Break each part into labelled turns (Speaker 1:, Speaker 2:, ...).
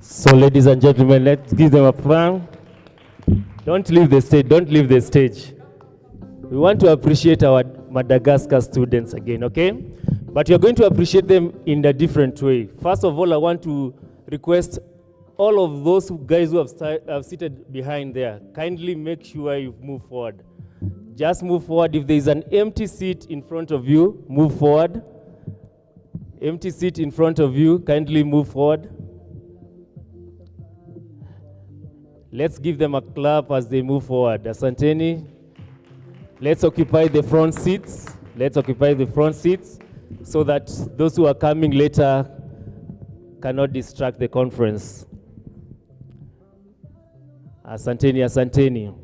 Speaker 1: So, ladies and gentlemen, let's give them a round. Don't leave the stage, don't leave the stage. We want to appreciate our Madagascar students again, okay? But you're going to appreciate them in a different way. First of all, I want to request all of those guys who have seated behind there, kindly make sure you move forward. Just move forward. If there is an empty seat in front of you, move forward. Empty seat in front of you, kindly move forward. Let's give them a clap as they move forward. Asanteni. Let's occupy the front seats. Let's occupy the front seats so that those who are coming later cannot distract the conference. Asanteni, asanteni.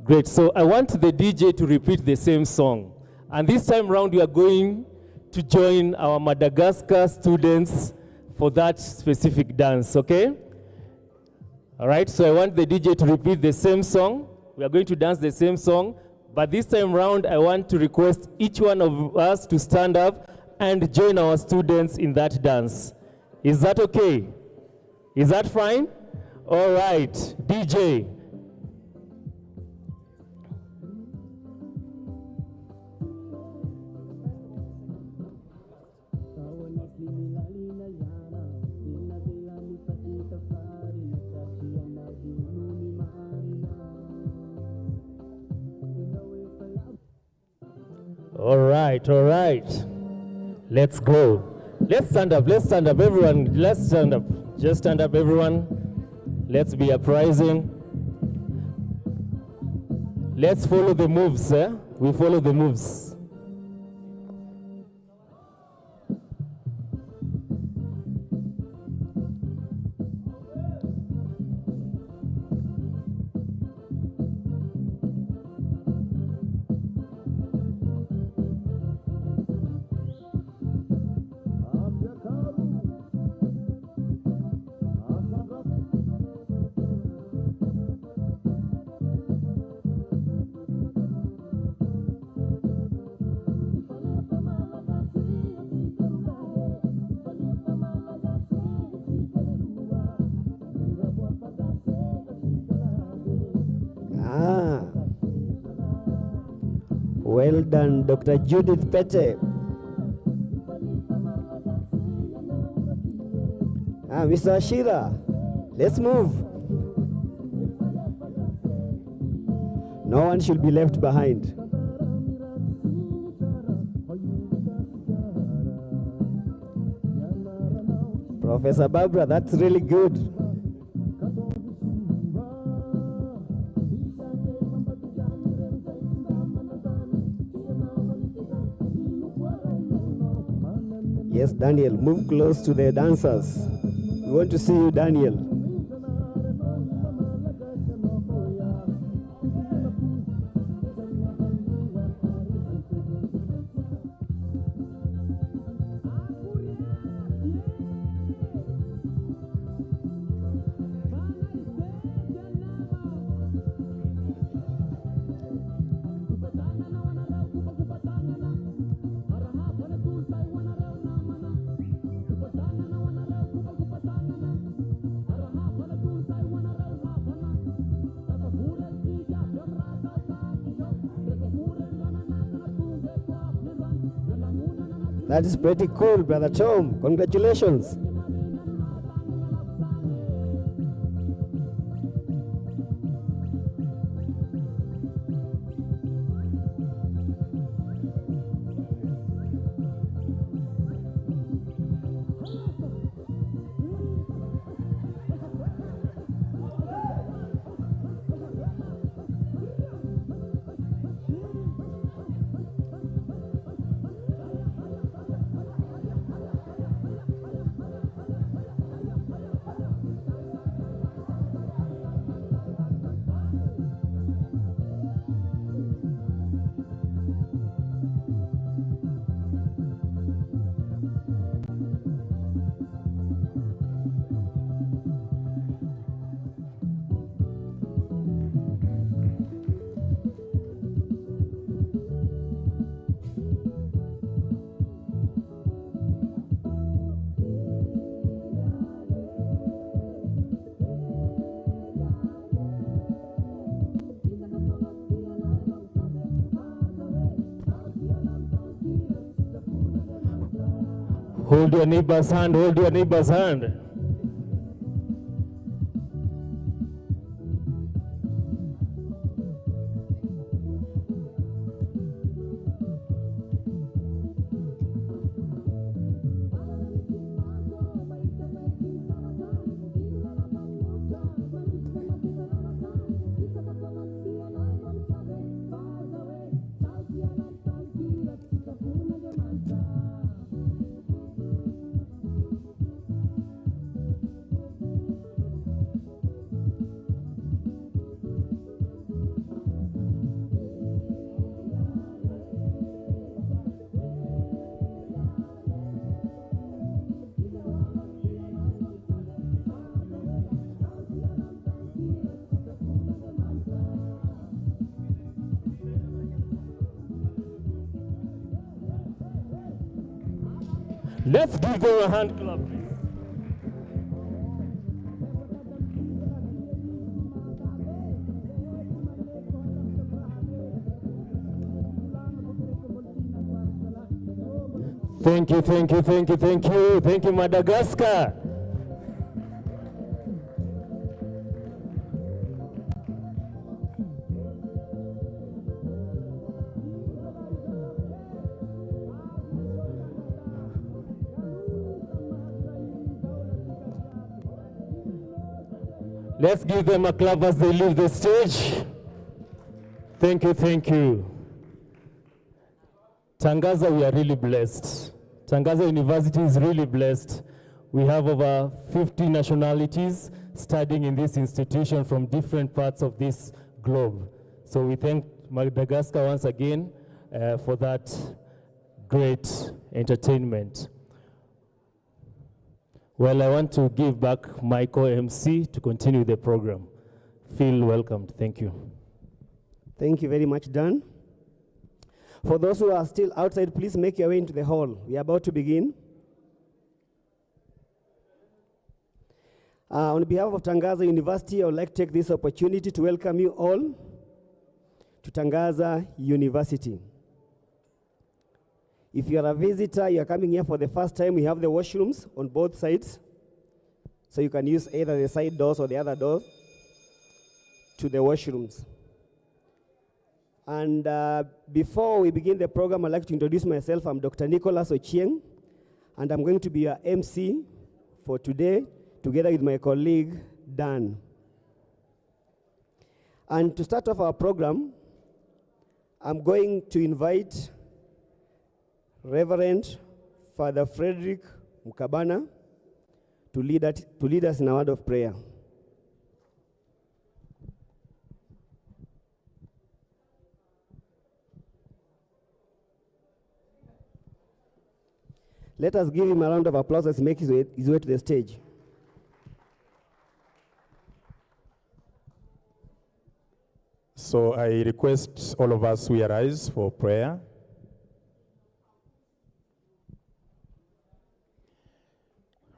Speaker 1: Great, so I want the DJ to repeat the same song. And this time round, we are going to join our Madagascar students for that specific dance, okay? All right, so I want the DJ to repeat the same song. We are going to dance the same song, but this time round, I want to request each one of us to stand up and join our students in that dance. Is that okay? Is that fine? All right, DJ. All right. Let's go. Let's stand up, everyone. Let's stand up. Just stand up, everyone. Let's be uprising. Let's follow the moves, eh? We follow the moves.
Speaker 2: Well done, Dr. Judith Pete. Mr. Ashira, let's move. No one should be left behind. Professor Barbara, that's really good. Yes, Daniel, move close to the dancers. We want to see you, Daniel. That is pretty cool, Brother Tom. Congratulations.
Speaker 1: Hold your neighbor's hand, hold your neighbor's hand. Let's give them a hand clap, please. Thank you, thank you, thank you, thank you. Thank you, Madagascar. Let's give them a clap as they leave the stage. Thank you, thank you. Tangaza, we are really blessed. Tangaza University is really blessed. We have over 50 nationalities studying in this institution from different parts of this globe. So we thank Madagascar once again for that great entertainment. Well, I want to give back my co-MC to continue the program. Feel welcomed. Thank you.
Speaker 2: Thank you very much, Dan. For those who are still outside, please make your way into the hall. We are about to begin. On behalf of Tangaza University, I would like to take this opportunity to welcome you all to Tangaza University. If you are a visitor, you are coming here for the first time, we have the washrooms on both sides. So you can use either the side doors or the other door to the washrooms. And before we begin the program, I'd like to introduce myself. I'm Dr. Nicholas Ochieng, and I'm going to be your MC for today, together with my colleague, Dan. And to start off our program, I'm going to invite Reverend Father Frederick Mkabana to lead us in a word of prayer. Let us give him a round of applause as he makes his way to the stage.
Speaker 3: So I request all of us we arise for prayer.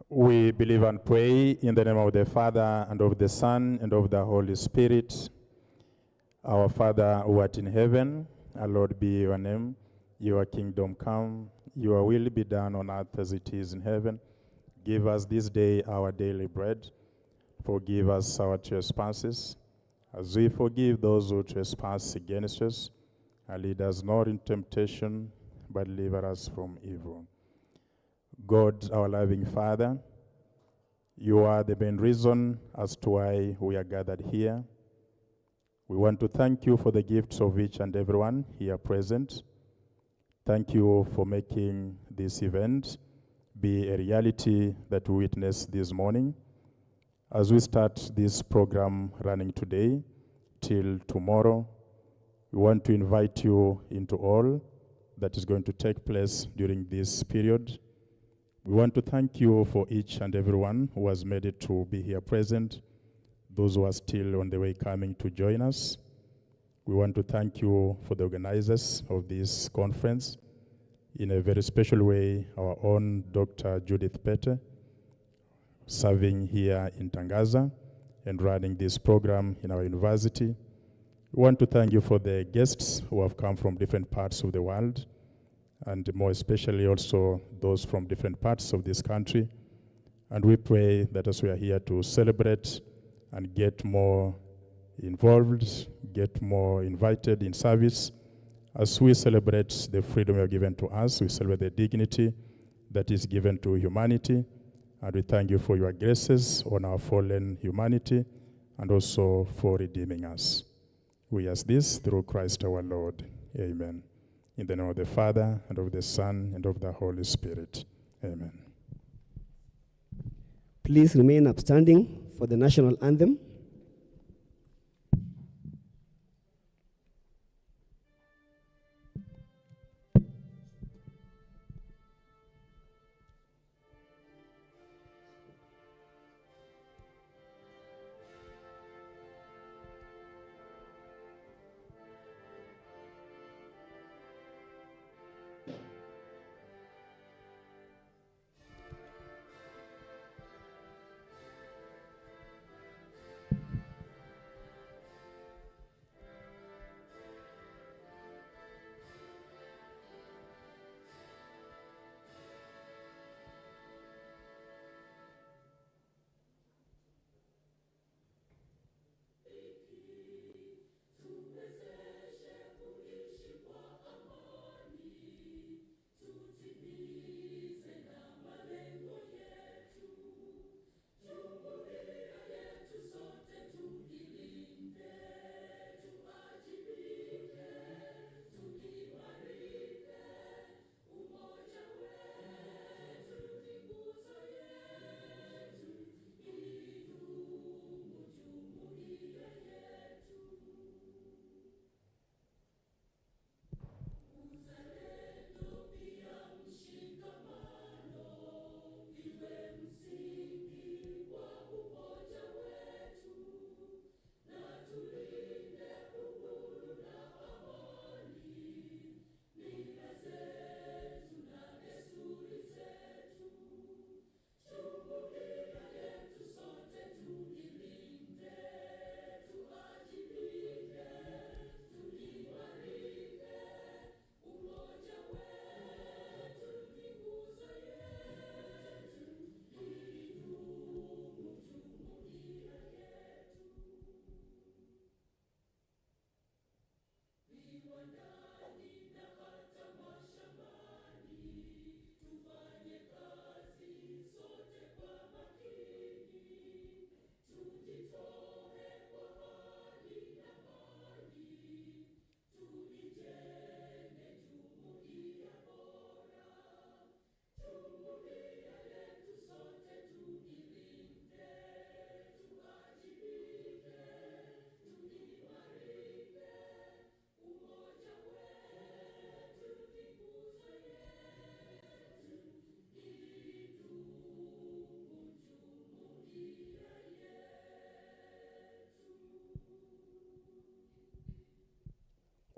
Speaker 3: We believe and pray in the name of the Father, and of the Son, and of the Holy Spirit. Our Father who art in heaven, hallowed be your name. Your kingdom come, your will be done on earth as it is in heaven. Give us this day our daily bread. Forgive us our trespasses, as we forgive those who trespass against us. And lead us not into temptation, but deliver us from evil. God, our loving Father, you are the main reason as to why we are gathered here. We want to thank you for the gifts of each and everyone here present. Thank you for making this event be a reality that we witness this morning. As we start this program running today till tomorrow, we want to invite you into all that is going to take place during this period. We want to thank you for each and everyone who has made it to be here present, those who are still on the way coming to join us. We want to thank you for the organizers of this conference. In a very special way, our own Dr. Judith Pete, serving here in Tangaza and running this program in our university. We want to thank you for the guests who have come from different parts of the world. and more especially also those from different parts of this country. And we pray that as we are here to celebrate and get more involved, get more invited in service, as we celebrate the freedom you have given to us, we celebrate the dignity that is given to humanity, and we thank you for your graces on our fallen humanity and also for redeeming us. We ask this through Christ our Lord. Amen. In the name of the Father, and of the Son, and of the Holy Spirit. Amen.
Speaker 2: Please remain upstanding for the national anthem.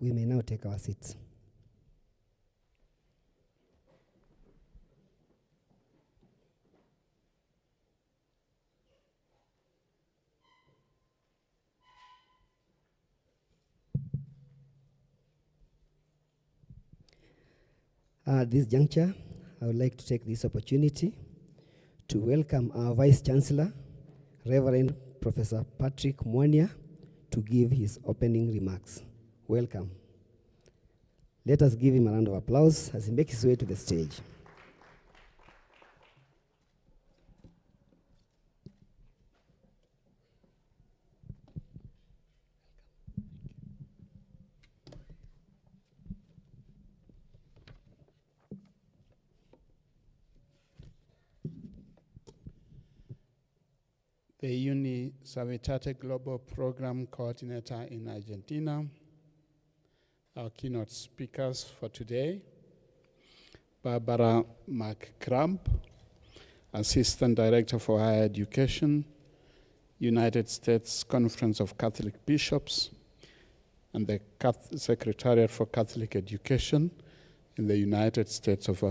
Speaker 2: We may now take our seats. At this juncture, I would like to take this opportunity to welcome our Vice Chancellor, Reverend Professor Patrick Mwania, to give his opening remarks. Welcome. Let us give him a round of applause as he makes his way to the stage.
Speaker 4: The Unisavitate Global Program Coordinator in Argentina, our keynote speakers for today, Barbara McCramp, Assistant Director for Higher Education, United States Conference of Catholic Bishops, and the Secretariat for Catholic Education in the United States of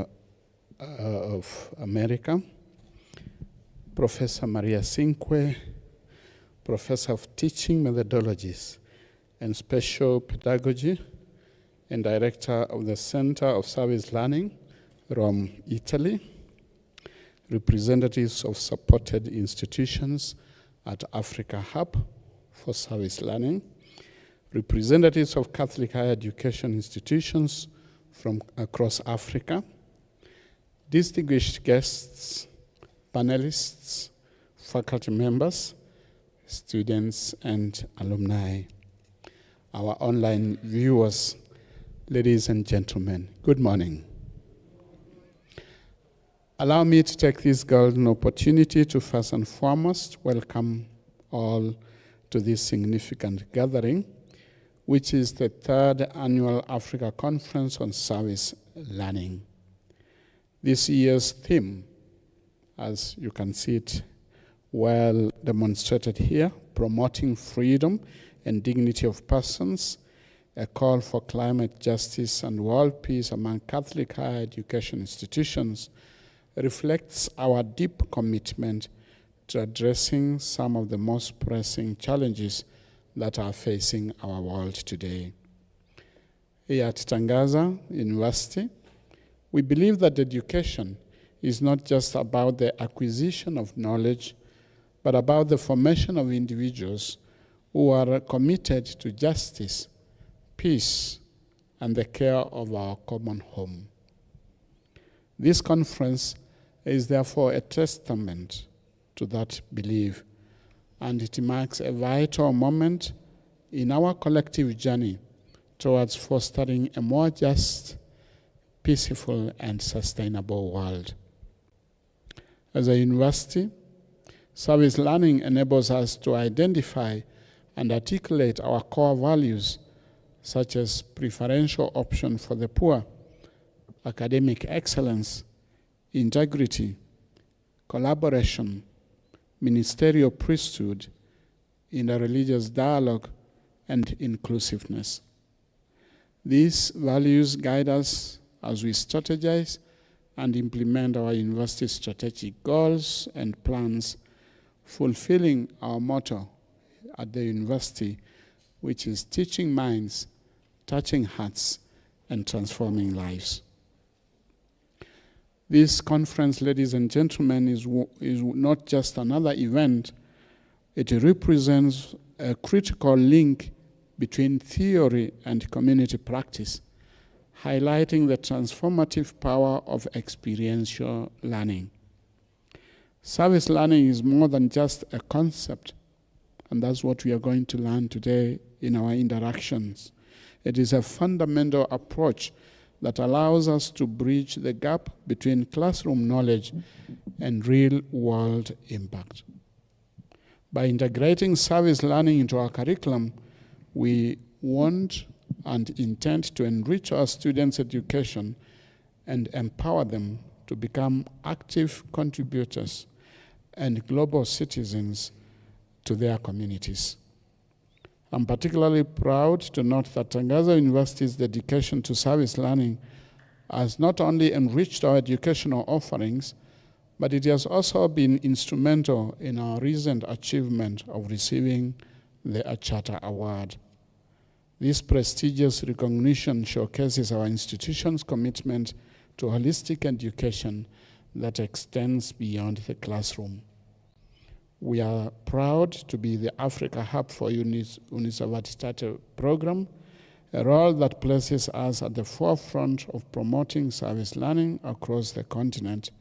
Speaker 4: America, Professor Maria Cinque, Professor of Teaching Methodologies and Special Pedagogy and Director of the Center of Service Learning, Rome, Italy, representatives of supported institutions at Africa Hub for Service Learning, representatives of Catholic higher education institutions from across Africa, distinguished guests, panelists, faculty members, students, and alumni, our online viewers, ladies and gentlemen, good morning. Allow me to take this golden opportunity to first and foremost welcome all to this significant gathering, which is the third annual Africa Conference on Service Learning. This year's theme, as you can see it well demonstrated here, promoting freedom and dignity of persons, a call for climate justice and world peace among Catholic higher education institutions, reflects our deep commitment to addressing some of the most pressing challenges that are facing our world today. Here at Tangaza University, we believe that education is not just about the acquisition of knowledge, but about the formation of individuals who are committed to justice, peace, and the care of our common home. This conference is therefore a testament to that belief, and it marks a vital moment in our collective journey towards fostering a more just, peaceful, and sustainable world. As a university, service learning enables us to identify and articulate our core values, such as preferential option for the poor, academic excellence, integrity, collaboration, ministerial priesthood, interreligious dialogue, and inclusiveness. These values guide us as we strategize and implement our university strategic goals and plans, fulfilling our motto at the university, which is teaching minds, touching hearts, and transforming lives. This conference, ladies and gentlemen, is not just another event. It represents a critical link between theory and community practice, highlighting the transformative power of experiential learning. Service learning is more than just a concept, and that's what we are going to learn today in our interactions. It is a fundamental approach that allows us to bridge the gap between classroom knowledge and real-world impact. By integrating service learning into our curriculum, we want and intend to enrich our students' education and empower them to become active contributors and global citizens to their communities. I'm particularly proud to note that Tangaza University's dedication to service learning has not only enriched our educational offerings, but it has also been instrumental in our recent achievement of receiving the Achata Award. This prestigious recognition showcases our institution's commitment to holistic education that extends beyond the classroom. We are proud to be the Africa Hub for Universitate program, a role that places us at the forefront of promoting service learning across the continent,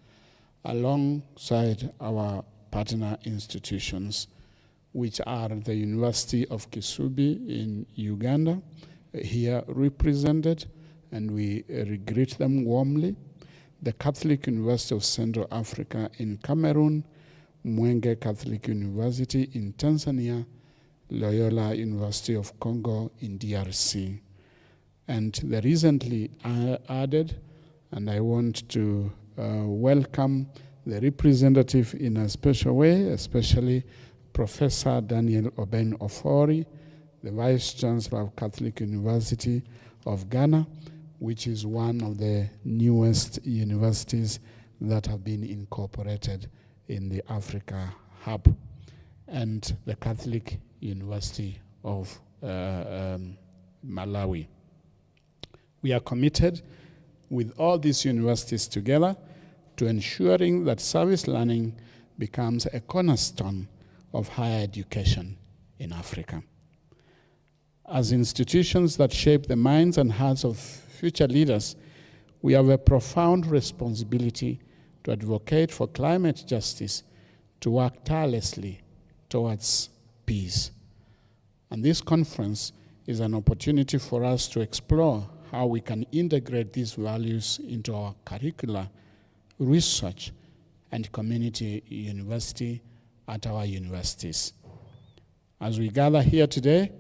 Speaker 4: alongside our partner institutions, which are the University of Kisubi in Uganda, here represented, and we greet them warmly, the Catholic University of Central Africa in Cameroon, Mwenge Catholic University in Tanzania, Loyola University of Congo in DRC. And the recently added, and I want to welcome the representative in a special way, especially Professor Daniel Oben Ofori, the Vice Chancellor of Catholic University of Ghana, which is one of the newest universities that have been incorporated in the Africa Hub, and the Catholic University of Malawi. We are committed with all these universities together to ensuring that service learning becomes a cornerstone of higher education in Africa. As institutions that shape the minds and hearts of future leaders, we have a profound responsibility to advocate for climate justice, to work tirelessly towards peace. And this conference is an opportunity for us to explore how we can integrate these values into our curricula, research, and community university at our universities. As we gather here today,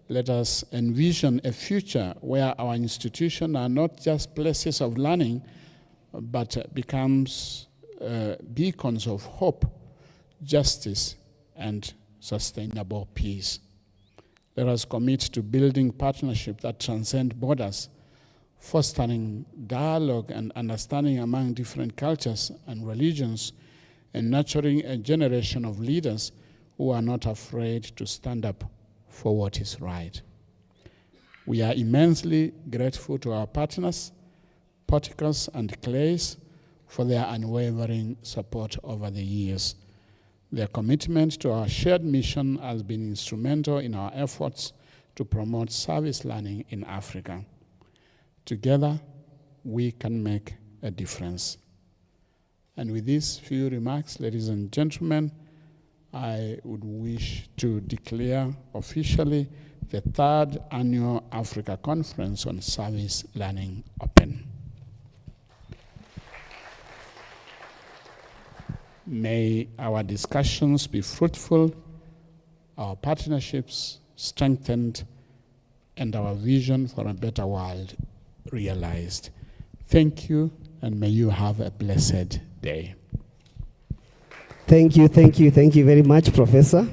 Speaker 4: let us envision a future where our institutions are not just places of learning, but becomes beacons of hope, justice, and sustainable peace. Let us commit to building partnerships that transcend borders, fostering dialogue and understanding among different cultures and religions, and nurturing a generation of leaders who are not afraid to stand up for what is right. We are immensely grateful to our partners, Porticus and Clays, for their unwavering support over the years. Their commitment to our shared mission has been instrumental in our efforts to promote service learning in Africa. Together, we can make a difference. And with these few remarks, ladies and gentlemen, I would wish to declare officially the 3rd Annual Africa Conference on Service Learning open. May our discussions be fruitful, our partnerships strengthened, and our vision for a better world realized. Thank you, and may you have a blessed day.
Speaker 2: Thank you very much, Professor.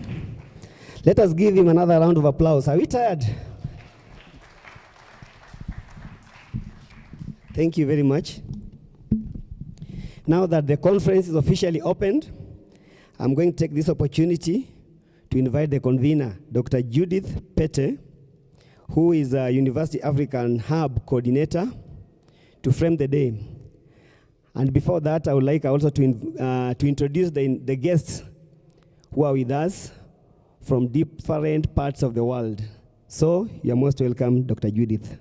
Speaker 2: Let us give him another round of applause. Are we tired? Thank you very much. Now that the conference is officially opened, I'm going to take this opportunity to invite the convener, Dr. Judith Pete, who is a University African Hub coordinator, to frame the day. And before that, I would like also to introduce the guests who are with us from different parts of the world. So, you're most welcome, Dr. Judith.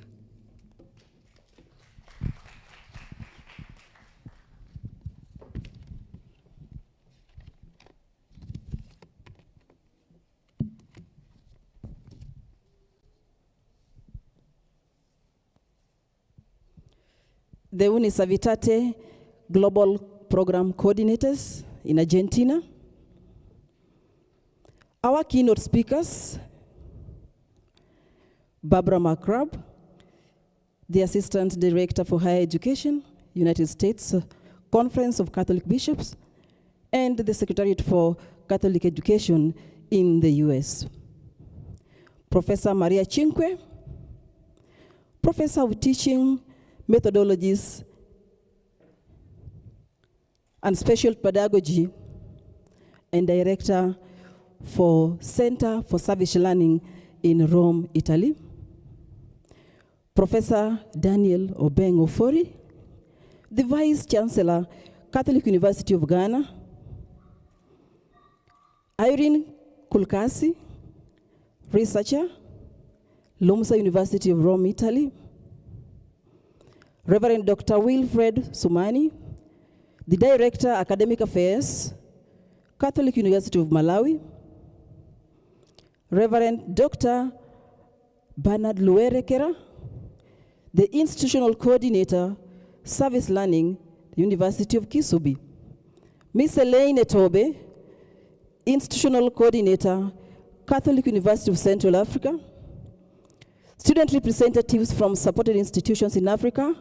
Speaker 5: The Unisavitate Global Program Coordinators in Argentina, our keynote speakers, Barbara McCrabb, the Assistant Director for Higher Education, United States Conference of Catholic Bishops, and the Secretariat for Catholic Education in the US. Professor Maria Cinque, Professor of Teaching Methodologies and Special Pedagogy, and Director for Center for Service Learning in Rome, Italy. Professor Daniel Obeng Ofori, the Vice Chancellor, Catholic University of Ghana. Irene Kulkasi, researcher, Lumsa University of Rome, Italy. Reverend Dr. Wilfred Sumani, the Director, Academic Affairs, Catholic University of Malawi. Reverend Dr. Bernard Luerekera, the Institutional Coordinator, Service Learning, University of Kisubi. Ms. Elaine Etobe, Institutional Coordinator, Catholic University of Central Africa. Student representatives from supported institutions in Africa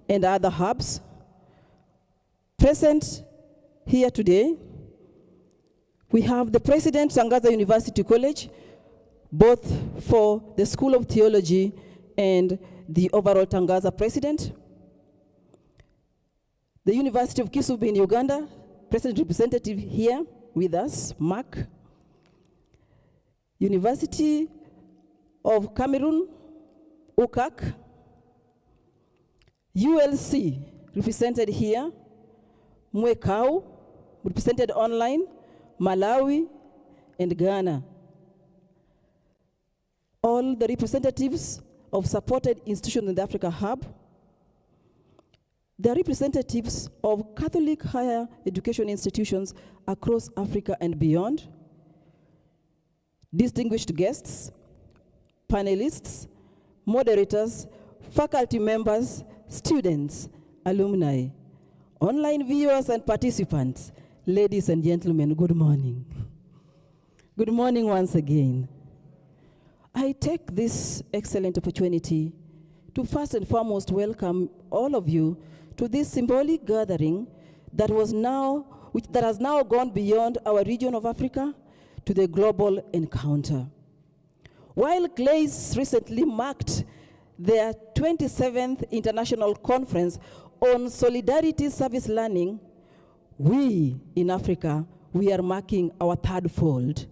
Speaker 5: and other hubs. Present here today, we have the President, Tangaza University College, both for the School of Theology and the overall Tangaza President. The University of Kisubi in Uganda, President representative here with us, Mark. University of Cameroon, UCAC, ULC, represented here, Mwekau, represented online, Malawi, and Ghana. All the representatives of supported institutions in the Africa Hub, the representatives of Catholic higher education institutions across Africa and beyond, distinguished guests, panelists, moderators, faculty members, students, alumni, online viewers and participants, ladies and gentlemen, good morning. Good morning once again. I take this excellent opportunity to first and foremost welcome all of you to this symbolic gathering that has now gone beyond our region of Africa to the global encounter. While CLAYS recently marked their 27th International Conference on Solidarity Service Learning, we in Africa, we are marking our third fold.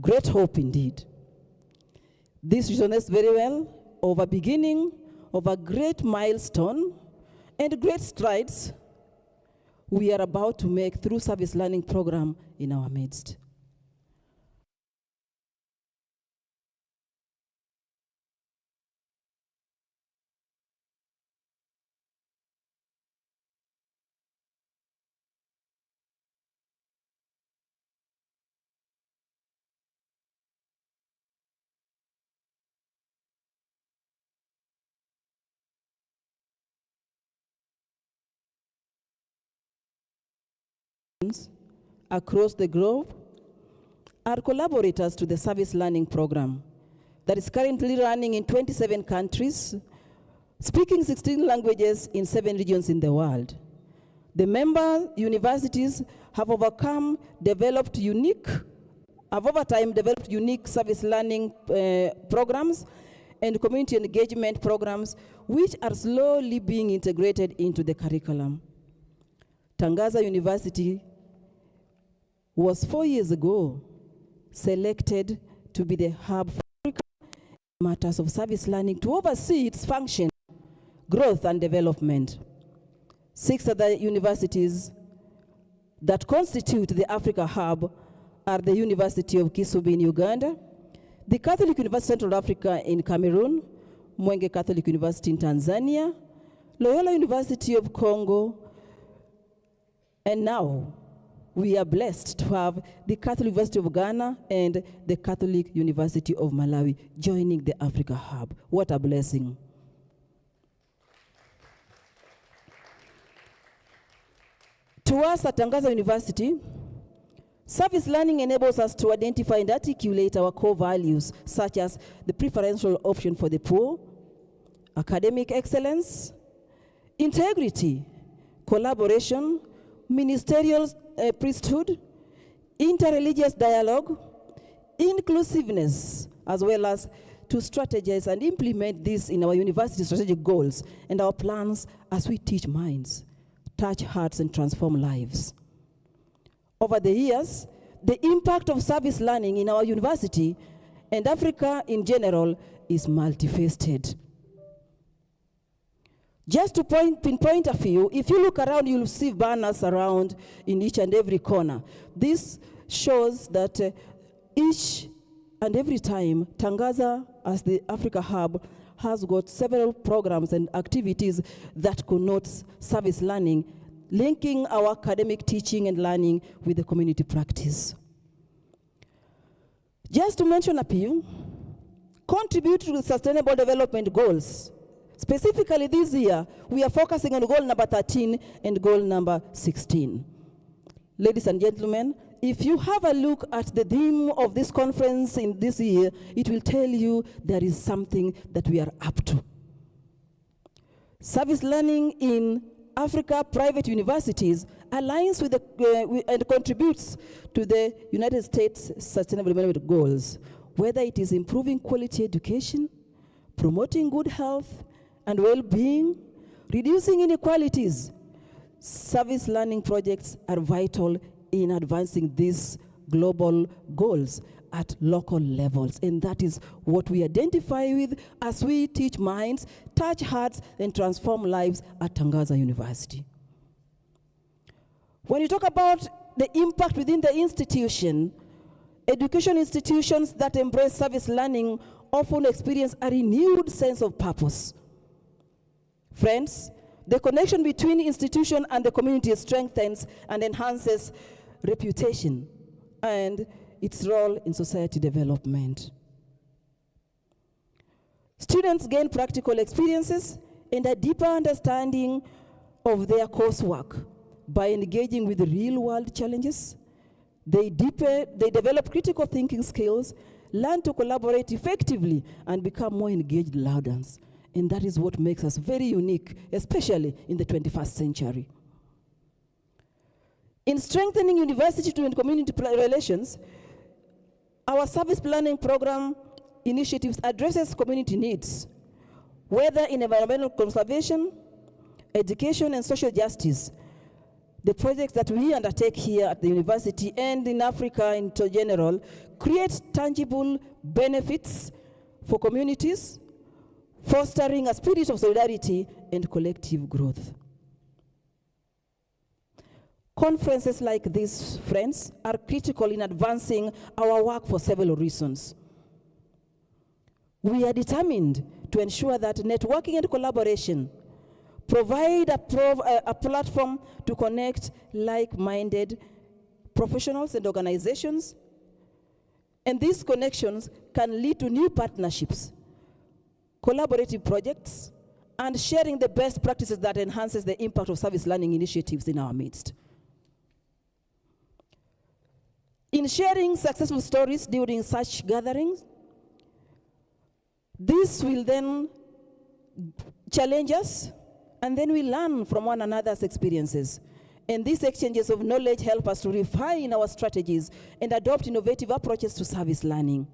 Speaker 5: Great hope indeed. This resonates very well of a beginning of a great milestone and great strides we are about to make through service learning program in our midst. Across the globe are collaborators to the service learning program that is currently running in 27 countries, speaking 16 languages in 7 regions in the world. The member universities have over time developed unique service learning programs and community engagement programs which are slowly being integrated into the curriculum. Tangaza University was 4 years ago selected to be the hub for Africa in matters of service learning to oversee its function, growth, and development. 6 other universities that constitute the Africa Hub are the University of Kisubi in Uganda, the Catholic University of Central Africa in Cameroon, Mwenge Catholic University in Tanzania, Loyola University of Congo, and now we are blessed to have the Catholic University of Ghana and the Catholic University of Malawi joining the Africa Hub. What a blessing. To us at Tangaza University, service learning enables us to identify and articulate our core values, such as the preferential option for the poor, academic excellence, integrity, collaboration, ministerial priesthood, interreligious dialogue, inclusiveness, as well as to strategize and implement this in our university strategic goals and our plans as we teach minds, touch hearts, and transform lives. Over the years, the impact of service learning in our university and Africa in general is multifaceted. Just to pinpoint a few, if you look around, you'll see banners around in each and every corner. This shows that each and every time, Tangaza, as the Africa Hub, has got several programs and activities that connote service learning, linking our academic teaching and learning with the community practice. Just to mention a few, contribute to the Sustainable Development Goals. Specifically this year, we are focusing on goal number 13 and goal number 16. Ladies and gentlemen, if you have a look at the theme of this conference in this year, it will tell you there is something that we are up to. Service learning in Africa private universities aligns with and contributes to the United States Sustainable Development Goals, whether it is improving quality education, promoting good health and well-being, reducing inequalities. Service learning projects are vital in advancing these global goals at local levels. And that is what we identify with as we teach minds, touch hearts, and transform lives at Tangaza University. When you talk about the impact within the institution, education institutions that embrace service learning often experience a renewed sense of purpose. Friends, the connection between institution and the community strengthens and enhances reputation and its role in society development. Students gain practical experiences and a deeper understanding of their coursework by engaging with real-world challenges. They develop critical thinking skills, learn to collaborate effectively, and become more engaged learners. And that is what makes us very unique, especially in the 21st century. In strengthening university and community relations, our service planning program initiatives addresses community needs, whether in environmental conservation, education, and social justice. The projects that we undertake here at the university and in Africa in general create tangible benefits for communities, fostering a spirit of solidarity and collective growth. Conferences like these, friends, are critical in advancing our work for several reasons. We are determined to ensure that networking and collaboration provide a platform to connect like-minded professionals and organizations, and these connections can lead to new partnerships, collaborative projects, and sharing the best practices that enhances the impact of service learning initiatives in our midst. In sharing successful stories during such gatherings, this will then challenge us, and then we learn from one another's experiences. And these exchanges of knowledge help us to refine our strategies and adopt innovative approaches to service learning.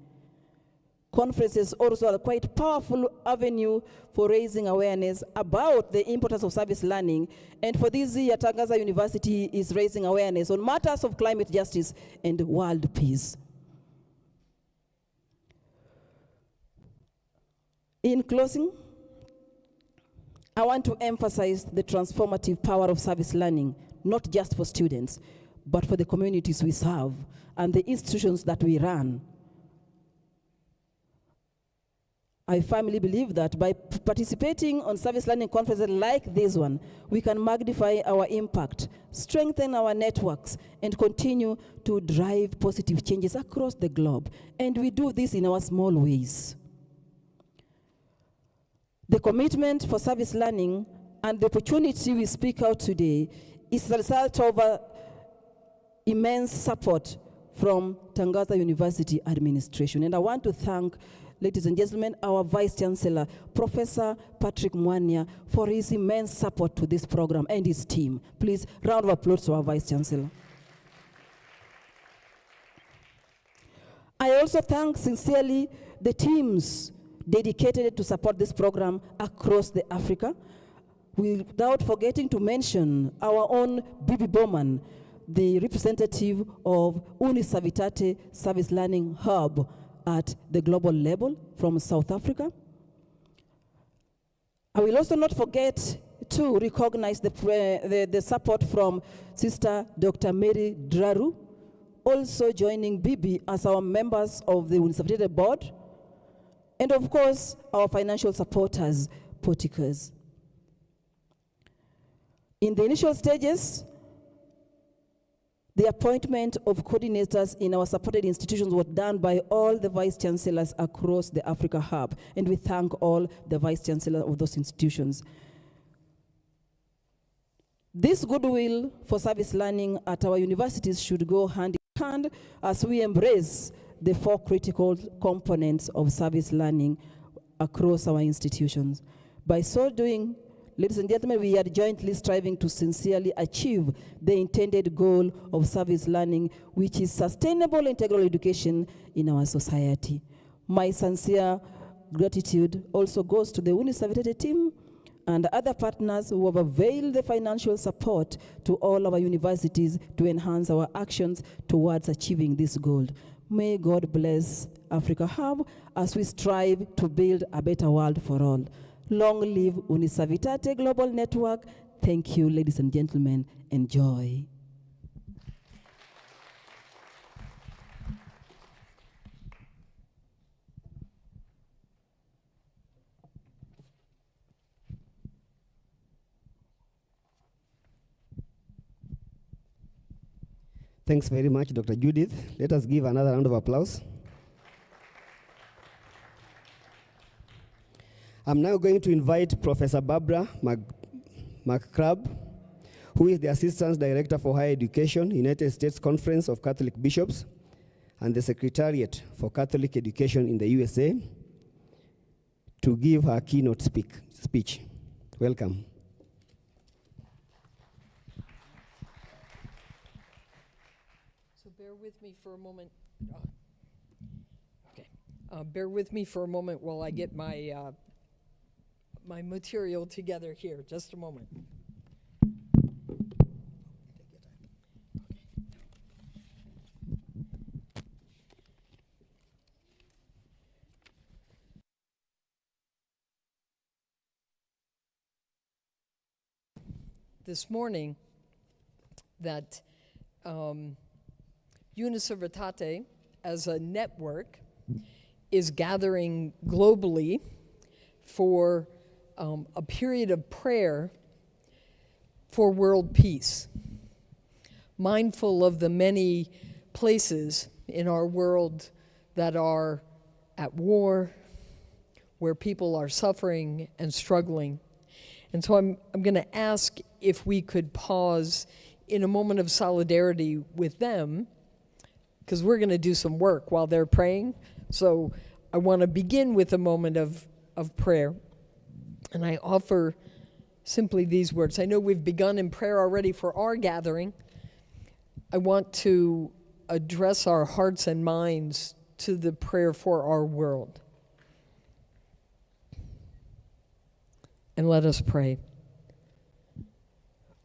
Speaker 5: Conferences also are a quite powerful avenue for raising awareness about the importance of service learning. And for this year, Tangaza University is raising awareness on matters of climate justice and world peace. In closing, I want to emphasize the transformative power of service learning, not just for students, but for the communities we serve and the institutions that we run. I firmly believe that by participating on service learning conferences like this one, we can magnify our impact, strengthen our networks, and continue to drive positive changes across the globe. And we do this in our small ways. The commitment for service learning and the opportunity we speak out today is the result of immense support from Tangaza University administration. And I want to thank, ladies and gentlemen, our Vice Chancellor, Professor Patrick Mwanya, for his immense support to this program and his team. Please, round of applause to our Vice Chancellor. I also thank sincerely the teams dedicated to support this program across the Africa, without forgetting to mention our own Bibi Bowman, the representative of Unisavitate Service Learning Hub at the global level from South Africa. I will also not forget to recognize the support from Sister Dr. Mary Draru, also joining Bibi as our members of the Unisavitate board, and of course, our financial supporters, Porticers. In the initial stages, the appointment of coordinators in our supported institutions was done by all the vice chancellors across the Africa Hub, and we thank all the vice chancellors of those institutions. This goodwill for service learning at our universities should go hand in hand as we embrace the 4 critical components of service learning across our institutions. By so doing, ladies and gentlemen, we are jointly striving to sincerely achieve the intended goal of service learning, which is sustainable integral education in our society. My sincere gratitude also goes to the Unisavitate team and other partners who have availed the financial support to all our universities to enhance our actions towards achieving this goal. May God bless Africa Hub as we strive to build a better world for all. Long live Unisavitate Global Network. Thank you, ladies and gentlemen. Enjoy.
Speaker 2: Thanks very much, Dr. Judith. Let us give another round of applause. I'm now going to invite Professor Barbara McCrabb, who is the Assistant Director for Higher Education, United States Conference of Catholic Bishops, and the Secretariat for Catholic Education in the USA, to give her keynote speech. Welcome.
Speaker 6: Bear with me for a moment. Okay. Bear with me for a moment while I get my my material together here. Just a moment. This morning, that Unisavitate, as a network, is gathering globally for a period of prayer for world peace, mindful of the many places in our world that are at war, where people are suffering and struggling. And so I'm going to ask if we could pause in a moment of solidarity with them, because we're going to do some work while they're praying. So I want to begin with a moment of prayer. And I offer simply these words. I know we've begun in prayer already for our gathering. I want to address our hearts and minds to the prayer for our world. And let us pray.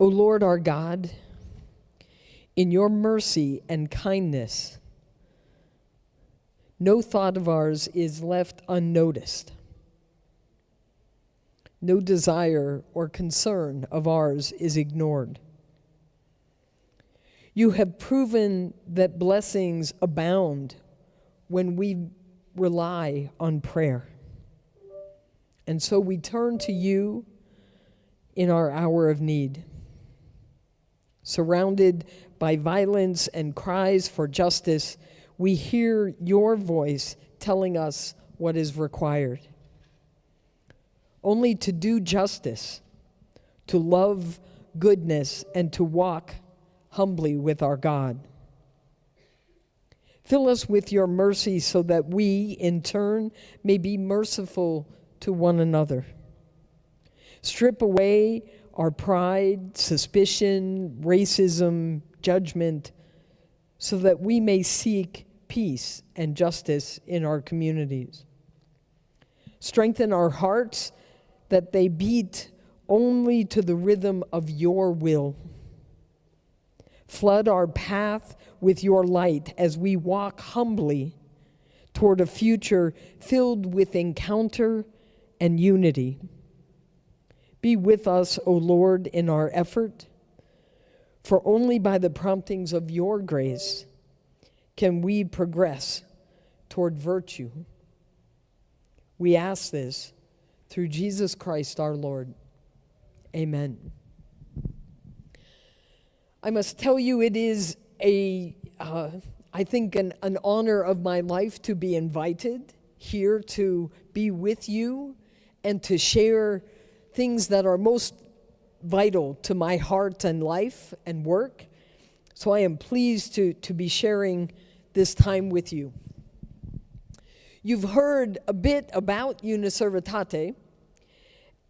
Speaker 6: O Lord our God, in your mercy and kindness, no thought of ours is left unnoticed. No desire or concern of ours is ignored. You have proven that blessings abound when we rely on prayer. And so we turn to you in our hour of need. Surrounded by violence and cries for justice, we hear your voice telling us what is required. Only to do justice, to love goodness, and to walk humbly with our God. Fill us with your mercy so that we, in turn, may be merciful to one another. Strip away our pride, suspicion, racism, judgment, so that we may seek peace and justice in our communities. Strengthen our hearts that they beat only to the rhythm of your will. Flood our path with your light as we walk humbly toward a future filled with encounter and unity. Be with us, O Lord, in our effort, for only by the promptings of your grace can we progress toward virtue. We ask this through Jesus Christ our Lord. Amen. I must tell you, it is I think an honor of my life to be invited here to be with you and to share things that are most vital to my heart and life and work. So I am pleased to be sharing this time with you. You've heard a bit about Unisavitate,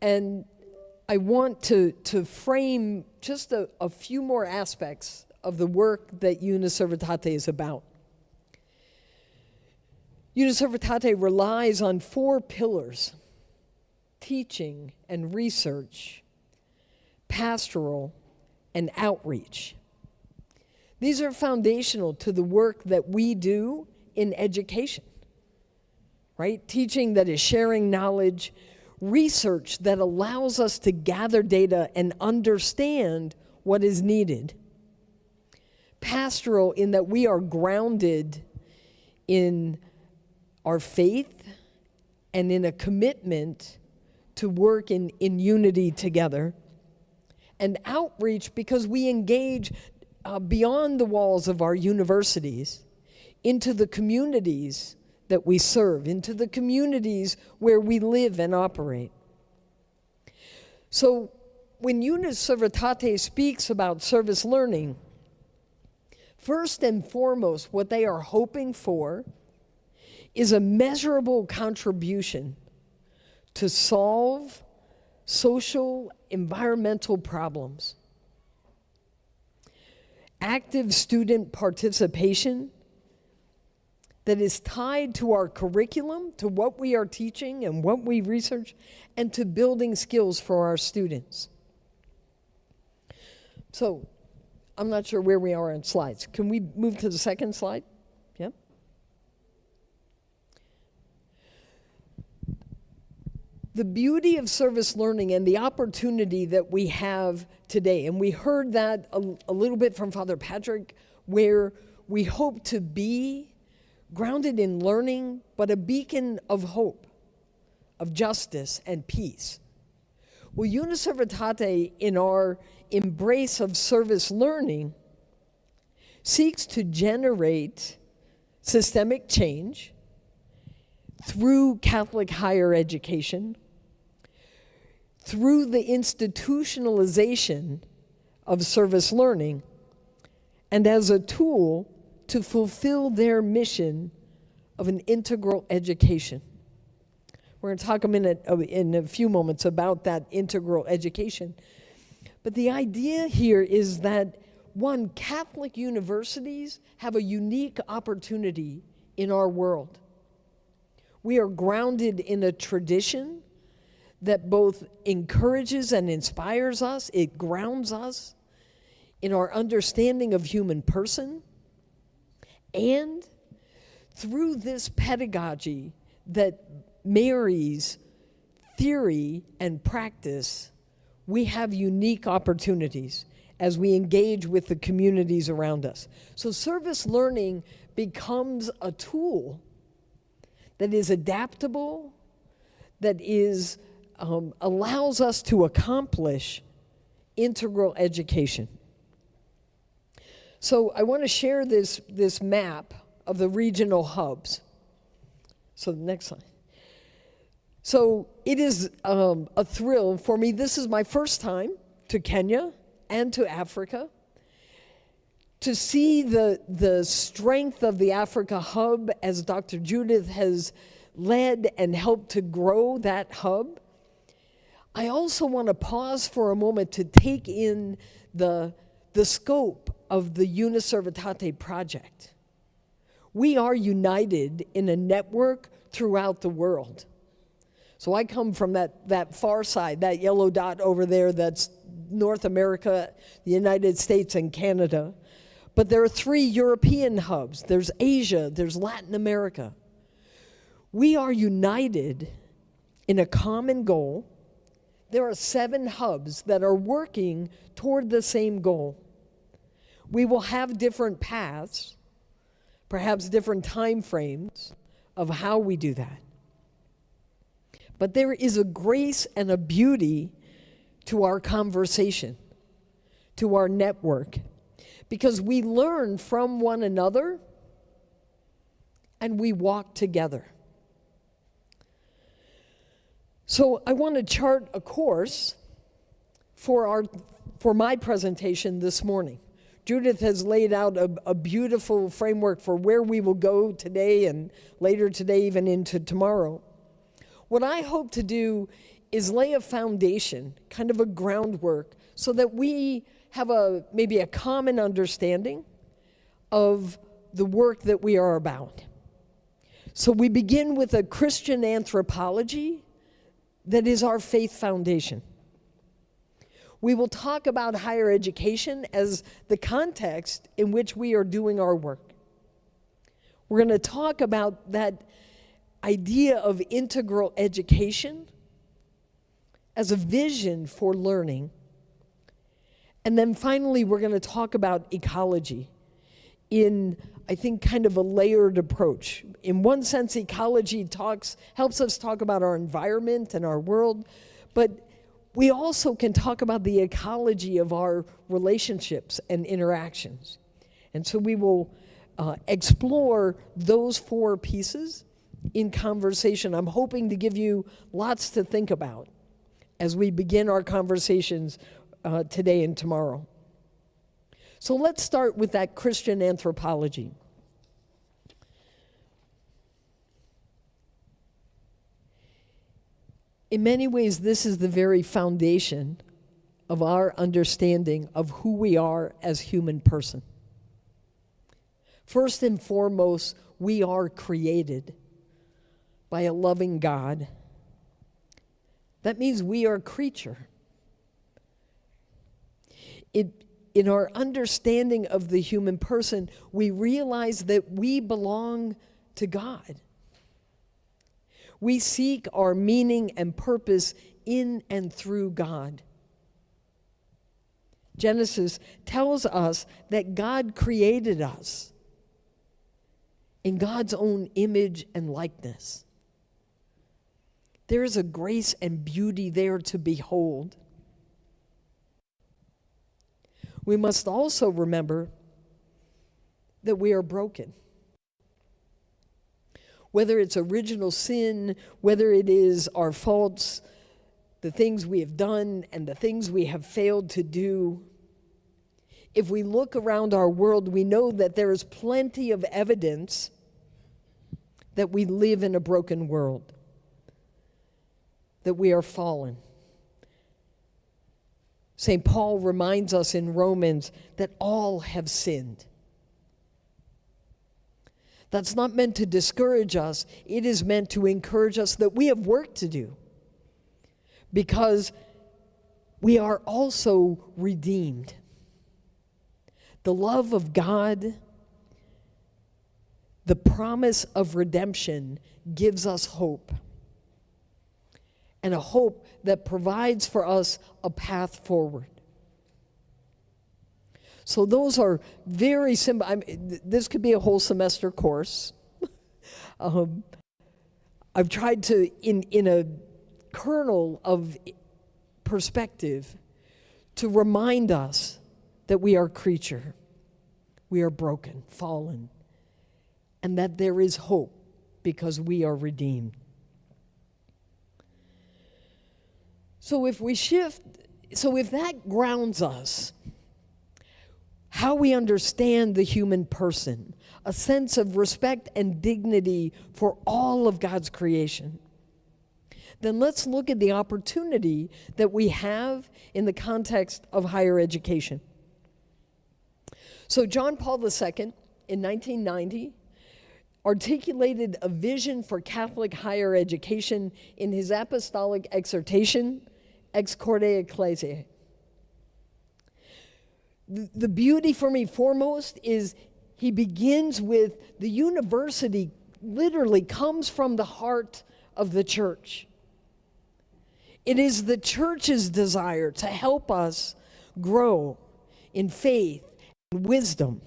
Speaker 6: and I want to frame just a few more aspects of the work that Unisavitate is about. Unisavitate relies on 4 pillars: teaching and research, pastoral, and outreach. These are foundational to the work that we do in education, right? Teaching that is sharing knowledge, research that allows us to gather data and understand what is needed. Pastoral in that we are grounded in our faith and in a commitment to work in unity together. And outreach because we engage beyond the walls of our universities into the communities that we serve, into the communities where we live and operate. So when Unis Servitate speaks about service learning, first and foremost, what they are hoping for is a measurable contribution to solve social, environmental problems. Active student participation that is tied to our curriculum, to what we are teaching and what we research, and to building skills for our students. So, I'm not sure where we are on slides. Can we move to the second slide? Yeah. The beauty of service learning and the opportunity that we have today, and we heard that a little bit from Father Patrick, where we hope to be grounded in learning, but a beacon of hope, of justice and peace. Well, Unis Servitate, in our embrace of service learning, seeks to generate systemic change through Catholic higher education, through the institutionalization of service learning, and as a tool to fulfill their mission of an integral education. We're going to talk in a few moments about that integral education. But the idea here is that, one, Catholic universities have a unique opportunity in our world. We are grounded in a tradition that both encourages and inspires us. It grounds us in our understanding of human person. And through this pedagogy that marries theory and practice, we have unique opportunities as we engage with the communities around us. So service learning becomes a tool that is adaptable, that is allows us to accomplish integral education. So I want to share this map of the regional hubs. So the next slide. So it is a thrill for me. This is my first time to Kenya and to Africa. To see the strength of the Africa hub as Dr. Judith has led and helped to grow that hub. I also want to pause for a moment to take in the scope of the Unis Servitate project. We are united in a network throughout the world. So I come from that far side, that yellow dot over there, that's North America, the United States, and Canada. But there are 3 European hubs. There's Asia, there's Latin America. We are united in a common goal. There are 7 hubs that are working toward the same goal. We will have different paths, perhaps different time frames of how we do that. But there is a grace and a beauty to our conversation, to our network, because we learn from one another and we walk together. So I want to chart a course for my presentation this morning. Judith has laid out a beautiful framework for where we will go today and later today, even into tomorrow. What I hope to do is lay a foundation, kind of a groundwork, so that we have maybe a common understanding of the work that we are about. So we begin with a Christian anthropology that is our faith foundation. We will talk about higher education as the context in which we are doing our work. We're going to talk about that idea of integral education as a vision for learning. And then finally, we're going to talk about ecology in, I think, kind of a layered approach. In one sense, ecology helps us talk about our environment and our world, but we also can talk about the ecology of our relationships and interactions. And so we will explore those four pieces in conversation. I'm hoping to give you lots to think about as we begin our conversations today and tomorrow. So let's start with that Christian anthropology. In many ways, this is the very foundation of our understanding of who we are as human person. First and foremost, we are created by a loving God. That means we are a creature. In our understanding of the human person, we realize that we belong to God. We seek our meaning and purpose in and through God. Genesis tells us that God created us in God's own image and likeness. There is a grace and beauty there to behold. We must also remember that we are broken. Whether it's original sin, whether it is our faults, the things we have done and the things we have failed to do, if we look around our world, we know that there is plenty of evidence that we live in a broken world, that we are fallen. St. Paul reminds us in Romans that all have sinned. That's not meant to discourage us. It is meant to encourage us that we have work to do, because we are also redeemed. The love of God, the promise of redemption gives us hope, and a hope that provides for us a path forward. So those are very simple. This could be a whole semester course. I've tried to, in a kernel of perspective, to remind us that we are creature, we are broken, fallen, and that there is hope because we are redeemed. So if that grounds us, how we understand the human person, a sense of respect and dignity for all of God's creation, then let's look at the opportunity that we have in the context of higher education. So John Paul II, in 1990, articulated a vision for Catholic higher education in his apostolic exhortation, Ex Corde Ecclesiae. The beauty for me foremost is he begins with the university literally comes from the heart of the church. It is the church's desire to help us grow in faith and wisdom.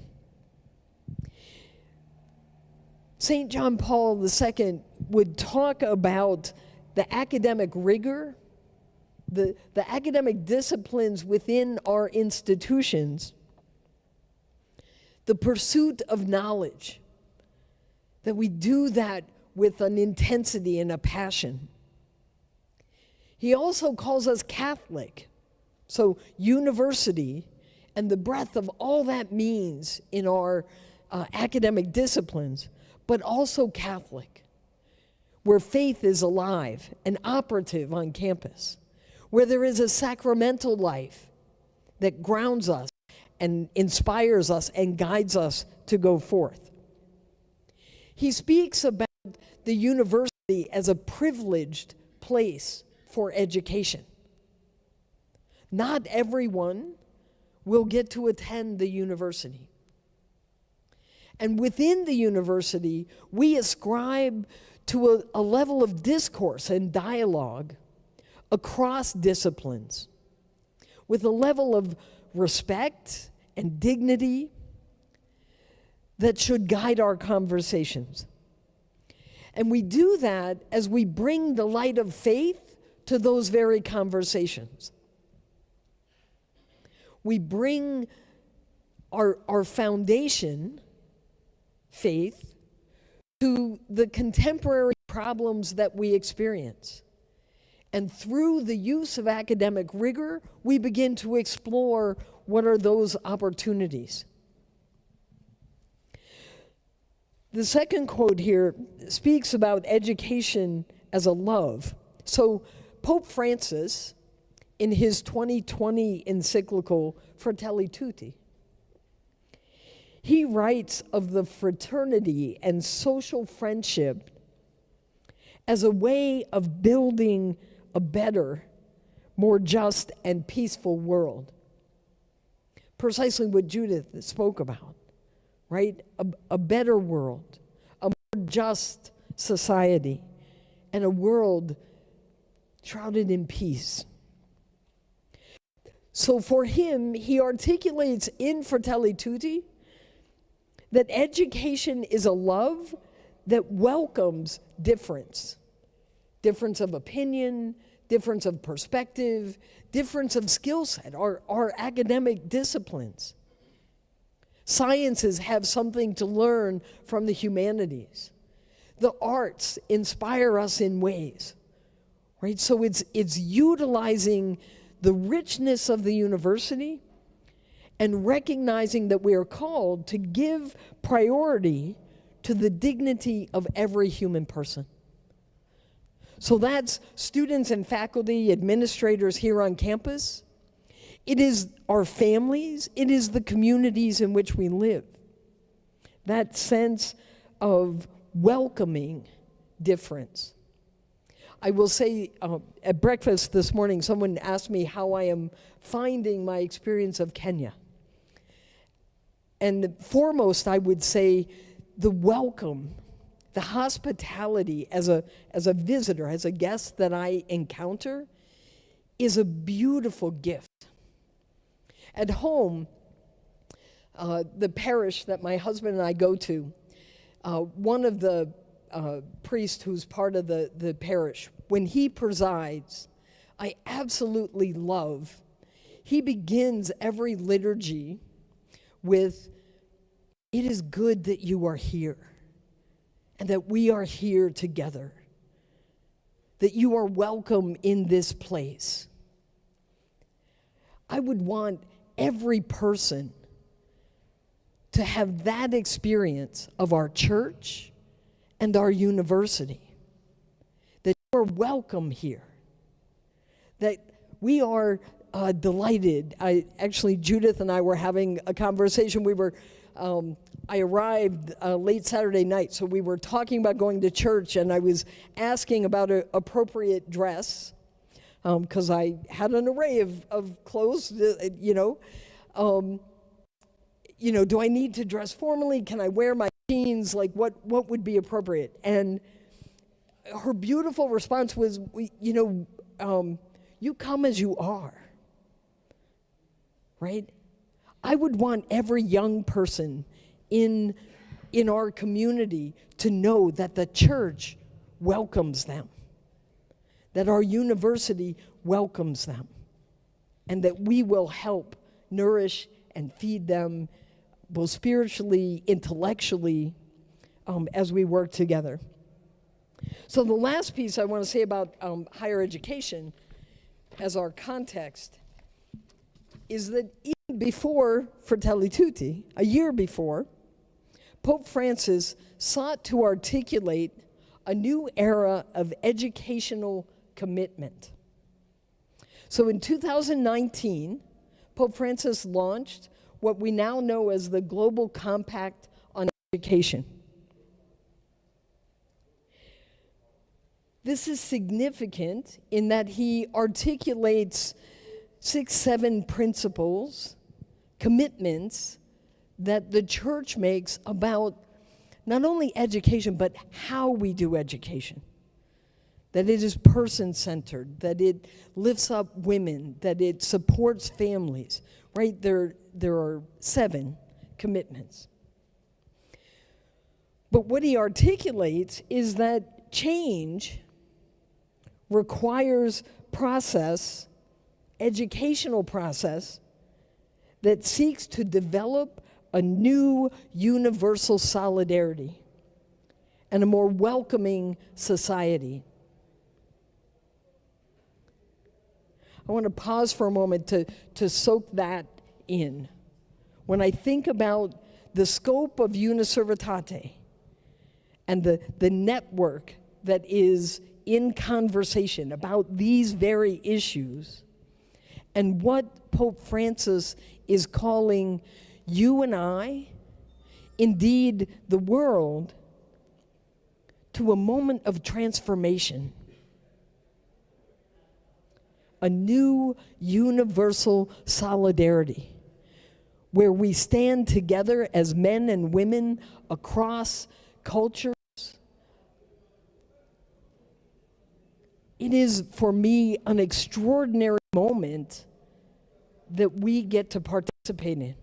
Speaker 6: St. John Paul II would talk about the academic rigor, the academic disciplines within our institutions, the pursuit of knowledge, that we do that with an intensity and a passion. He also calls us Catholic, so university, and the breadth of all that means in our academic disciplines, but also Catholic, where faith is alive and operative on campus, where there is a sacramental life that grounds us and inspires us and guides us to go forth. He speaks about the university as a privileged place for education. Not everyone will get to attend the university. And within the university, we ascribe to a level of discourse and dialogue across disciplines, with a level of respect and dignity that should guide our conversations. And we do that as we bring the light of faith to those very conversations. We bring our foundation, faith, to the contemporary problems that we experience. And through the use of academic rigor, we begin to explore what are those opportunities. The second quote here speaks about education as a love. So Pope Francis, in his 2020 encyclical Fratelli Tutti, he writes of the fraternity and social friendship as a way of building a better, more just and peaceful world. Precisely what Judith spoke about, right? A better world, a more just society, and a world shrouded in peace. So for him, he articulates in Fratelli Tutti that education is a love that welcomes difference. Difference of opinion, difference of perspective, difference of skill set, our academic disciplines. Sciences have something to learn from the humanities. The arts inspire us in ways, right? So it's utilizing the richness of the university and recognizing that we are called to give priority to the dignity of every human person. So that's students and faculty, administrators here on campus. It is our families. It is the communities in which we live. That sense of welcoming difference. I will say, at breakfast this morning, someone asked me how I am finding my experience of Kenya. And foremost, I would say the welcome, the hospitality as a visitor, as a guest that I encounter, is a beautiful gift. At home, the parish that my husband and I go to, one of the priests who's part of the parish, when he presides, I absolutely love. He begins every liturgy with, "It is good that you are here, and that we are here together, that you are welcome in this place." I would want every person to have that experience of our church and our university, that you are welcome here, that we are delighted. Actually, Judith and I were having a conversation. I arrived late Saturday night, so we were talking about going to church, and I was asking about an appropriate dress, because I had an array of clothes, do I need to dress formally? Can I wear my jeans? Like, what would be appropriate? And her beautiful response was, you come as you are, right? I would want every young person in our community to know that the church welcomes them, that our university welcomes them, and that we will help nourish and feed them both spiritually, intellectually, as we work together. So the last piece I want to say about higher education as our context is that even before Fratelli Tutti, a year before, Pope Francis sought to articulate a new era of educational commitment. So in 2019, Pope Francis launched what we now know as the Global Compact on Education. This is significant in that he articulates 6-7 principles, commitments that the church makes about not only education, but how we do education. That it is person-centered, that it lifts up women, that it supports families, right? There are 7 commitments. But what he articulates is that change requires process, educational process, that seeks to develop a new universal solidarity and a more welcoming society. I want to pause for a moment to soak that in. When I think about the scope of Uniservitate and the network that is in conversation about these very issues, and what Pope Francis is calling you and I, indeed the world, to a moment of transformation. A new universal solidarity where we stand together as men and women across cultures. It is, for me, an extraordinary moment that we get to participate in,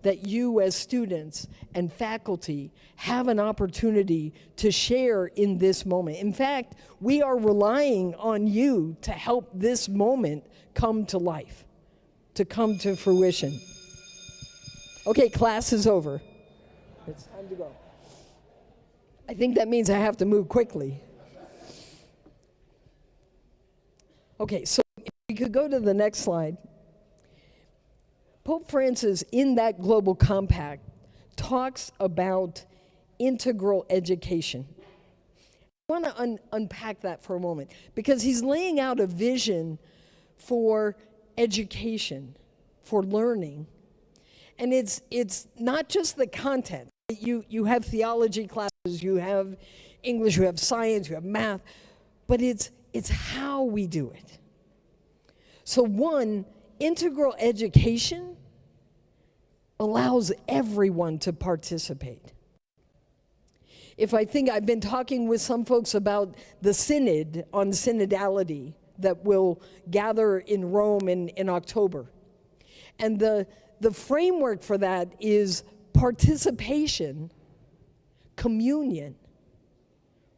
Speaker 6: that you as students and faculty have an opportunity to share in this moment. In fact, we are relying on you to help this moment come to life, to come to fruition. Okay, class is over. It's time to go. I think that means I have to move quickly. Okay, so if we could go to the next slide. Pope Francis, in that global compact, talks about integral education. I want to unpack that for a moment, because he's laying out a vision for education, for learning. And it's not just the content. You have theology classes, you have English, you have science, you have math, but it's how we do it. So one, integral education allows everyone to participate. If I think, I've been talking with some folks about the synod on synodality that will gather in Rome in October. And the framework for that is participation, communion,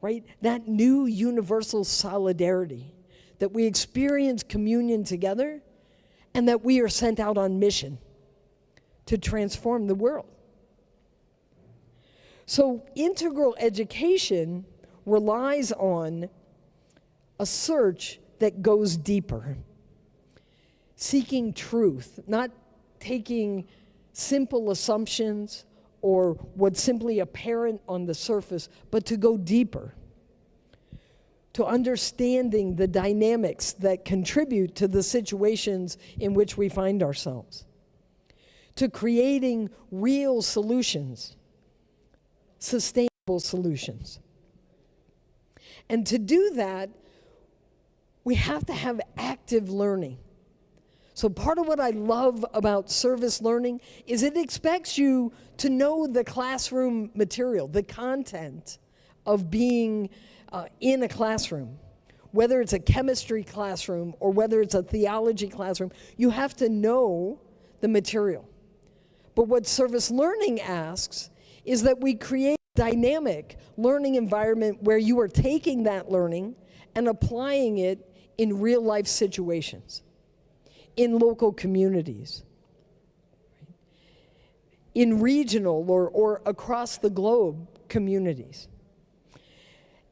Speaker 6: right? That new universal solidarity, that we experience communion together, and that we are sent out on mission to transform the world. So integral education relies on a search that goes deeper, seeking truth, not taking simple assumptions or what's simply apparent on the surface, but to go deeper, to understanding the dynamics that contribute to the situations in which we find ourselves, to creating real solutions, sustainable solutions. And to do that, we have to have active learning. So part of what I love about service learning is it expects you to know the classroom material, the content of being in a classroom. Whether it's a chemistry classroom or whether it's a theology classroom, you have to know the material. But what service learning asks is that we create a dynamic learning environment where you are taking that learning and applying it in real life situations, in local communities, in regional or across the globe communities.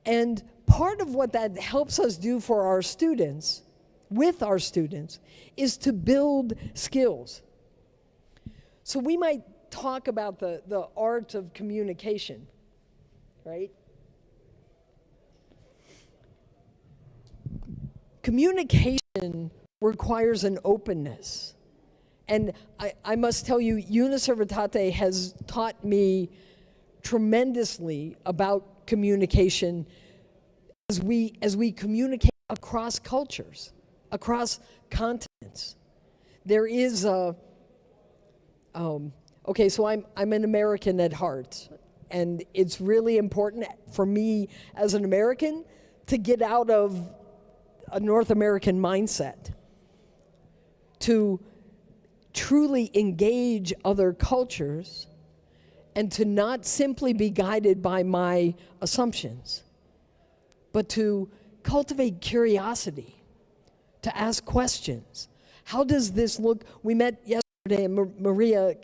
Speaker 6: And part of what that helps us do for our students, with our students, is to build skills. So we might talk about the art of communication, right? Communication requires an openness. And I must tell you, Uniservitate has taught me tremendously about communication as we communicate across cultures, across continents. There is a Okay, so I'm an American at heart, and it's really important for me as an American to get out of a North American mindset, to truly engage other cultures, and to not simply be guided by my assumptions, but to cultivate curiosity, to ask questions. How does this look? We met yesterday, and Maria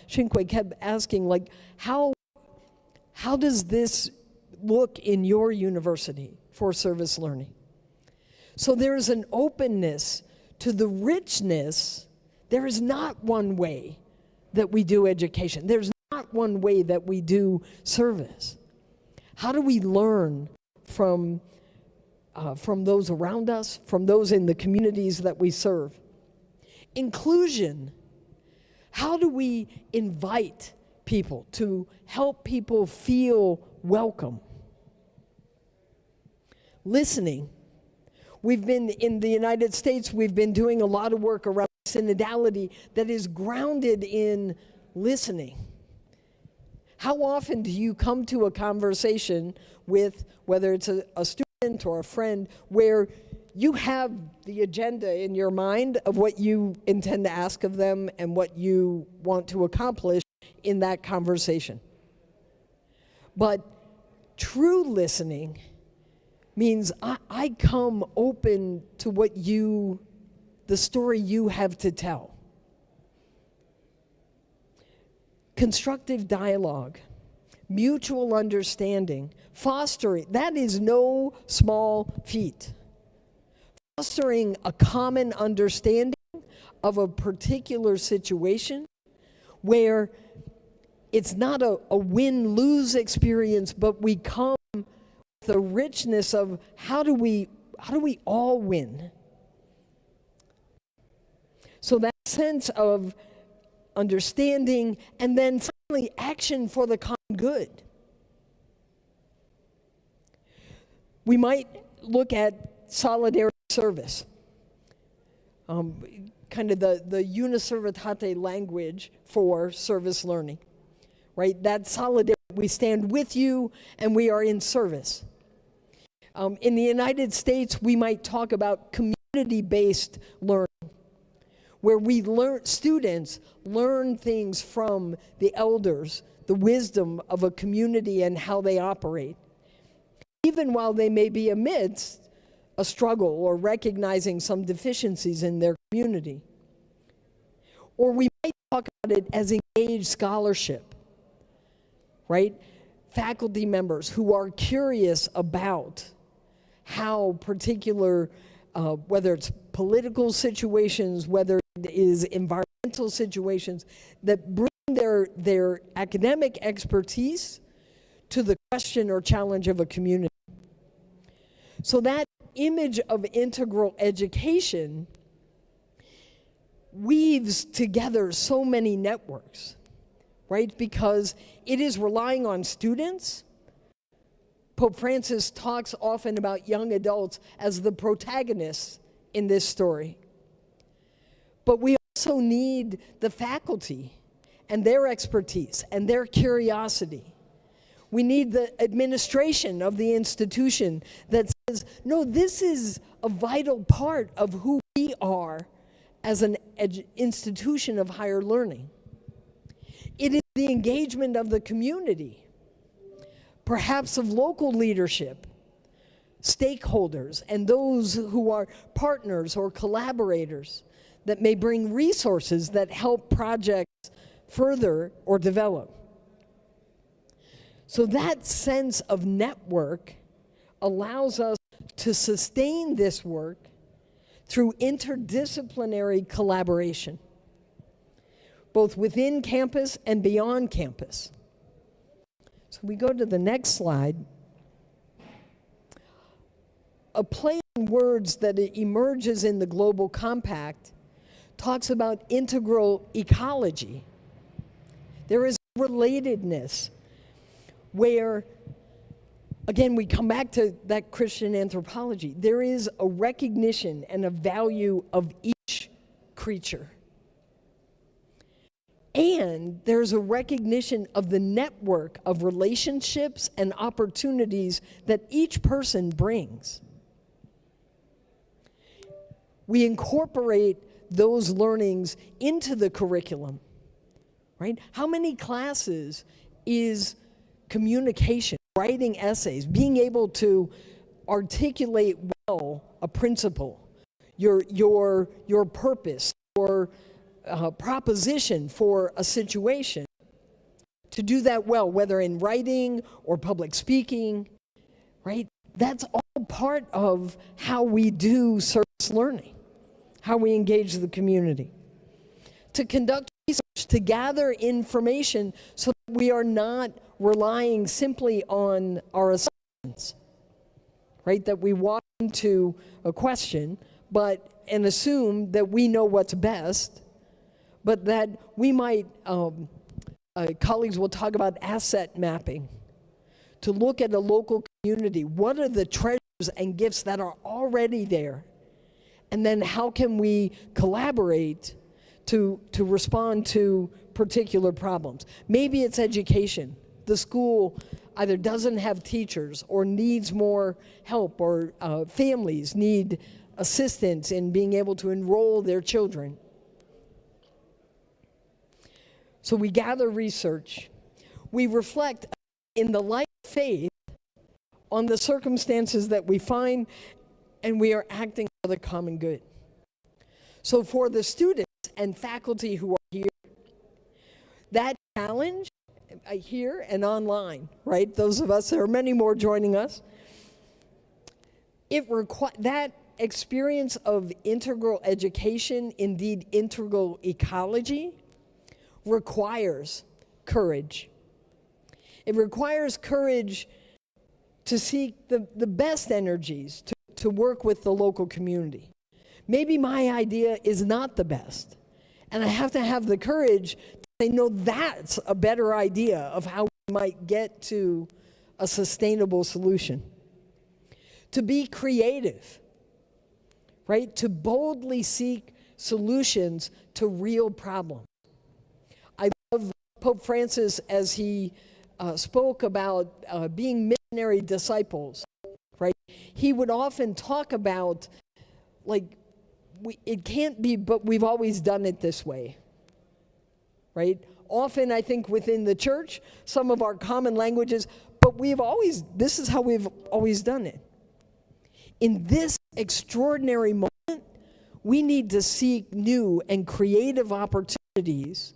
Speaker 6: Shinque kept asking, like, how does this look in your university for service learning? So there's an openness to the richness. There is not one way that we do education. There's not one way that we do service. How do we learn from those around us, from those in the communities that we serve? Inclusion. How do we invite people to help people feel welcome? Listening. We've been, in the United States, we've been doing a lot of work around synodality that is grounded in listening. How often do you come to a conversation with, whether it's a student or a friend, where you have the agenda in your mind of what you intend to ask of them and what you want to accomplish in that conversation? But true listening means I come open to the story you have to tell. Constructive dialogue, mutual understanding, fostering, that is no small feat. Fostering a common understanding of a particular situation where it's not a win-lose experience, but we come with the richness of how do we all win? So that sense of understanding, and then finally action for the common good. We might look at solidarity service, kind of the uniservitate language for service learning, right? That solidarity, we stand with you and we are in service. In the United States, we might talk about community-based learning, where students learn things from the elders, the wisdom of a community and how they operate, even while they may be amidst a struggle or recognizing some deficiencies in their community. Or we might talk about it as engaged scholarship, right? Faculty members who are curious about how particular, whether it's political situations, whether it is environmental situations, that bring their academic expertise to the question or challenge of a community. So that image of integral education weaves together so many networks, right? Because it is relying on students. Pope Francis talks often about young adults as the protagonists in this story. But we also need the faculty and their expertise and their curiosity. We need the administration of the institution that says, no, this is a vital part of who we are as an institution of higher learning. It is the engagement of the community, perhaps of local leadership, stakeholders, and those who are partners or collaborators that may bring resources that help projects further or develop. So that sense of network allows us to sustain this work through interdisciplinary collaboration, both within campus and beyond campus. So we go to the next slide. A play on words that emerges in the Global Compact talks about integral ecology. There is relatedness where, again, we come back to that Christian anthropology. There is a recognition and a value of each creature. And there's a recognition of the network of relationships and opportunities that each person brings. We incorporate those learnings into the curriculum, right? How many classes is communication, writing essays, being able to articulate well a principle, your purpose, your proposition for a situation, to do that well, whether in writing or public speaking, right? That's all part of how we do service learning, how we engage the community. To conduct research, to gather information so that we are not relying simply on our assumptions, right? That we walk into a question and assume that we know what's best, but that we might, colleagues will talk about asset mapping, to look at a local community. What are the treasures and gifts that are already there? And then how can we collaborate to respond to particular problems? Maybe it's education. The school either doesn't have teachers or needs more help, or families need assistance in being able to enroll their children. So we gather research. We reflect in the light of faith on the circumstances that we find, and we are acting for the common good. So for the students and faculty who are here, that challenge here and online, right? Those of us, there are many more joining us. That experience of integral education, indeed integral ecology, requires courage. It requires courage to seek the best energies to work with the local community. Maybe my idea is not the best, and I have to have the courage to say, no, that's a better idea of how we might get to a sustainable solution. To be creative, right? To boldly seek solutions to real problems. I love Pope Francis as he spoke about being missionary disciples, right? He would often talk about, like, it can't be, but we've always done it this way, right? Often, I think, within the church, some of our common languages, but this is how we've always done it. In this extraordinary moment, we need to seek new and creative opportunities,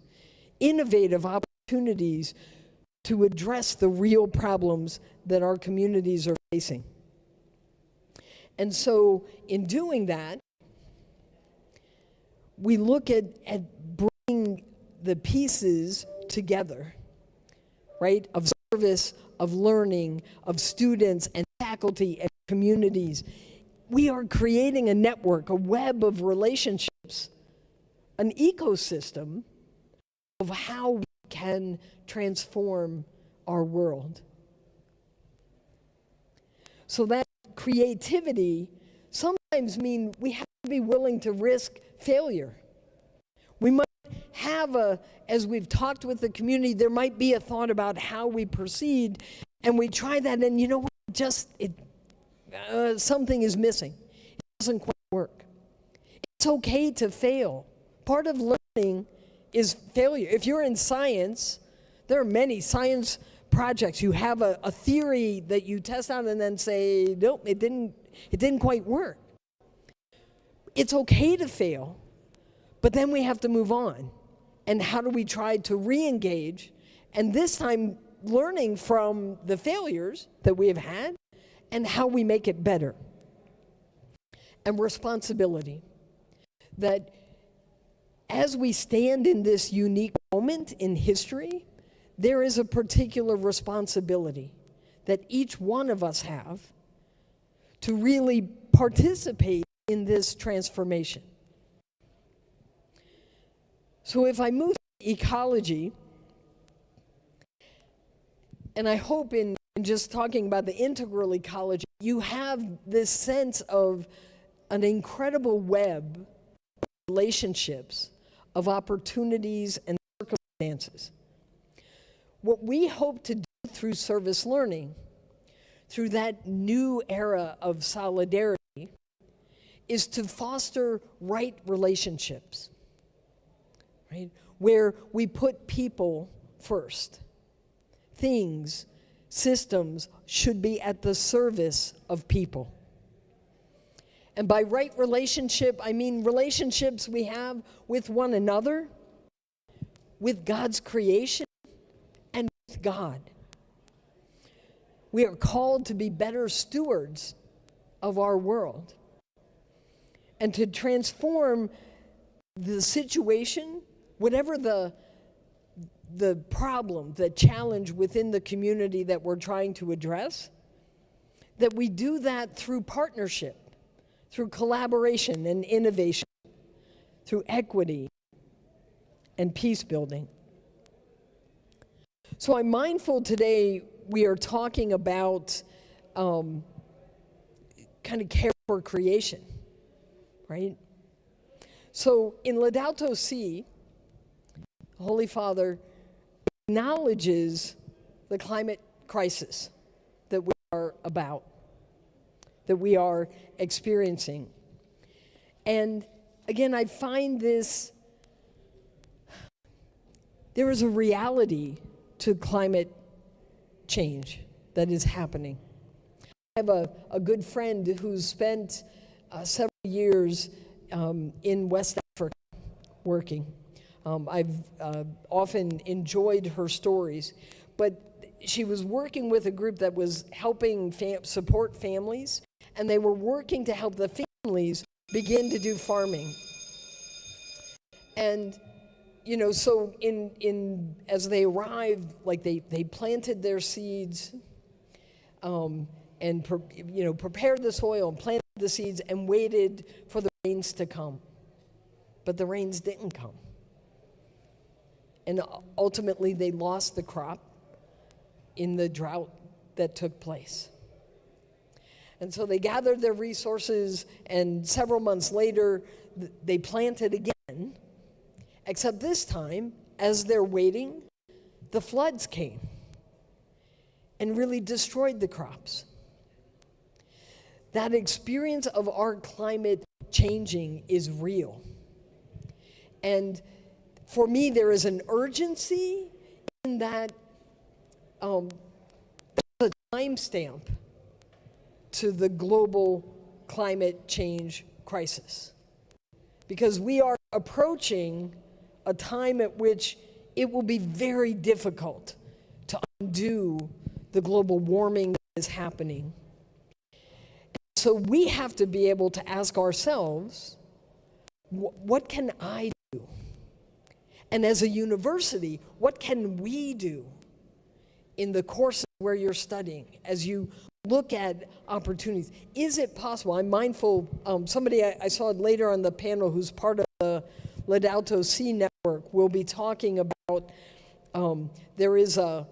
Speaker 6: innovative opportunities to address the real problems that our communities are facing. And so in doing that, we look at bringing the pieces together, right, of service, of learning, of students and faculty and communities. We are creating a network, a web of relationships, an ecosystem of how we can transform our world. So that creativity sometimes means we have to be willing to risk failure. We might have as we've talked with the community, there might be a thought about how we proceed, and we try that, and you know what, something is missing. It doesn't quite work. It's okay to fail. Part of learning is failure. If you're in science, there are many science projects. You have a theory that you test out and then say, nope, it didn't quite work. It's okay to fail, but then we have to move on. And how do we try to re-engage? And this time, learning from the failures that we have had and how we make it better. And responsibility. That as we stand in this unique moment in history, there is a particular responsibility that each one of us have to really participate in this transformation. So if I move to ecology, and I hope in just talking about the integral ecology, you have this sense of an incredible web of relationships, of opportunities and circumstances. What we hope to do through service learning, through that new era of solidarity, is to foster right relationships, right? Where we put people first. Things, systems should be at the service of people. And by right relationship, I mean relationships we have with one another, with God's creation, and with God. We are called to be better stewards of our world and to transform the situation, whatever the problem, the challenge within the community that we're trying to address, that we do that through partnership, through collaboration and innovation, through equity and peace building. So I'm mindful today we are talking about kind of care for creation, right? So in Laudato Si, the Holy Father acknowledges the climate crisis that we are about, that we are experiencing. And again, I find this, there is a reality to climate change that is happening. I have a good friend who's spent several years in West Africa working. I've often enjoyed her stories, but she was working with a group that was helping support families, and they were working to help the families begin to do farming. And you know, so as they arrived, like they planted their seeds, and prepared the soil and planted the seeds and waited for the rains to come. But the rains didn't come. And ultimately they lost the crop in the drought that took place. And so they gathered their resources, and several months later they planted again, except this time, as they're waiting, the floods came and really destroyed the crops. That experience of our climate changing is real. And for me, there is an urgency in that there's a timestamp to the global climate change crisis. Because we are approaching a time at which it will be very difficult to undo the global warming that is happening. So we have to be able to ask ourselves, what can I do? And as a university, what can we do in the courses where you're studying, as you look at opportunities? Is it possible? I'm mindful, somebody I saw later on the panel who's part of the Laudato Si network will be talking about, there is a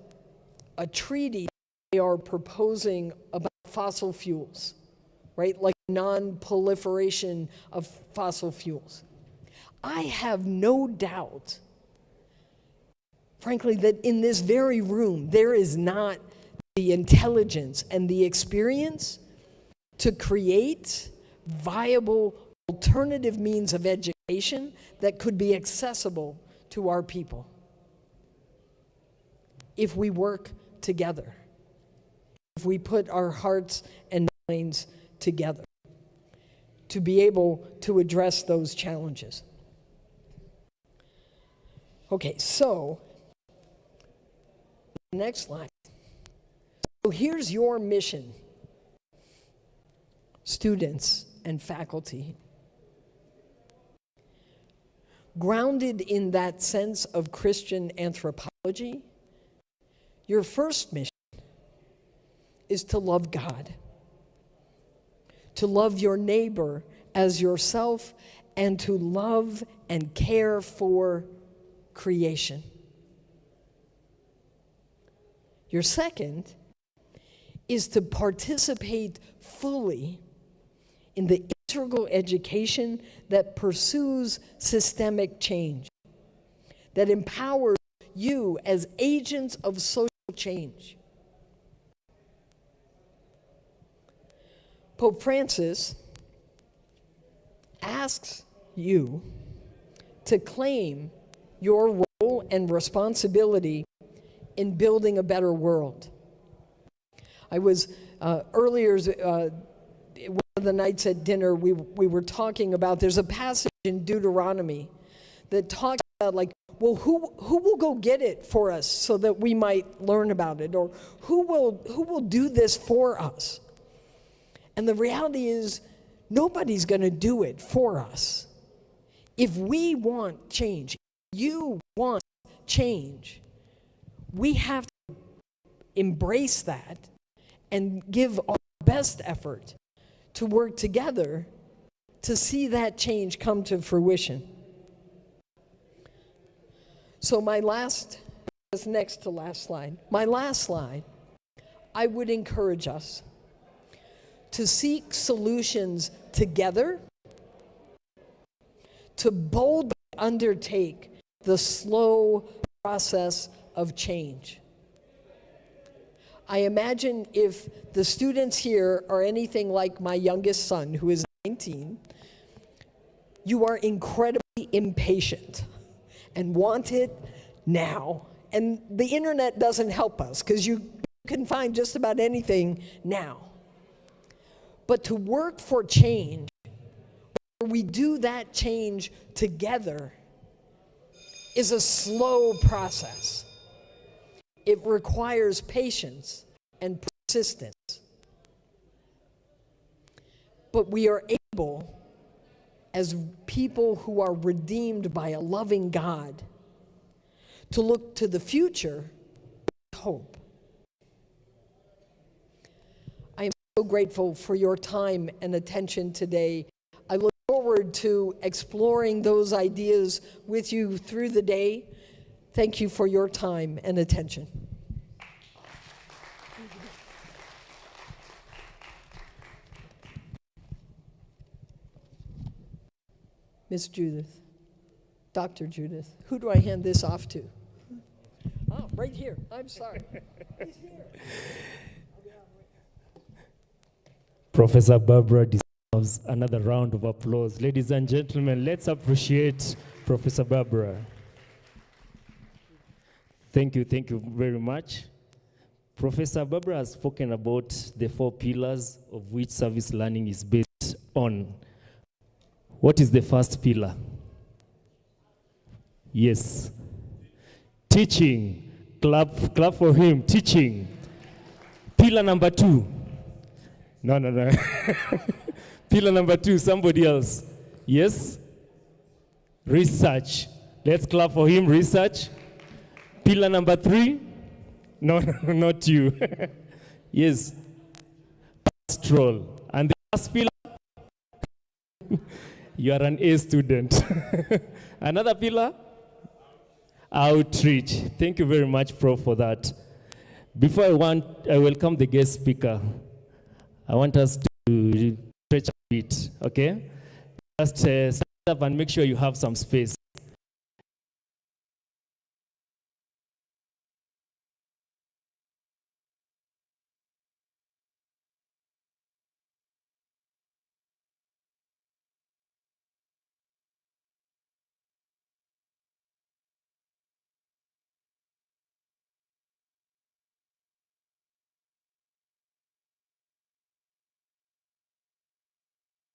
Speaker 6: treaty they are proposing about fossil fuels, right? Like non-proliferation of fossil fuels. I have no doubt, frankly, that in this very room, there is not the intelligence and the experience to create viable alternative means of education that could be accessible to our people if we work together, if we put our hearts and minds together to be able to address those challenges. Okay, so next slide. So here's your mission, students and faculty. Grounded in that sense of Christian anthropology, your first mission is to love God, to love your neighbor as yourself, and to love and care for creation. Your second is to participate fully in the integral education that pursues systemic change, that empowers you as agents of social change. Pope Francis asks you to claim your role and responsibility in building a better world. I was earlier, one of the nights at dinner, we were talking about, there's a passage in Deuteronomy that talks about, like, well, who will go get it for us so that we might learn about it? Or who will do this for us? And the reality is, nobody's going to do it for us. If we want change, if you want change, we have to embrace that and give our best effort to work together to see that change come to fruition. So my last, this next to last slide, my last slide, I would encourage us to seek solutions together, to boldly undertake the slow process of change. I imagine if the students here are anything like my youngest son, who is 19, you are incredibly impatient and want it now. And the internet doesn't help us, because you can find just about anything now. But to work for change, where we do that change together, is a slow process. It requires patience and persistence. But we are able, as people who are redeemed by a loving God, to look to the future with hope. I am so grateful for your time and attention today. I look forward to exploring those ideas with you through the day. Thank you for your time and attention. Miss Judith, Dr. Judith, who do I hand this off to? Oh, right here. I'm sorry. He's here.
Speaker 1: Professor Barbara deserves another round of applause. Ladies and gentlemen, let's appreciate Professor Barbara. Thank you very much. Professor Barbara has spoken about the 4 pillars of which service learning is based on. What is the first pillar? Yes. Teaching. Clap for him. Teaching. Pillar number 2. No. Pillar number 2, somebody else. Yes? Research. Let's clap for him. Research. Pillar number 3. No, not you. Yes. Pastoral. And the last pillar? You are an A student. Another pillar? Outreach. Thank you very much, Prof, for that. Before I welcome the guest speaker, I want us to stretch a bit, okay? Just stand up and make sure you have some space.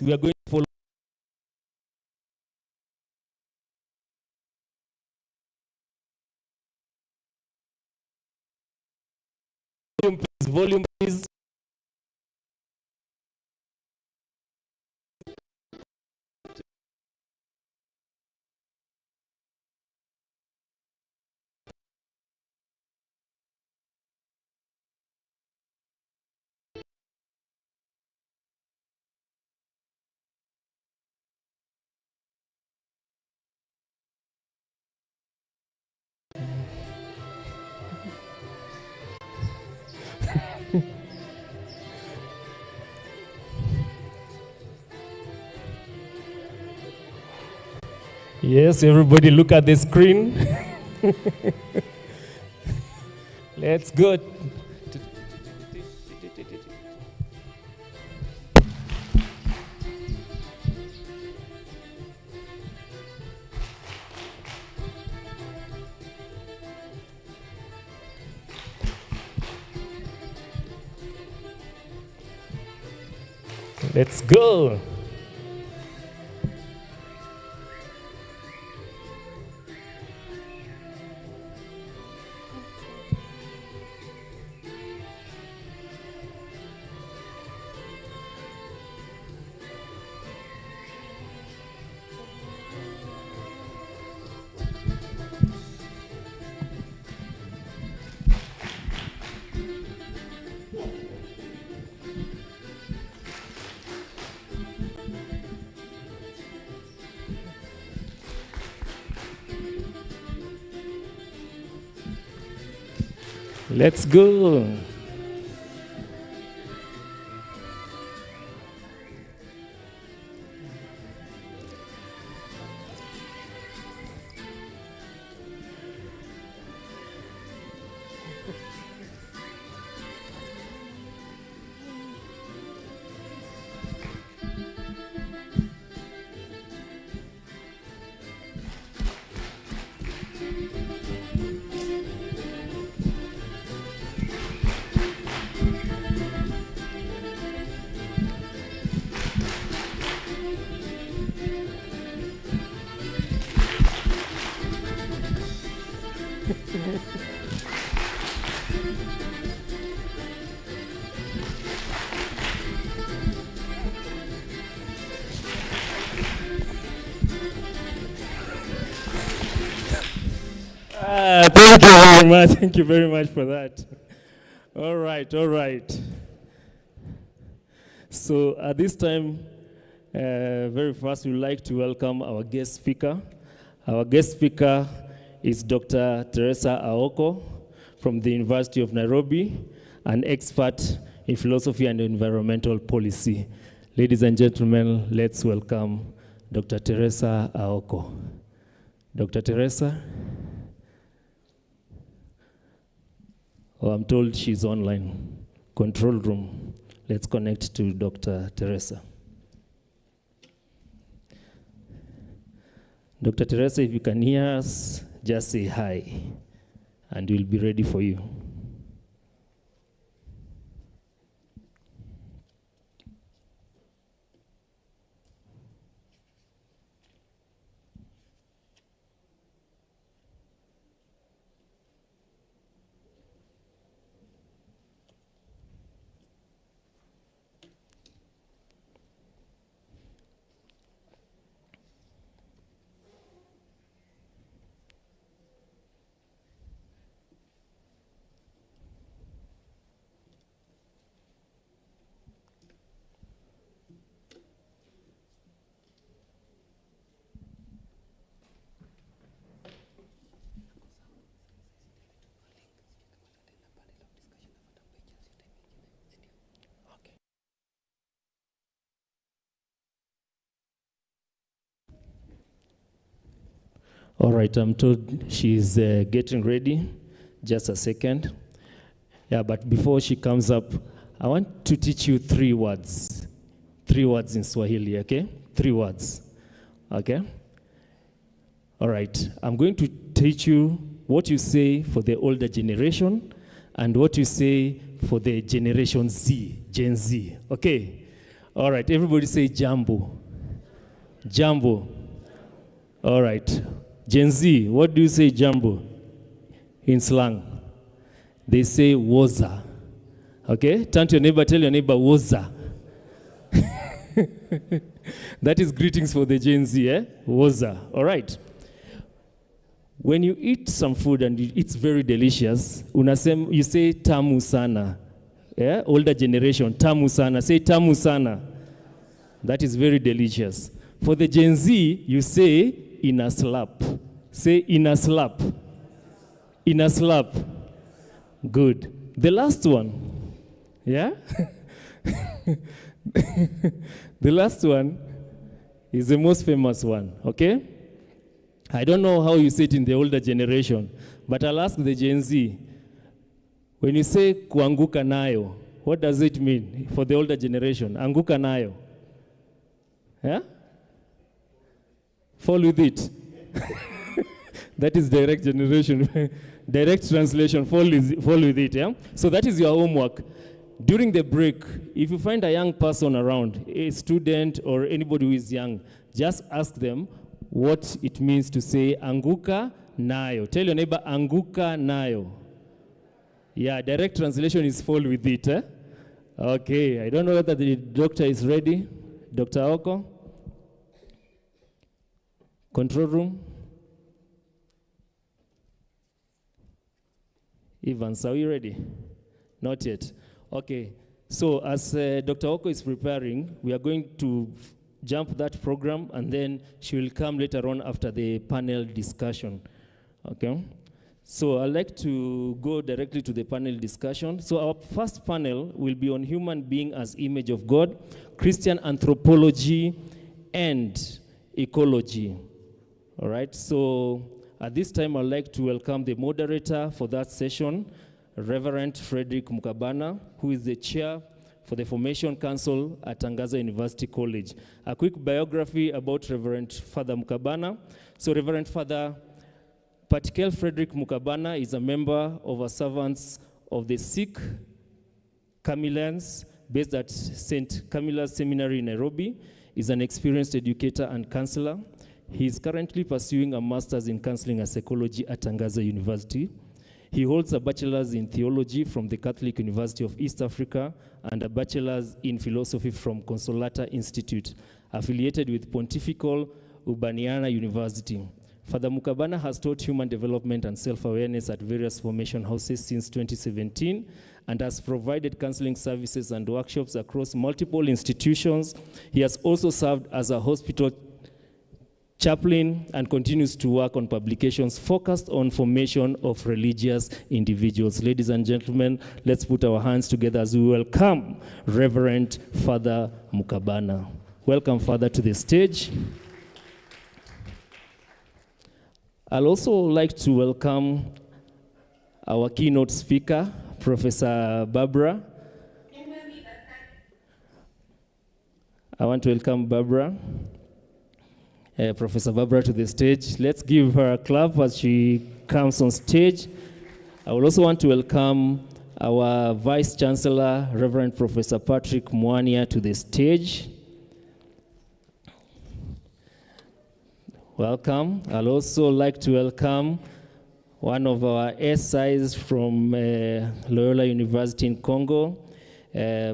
Speaker 1: We are going to follow. Volume, please. Yes, everybody look at the screen. Let's go. Let's go. Let's go. Thank you very much. Thank you very much for that. All right, all right. So at this time, very first, we'd like to welcome our guest speaker. Our guest speaker is Dr. Teresa Aoko from the University of Nairobi, an expert in philosophy and environmental policy. Ladies and gentlemen, let's welcome Dr. Teresa Aoko. Dr. Teresa? Oh, I'm told she's online. Control room. Let's connect to Dr. Teresa. Dr. Teresa, if you can hear us, just say hi, and we'll be ready for you. All right, I'm told she's getting ready. Just a second. Yeah, but before she comes up, I want to teach you 3 words. 3 words in Swahili, okay? 3 words, okay? All right, I'm going to teach you what you say for the older generation and what you say for the Generation Z, Gen Z, okay? All right, everybody say jambo. Jambo. All right. Gen Z, what do you say jambo in slang? They say woza. Okay? Turn to your neighbor, tell your neighbor woza. That is greetings for the Gen Z, eh? Woza. All right. When you eat some food and it's very delicious, you say tamu sana. Yeah? Older generation, tamu sana. Say tamu sana. That is very delicious. For the Gen Z, you say in a slap. Say in a slap. In a slap. Good. The last one. Yeah? The last one is the most famous one, okay? I don't know how you say it in the older generation, but I'll ask the Gen Z. When you say kuanguka nayo, what does it mean for the older generation? Anguka nayo. Yeah? Fall with it. That is direct generation. Direct translation, fall with it. Yeah? So that is your homework. During the break, if you find a young person around, a student or anybody who is young, just ask them what it means to say anguka nayo. Tell your neighbor, anguka nayo. Yeah, direct translation is fall with it. Eh? Okay, I don't know whether the doctor is ready. Dr. Oko? Control room? Evans, are you ready? Not yet. Okay, so as Dr. Oko is preparing, we are going to jump that program, and then she will come later on after the panel discussion. Okay? So I'd like to go directly to the panel discussion. So our first panel will be on human being as image of God, Christian anthropology, and ecology. All right, so at this time, I'd like to welcome the moderator for that session, Reverend Frederick Mukabana, who is the chair for the Formation Council at Tangaza University College. A quick biography about Reverend Father Mukabana. So Reverend Father Patikel Frederick Mukabana is a member of a servants of the Sikh Carmelians based at St. Camilla's Seminary in Nairobi. Is an experienced educator and counselor. He is currently pursuing a master's in counseling and psychology at Tangaza University. He holds a bachelor's in theology from the Catholic University of East Africa and a bachelor's in philosophy from Consolata Institute, affiliated with Pontifical Urbaniana University. Father Mukabana has taught human development and self-awareness at various formation houses since 2017 and has provided counseling services and workshops across multiple institutions. He has also served as a hospital chaplain and continues to work on publications focused on formation of religious individuals. Ladies and gentlemen, let's put our hands together as we welcome Reverend Father Mukabana. Welcome, Father, to the stage. I'd also like to welcome our keynote speaker, Professor Barbara. I want to welcome Barbara. Professor Barbara to the stage. Let's give her a clap as she comes on stage. I would also want to welcome our Vice Chancellor, Reverend Professor Patrick Mwania, to the stage. Welcome. I'd also like to welcome one of our SIs from Loyola University in Congo,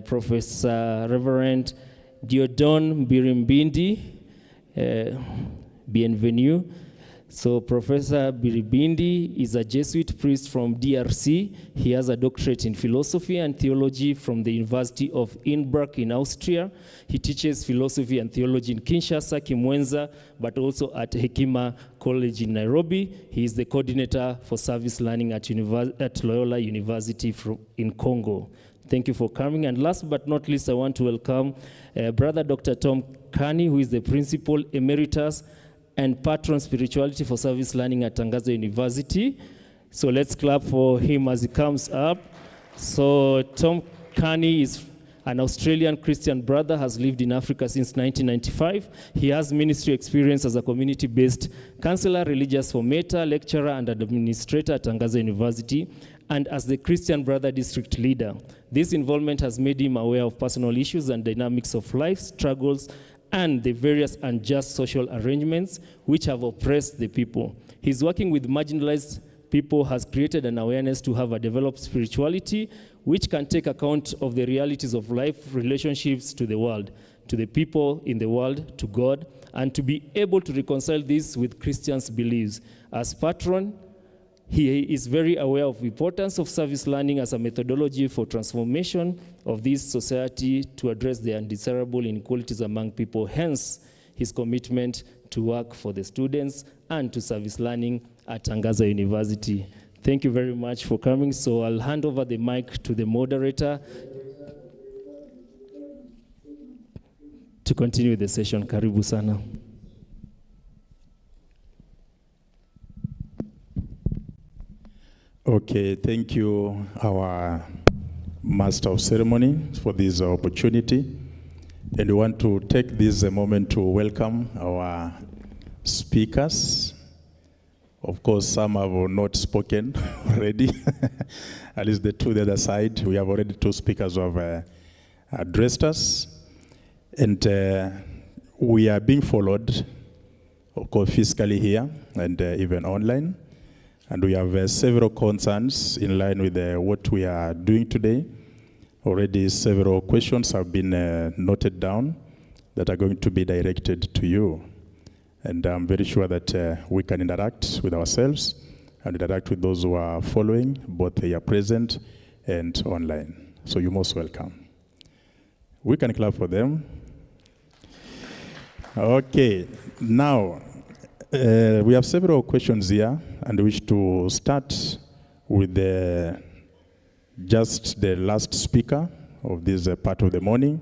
Speaker 1: Professor Reverend Diodon Birimbindi. Bienvenue. So Professor Biribindi is a Jesuit priest from DRC. He has a doctorate in philosophy and theology from the University of Innsbruck in Austria. He teaches philosophy and theology in Kinshasa, Kimwenza, but also at Hekima College in Nairobi. He is the coordinator for service learning at Loyola University in Congo. Thank you for coming. And last but not least, I want to welcome Brother Dr. Tom Kani, who is the Principal Emeritus and Patron Spirituality for Service Learning at Tangaza University. So let's clap for him as he comes up. So Tom Kani is an Australian Christian brother, has lived in Africa since 1995. He has ministry experience as a community-based counselor, religious formator, lecturer, and administrator at Tangaza University, and as the Christian Brother District Leader. This involvement has made him aware of personal issues and dynamics of life, struggles, and the various unjust social arrangements which have oppressed the people. His working with marginalized people has created an awareness to have a developed spirituality which can take account of the realities of life, relationships to the world, to the people in the world, to God, and to be able to reconcile this with Christians' beliefs. As patron, he is very aware of the importance of service learning as a methodology for transformation of this society to address the undesirable inequalities among people. Hence, his commitment to work for the students and to service learning at Tangaza University. Thank you very much for coming. So I'll hand over the mic to the moderator to continue the session. Karibu sana.
Speaker 3: Okay, thank you, our Master of Ceremony, for this opportunity. And we want to take this moment to welcome our speakers. Of course, some have not spoken already. At least the two the other side. We have already two speakers who have addressed us. And we are being followed, of course, physically here and even online. And we have several concerns in line with what we are doing today. Already several questions have been noted down that are going to be directed to you. And I'm very sure that we can interact with ourselves and interact with those who are following, both here present and online. So you're most welcome. We can clap for them. Okay, now we have several questions here, and we wish to start with just the last speaker of this part of the morning.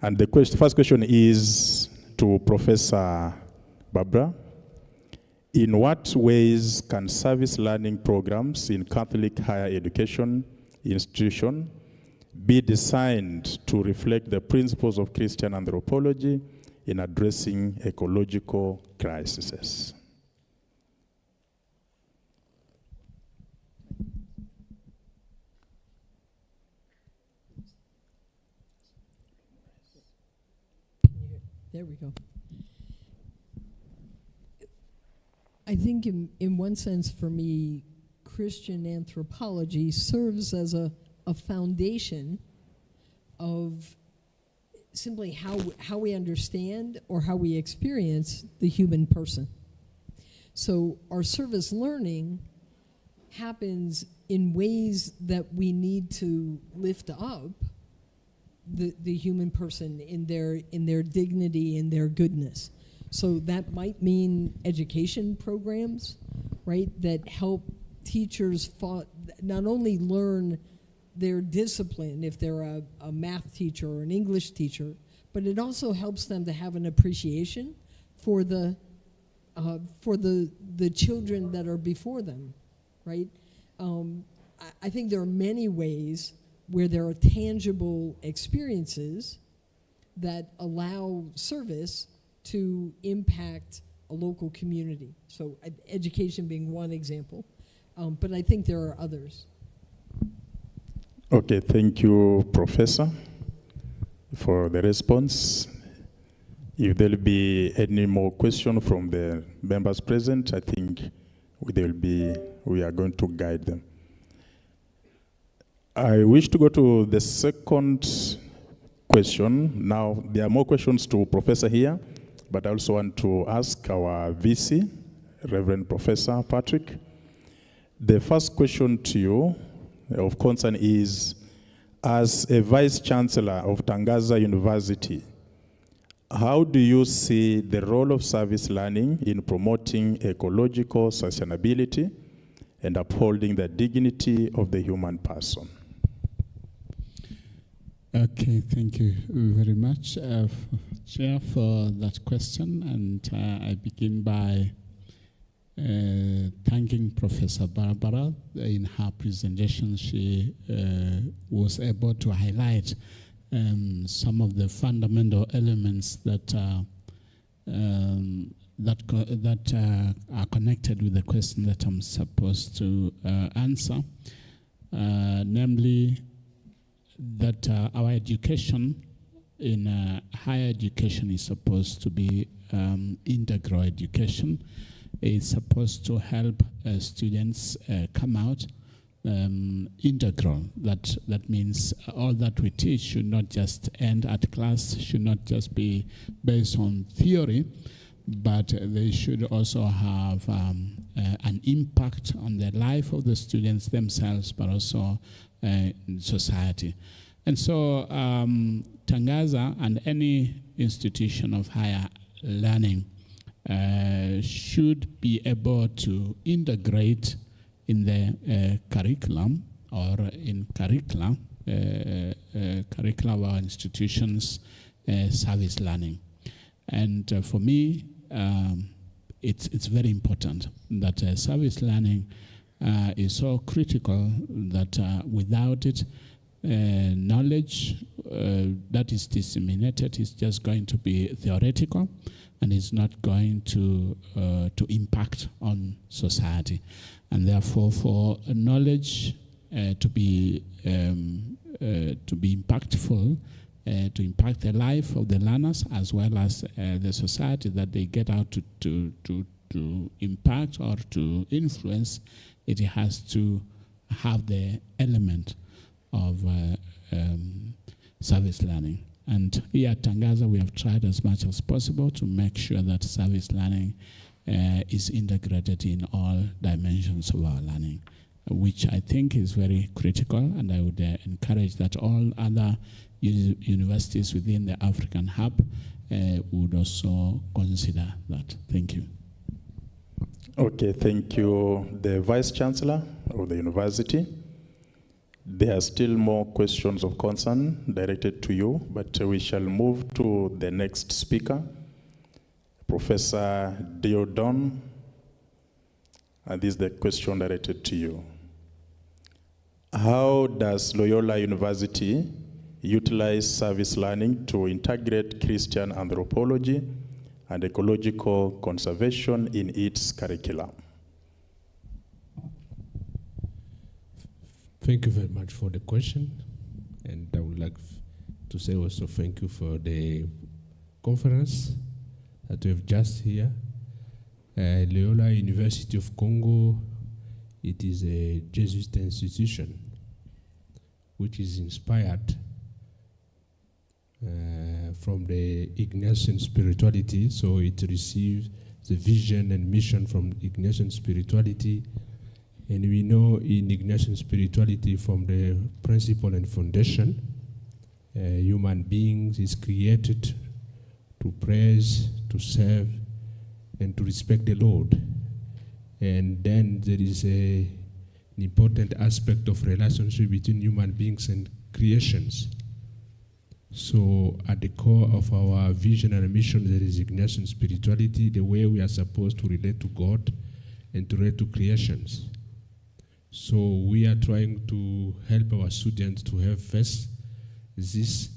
Speaker 3: And the first question is to Professor Barbara. In what ways can service learning programs in Catholic higher education institution be designed to reflect the principles of Christian anthropology in addressing ecological crises?
Speaker 6: There we go. I think in one sense for me, Christian anthropology serves as a foundation of simply how we understand or how we experience the human person. So our service learning happens in ways that we need to lift up the human person in their dignity, in their goodness. So that might mean education programs, right, that help teachers not only learn their discipline if they're a math teacher or an English teacher, but it also helps them to have an appreciation for the children that are before them, right? I think there are many ways where there are tangible experiences that allow service to impact a local community. So education being one example, but I think there are others.
Speaker 3: Okay, thank you, Professor, for the response. If there will be any more questions from the members present, I think we are going to guide them. I wish to go to the second question. Now, there are more questions to Professor here, but I also want to ask our VC, Reverend Professor Patrick. The first question to you of concern is, as a Vice Chancellor of Tangaza University, how do you see the role of service learning in promoting ecological sustainability and upholding the dignity of the human person?
Speaker 4: Okay, thank you very much, Chair, for that question. And I begin by thanking Professor Barbara. In her presentation, she was able to highlight some of the fundamental elements that are connected with the question that I'm supposed to answer, namely that our education in higher education is supposed to be integral education. It's supposed to help students come out integral. That means all that we teach should not just end at class, should not just be based on theory, but they should also have an impact on the life of the students themselves, but also in society. And so Tangaza and any institution of higher learning should be able to integrate in the curriculum or in curricula of our institutions service learning. And for me, it's very important that service learning is so critical that without it, knowledge that is disseminated is just going to be theoretical and is not going to impact on society. And therefore, for knowledge to be impactful, to impact the life of the learners as well as the society that they get out to impact or to influence, it has to have the element of service learning. And here at Tangaza, we have tried as much as possible to make sure that service learning is integrated in all dimensions of our learning, which I think is very critical, and I would encourage that all other universities within the African Hub would also consider that. Thank you.
Speaker 3: Okay, thank you, the Vice Chancellor of the university. There are still more questions of concern directed to you, but we shall move to the next speaker, Professor Diodon. And this is the question directed to you. How does Loyola University utilize service learning to integrate Christian anthropology and ecological conservation in its curriculum?
Speaker 7: Thank you very much for the question. And I would like to say also thank you for the conference that we have just here. Loyola University of Congo, it is a Jesuit institution which is inspired from the Ignatian spirituality. So it receives the vision and mission from Ignatian spirituality. And we know in Ignatian spirituality from the principle and foundation, human beings is created to praise, to serve, and to respect the Lord. And then there is an important aspect of relationship between human beings and creations. So at the core of our vision and mission, there is Ignatian spirituality, the way we are supposed to relate to God and to relate to creations. So we are trying to help our students to have first this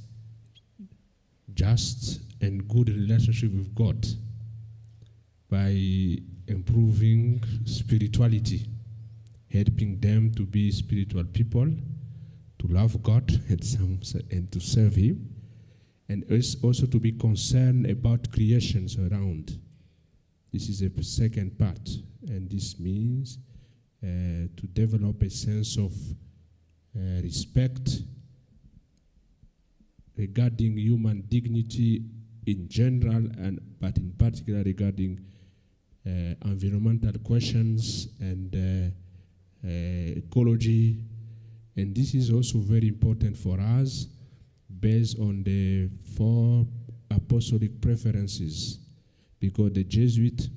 Speaker 7: just and good relationship with God by improving spirituality, helping them to be spiritual people, to love God and to serve Him, and also to be concerned about creations around. This is the second part, and this means to develop a sense of respect regarding human dignity in general, but in particular regarding environmental questions and ecology. And this is also very important for us based on the 4 apostolic preferences, because the Jesuits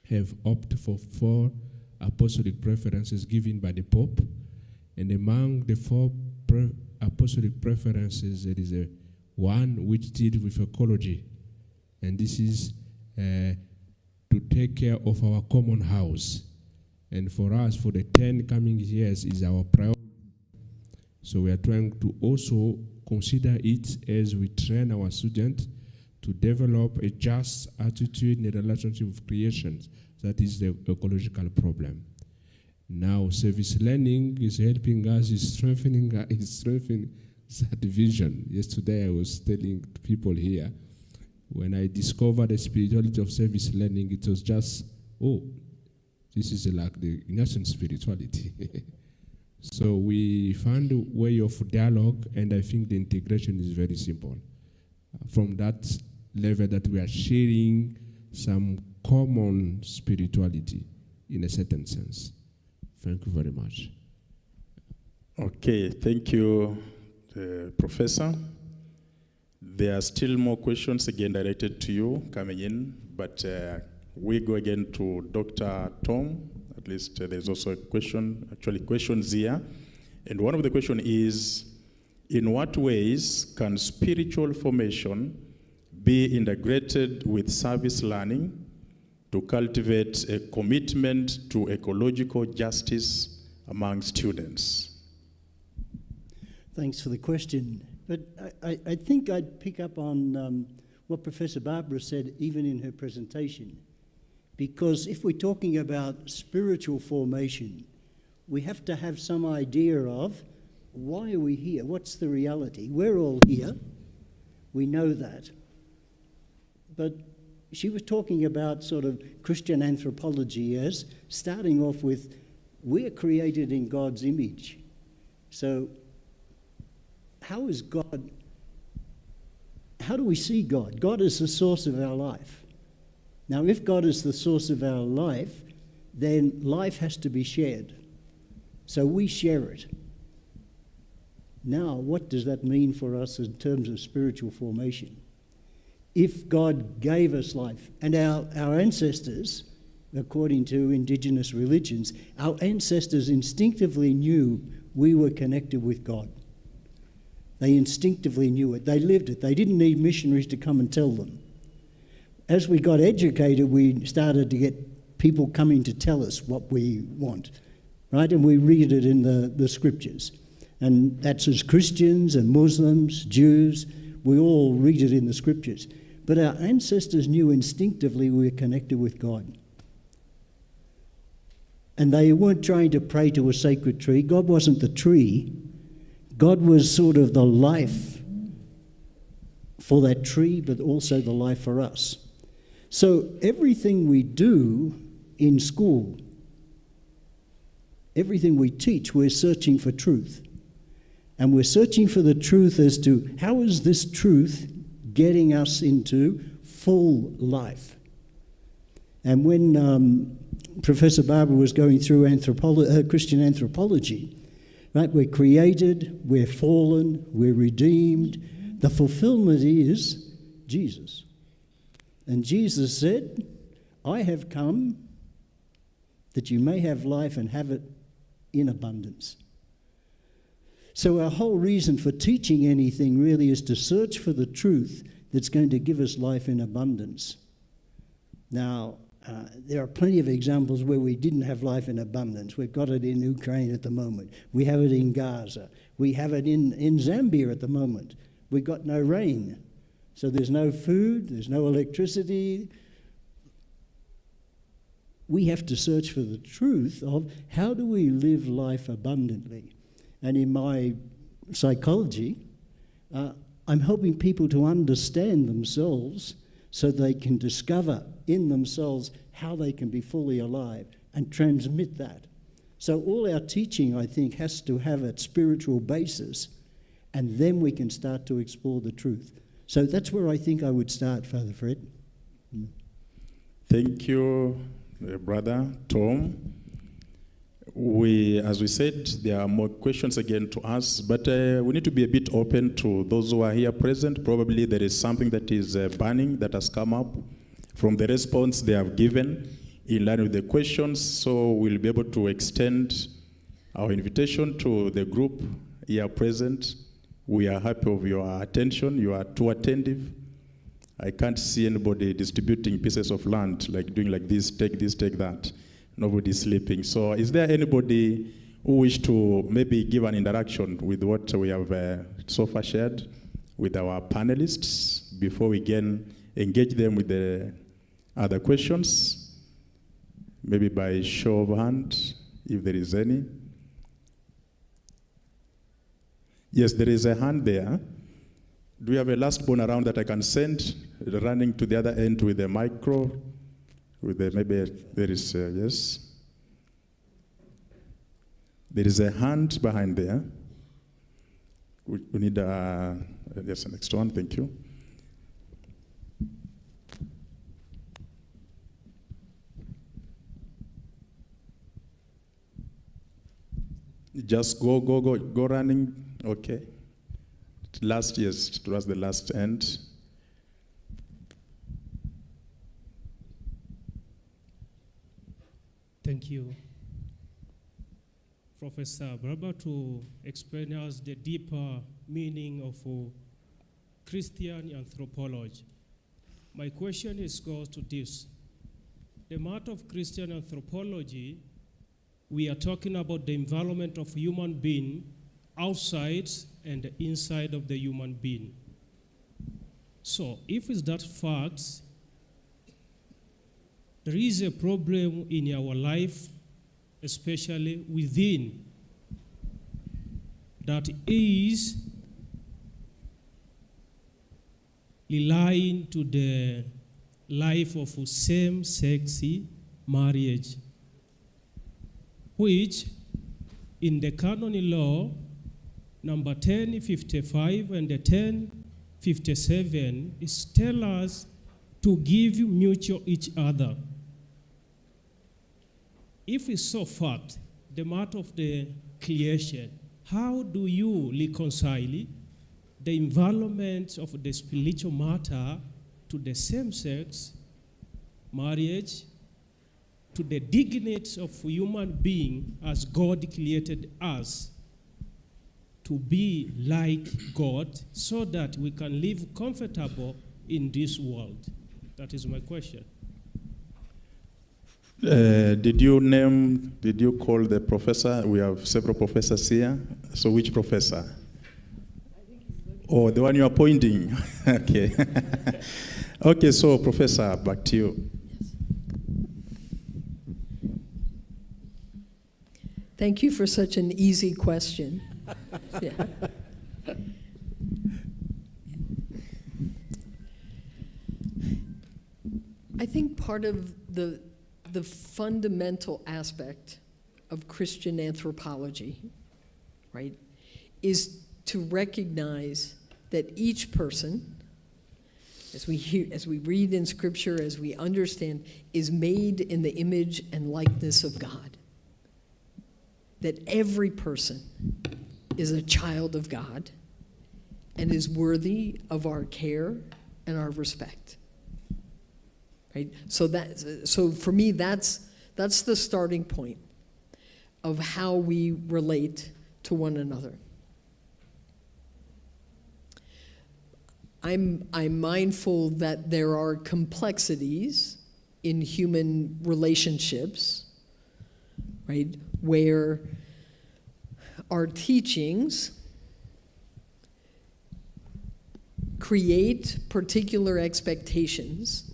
Speaker 7: have opted for 4 apostolic preferences given by the Pope. And among the 4 apostolic preferences, there is one which deals with ecology. And this is to take care of our common house. And for us, for the 10 coming years, is our priority. So we are trying to also consider it as we train our students to develop a just attitude in the relationship with creations. That is the ecological problem. Now, service learning is helping us, is strengthening that vision. Yesterday, I was telling people here, when I discovered the spirituality of service learning, it was just, oh, this is like the Ignatian spirituality. So we found a way of dialogue, and I think the integration is very simple. From that level that we are sharing some common spirituality in a certain sense. Thank you very much.
Speaker 3: Okay, thank you, Professor. There are still more questions again directed to you coming in, but we go again to Dr. Tom. At least there's also a question, actually questions here. And one of the questions is, in what ways can spiritual formation be integrated with service learning to cultivate a commitment to ecological justice among students?
Speaker 8: Thanks for the question. But I think I'd pick up on what Professor Barbara said even in her presentation. Because if we're talking about spiritual formation, we have to have some idea of why are we here? What's the reality? We're all here. We know that. But she was talking about sort of Christian anthropology as starting off with, we're created in God's image. So how is God, how do we see God? God is the source of our life. Now, if God is the source of our life, then life has to be shared. So we share it. Now, what does that mean for us in terms of spiritual formation? If God gave us life, and our ancestors, according to indigenous religions, our ancestors instinctively knew we were connected with God. They instinctively knew it. They lived it. They didn't need missionaries to come and tell them. As we got educated, we started to get people coming to tell us what we want, right? And we read it in the scriptures. And that's as Christians and Muslims, Jews, we all read it in the scriptures. But our ancestors knew instinctively we were connected with God. And they weren't trying to pray to a sacred tree. God wasn't the tree. God was sort of the life for that tree, but also the life for us. So everything we do in school, everything we teach, we're searching for truth. And we're searching for the truth as to how is this truth getting us into full life. And when Professor Barbara was going through Christian anthropology, right, we're created, we're fallen, we're redeemed. The fulfillment is Jesus. And Jesus said, I have come that you may have life and have it in abundance. So our whole reason for teaching anything really is to search for the truth that's going to give us life in abundance. Now, there are plenty of examples where we didn't have life in abundance. We've got it in Ukraine at the moment. We have it in Gaza. We have it in Zambia at the moment. We've got no rain. So there's no food, there's no electricity. We have to search for the truth of how do we live life abundantly. And in my psychology, I'm helping people to understand themselves so they can discover in themselves how they can be fully alive and transmit that. So all our teaching, I think, has to have a spiritual basis, and then we can start to explore the truth. So that's where I think I would start, Father Fred.
Speaker 3: Thank you, Brother Tom. As we said, there are more questions again to ask, but we need to be a bit open to those who are here present. Probably there is something that is burning that has come up from the response they have given in line with the questions, so we'll be able to extend our invitation to the group here present. We are happy of your attention. You are too attentive. I can't see anybody distributing pieces of land, like doing like this, take that. Nobody's sleeping. So is there anybody who wish to maybe give an interaction with what we have so far shared with our panelists before we can engage them with the other questions? Maybe by show of hand, if there is any. Yes, there is a hand there. Do we have a last one around that I can send, running to the other end with the micro? With the, maybe there is, yes. There is a hand behind there. We need, yes, the next one, thank you. Just go running, okay. Last, yes, it was the last end.
Speaker 9: Thank you, Professor Barbara, to explain us the deeper meaning of Christian anthropology. My question goes to this. the matter of Christian anthropology, we are talking about the environment of human being outside and inside of the human being. So if it's that fact, there is a problem in our life, especially within, that is relying to the life of same-sex marriage, which in the canon law, number 1055 and the 1057, is tell us to give mutual each other. If we saw fact, the matter of the creation, how do you reconcile the environment of the spiritual matter to the same-sex marriage, to the dignity of human being as God created us to be like God so that we can live comfortable in this world? That is my question.
Speaker 3: Did you call the professor? We have several professors here. So which professor? Oh, the one you are pointing. Okay. Okay, so Professor, back to you.
Speaker 6: Thank you for such an easy question. Yeah. I think part of the fundamental aspect of Christian anthropology, right, is to recognize that each person, as we read in Scripture, as we understand, is made in the image and likeness of God. That every person is a child of God and is worthy of our care and our respect. Right? So for me, that's the starting point of how we relate to one another. I'm mindful that there are complexities in human relationships, right, where our teachings create particular expectations,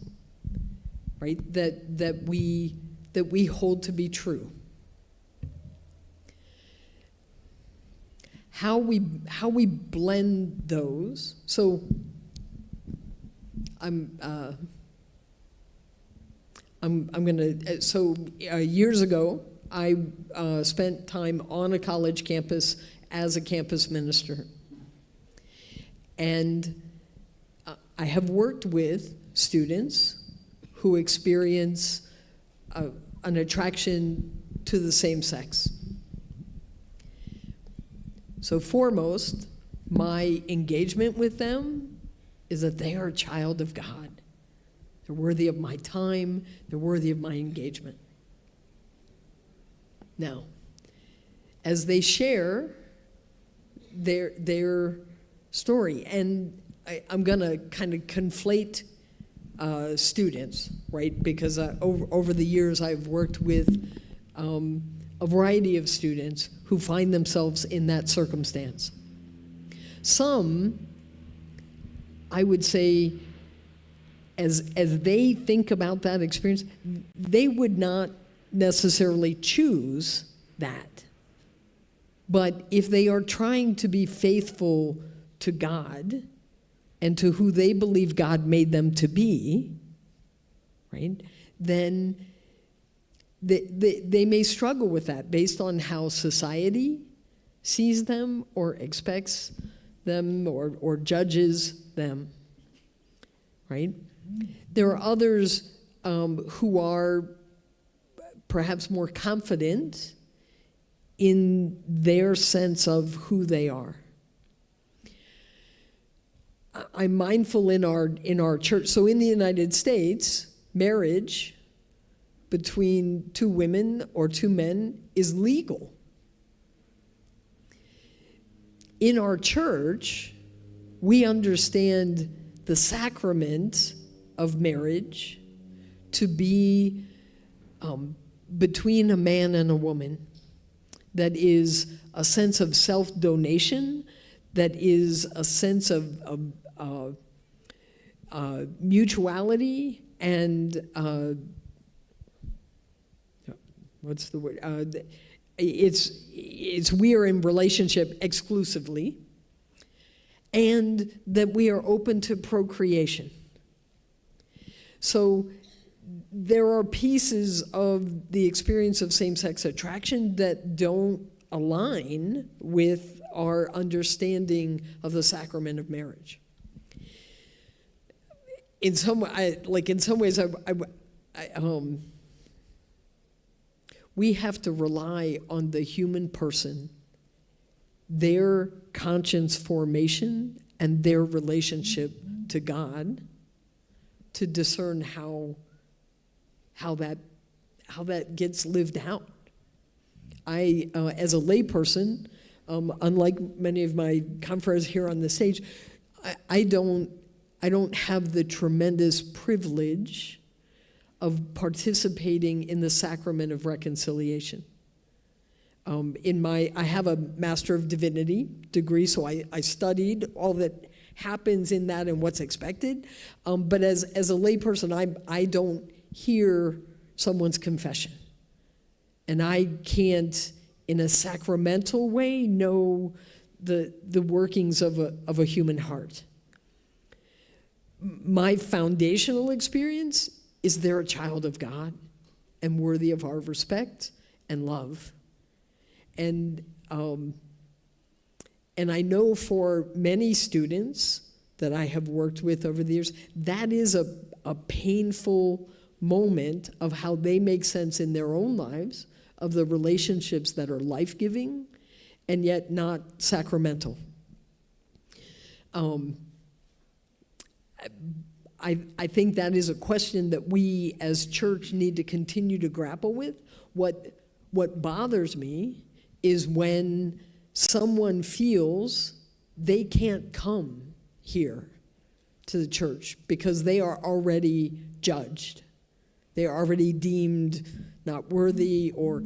Speaker 6: right, that we hold to be true. How we blend those. So years ago, I spent time on a college campus as a campus minister. And I have worked with students who experience an attraction to the same sex. So foremost, my engagement with them is that they are a child of God. They're worthy of my time. They're worthy of my engagement. Now, as they share their story, and I'm going to kind of conflate students, right? Because over the years, I've worked with a variety of students who find themselves in that circumstance. Some, I would say, as they think about that experience, they would not necessarily choose that. But if they are trying to be faithful to God and to who they believe God made them to be, right, then they may struggle with that based on how society sees them or expects them or judges them, right? There are others who are perhaps more confident in their sense of who they are. I'm mindful in our church. So in the United States, marriage between two women or two men is legal. In our church, we understand the sacrament of marriage to be between a man and a woman, that is a sense of self-donation, that is a sense of mutuality and what's the word? It's we are in relationship exclusively, and that we are open to procreation. So there are pieces of the experience of same-sex attraction that don't align with our understanding of the sacrament of marriage. In some ways, we have to rely on the human person, their conscience formation, and their relationship to God to discern how that gets lived out. I, as a layperson, unlike many of my confreres here on the stage, I don't have the tremendous privilege of participating in the sacrament of reconciliation. I have a Master of Divinity degree, so I studied all that happens in that and what's expected. But as a layperson, I don't hear someone's confession. And I can't, in a sacramental way, know the workings of a human heart. My foundational experience is they're a child of God and worthy of our respect and love. And I know for many students that I have worked with over the years, that is a painful moment of how they make sense in their own lives of the relationships that are life-giving and yet not sacramental. I think that is a question that we as church need to continue to grapple with. What bothers me is when someone feels they can't come here to the church because they are already judged. They are already deemed not worthy, or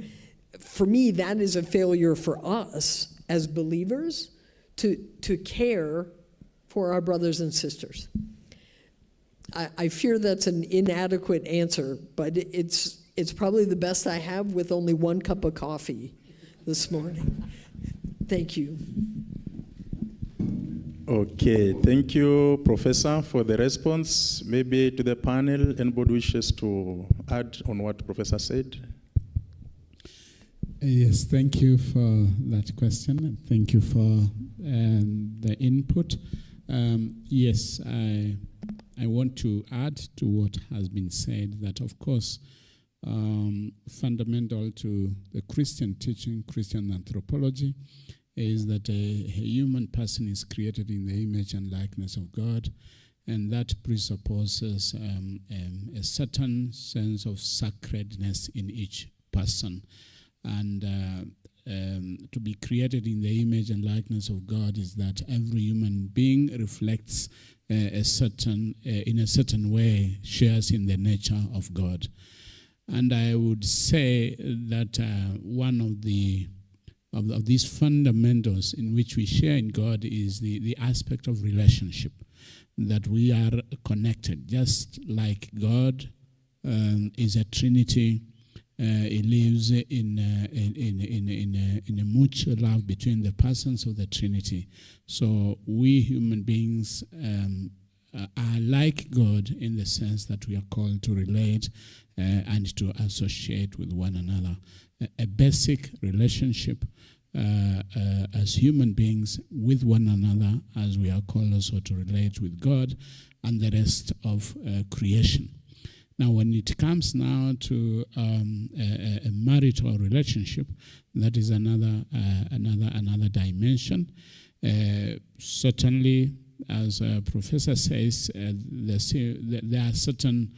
Speaker 6: for me, that is a failure for us as believers to care for our brothers and sisters. I fear that's an inadequate answer, but it's probably the best I have with only one cup of coffee this morning. Thank you.
Speaker 3: Okay, thank you, Professor, for the response. Maybe to the panel, anybody wishes to add on what Professor said?
Speaker 10: Yes, thank you for that question, and thank you for the input. Yes, I want to add to what has been said that, of course, fundamental to the Christian teaching, Christian anthropology, is that a human person is created in the image and likeness of God, and that presupposes a certain sense of sacredness in each person. And to be created in the image and likeness of God is that every human being reflects in a certain way, shares in the nature of God. And I would say that one of these fundamentals in which we share in God is the aspect of relationship, that we are connected. Just like God is a Trinity, it lives in a mutual love between the persons of the Trinity. So we human beings are like God in the sense that we are called to relate and to associate with one another. A basic relationship as human beings with one another, as we are called also to relate with God and the rest of creation. Now, when it comes now to a marital relationship, that is another dimension. Certainly, as a professor says, there are certain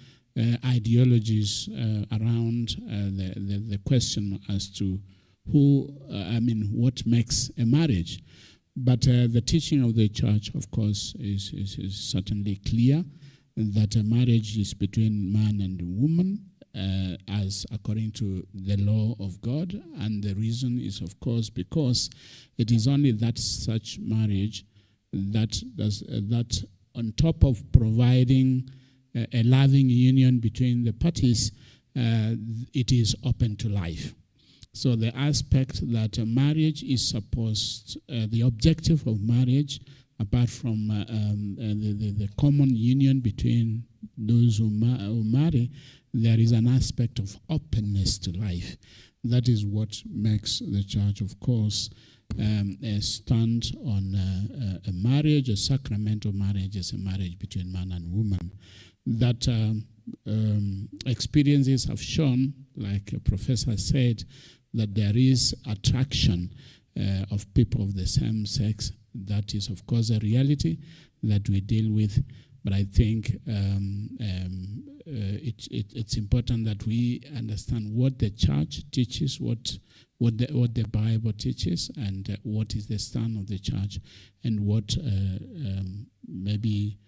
Speaker 10: ideologies around the question as to what makes a marriage. But the teaching of the church, of course, is certainly clear that a marriage is between man and woman, as according to the law of God. And the reason is, of course, because it is only that such marriage that on top of providing a loving union between the parties, it is open to life. So the aspect that marriage is supposed, the objective of marriage, apart from the common union between those who marry, there is an aspect of openness to life. That is what makes the church, of course, stand on a marriage, a sacramental marriage as a marriage between man and woman. That experiences have shown, like a professor said, that there is attraction of people of the same sex. That is, of course, a reality that we deal with. But I think it's important that we understand what the church teaches, what the Bible teaches, and what is the stand of the church, and what maybe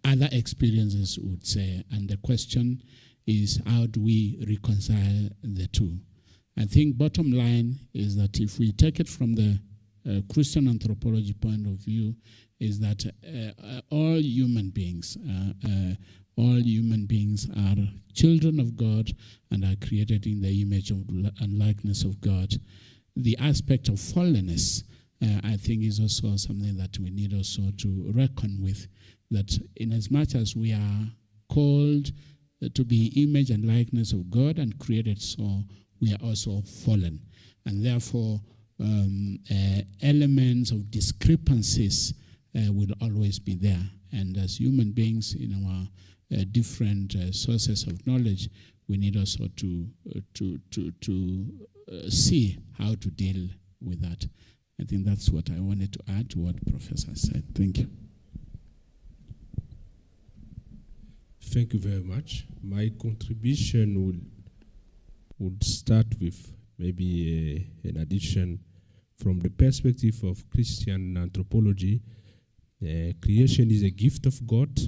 Speaker 10: other experiences would say. And the question is, how do we reconcile the two? I think bottom line is that if we take it from the Christian anthropology point of view, is that all human beings are children of God and are created in the image and likeness of God. The aspect of fallenness, I think, is also something that we need also to reckon with, that in as much as we are called to be image and likeness of God and created so, we are also fallen. And therefore, elements of discrepancies will always be there. And as human beings in our different sources of knowledge, we need also to see how to deal with that. I think that's what I wanted to add to what Professor said. Thank you.
Speaker 7: Thank you very much. My contribution would start with maybe an addition from the perspective of Christian anthropology. Creation is a gift of God.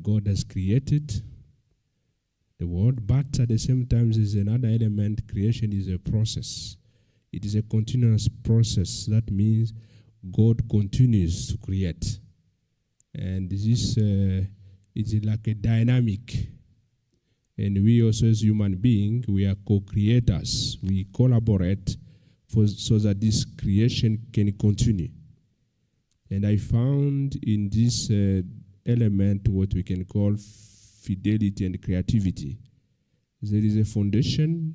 Speaker 7: God has created the world, but at the same time, there is another element. Creation is a process. It is a continuous process. That means God continues to create. And this is like a dynamic. And we also, as human beings, we are co-creators. We collaborate so that this creation can continue. And I found in this element what we can call fidelity and creativity. There is a foundation,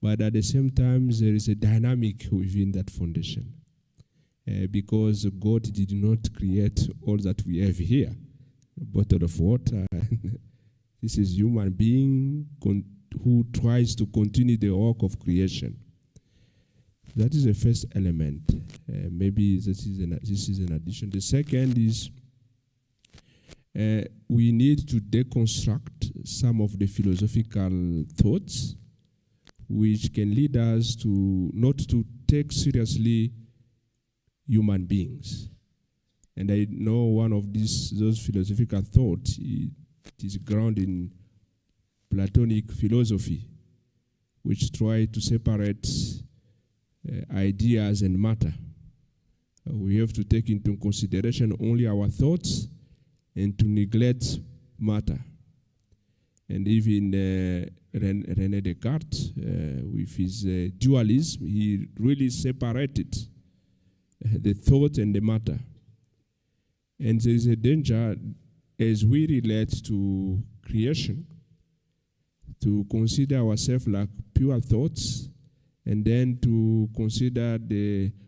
Speaker 7: but at the same time, there is a dynamic within that foundation. Because God did not create all that we have here. A bottle of water. This is human being who tries to continue the work of creation. That is the first element. Maybe this is an addition. The second is we need to deconstruct some of the philosophical thoughts which can lead us to not to take seriously human beings. And I know one of those philosophical thoughts, it is grounded in Platonic philosophy, which try to separate ideas and matter. We have to take into consideration only our thoughts and to neglect matter. And even René Descartes, with his dualism, he really separated the thought and the matter. And there is a danger as we relate to creation to consider ourselves like pure thoughts, and then to consider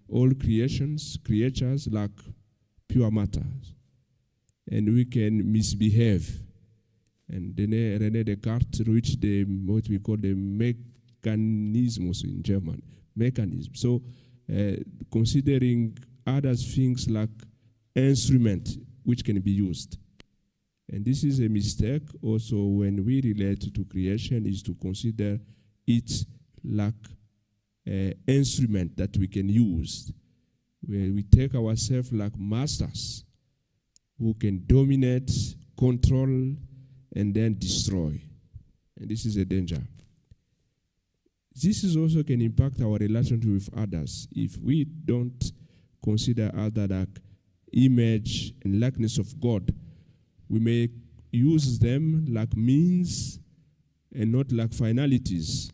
Speaker 7: all creatures like pure matter. And we can misbehave. And then René Descartes reached what we call the mechanisms in German. Mechanism. So considering other things like instrument which can be used. And this is a mistake also when we relate to creation, is to consider it like an instrument that we can use, where we take ourselves like masters who can dominate, control, and then destroy. And this is a danger. This is also can impact our relationship with others. If we don't consider others like image and likeness of God, we may use them like means and not like finalities.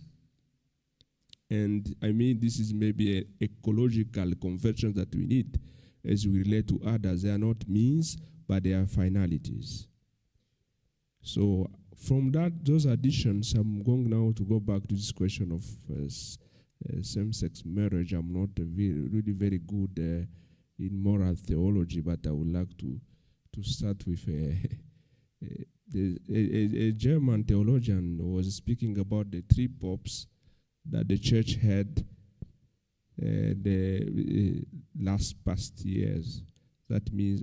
Speaker 7: And I mean, this is maybe an ecological conversion that we need as we relate to others. They are not means, but they are finalities. So from those additions, I'm going now to go back to this question of same-sex marriage. I'm not really very good in moral theology, but I would like to start with a German theologian was speaking about the 3 popes that the church had the past years. That means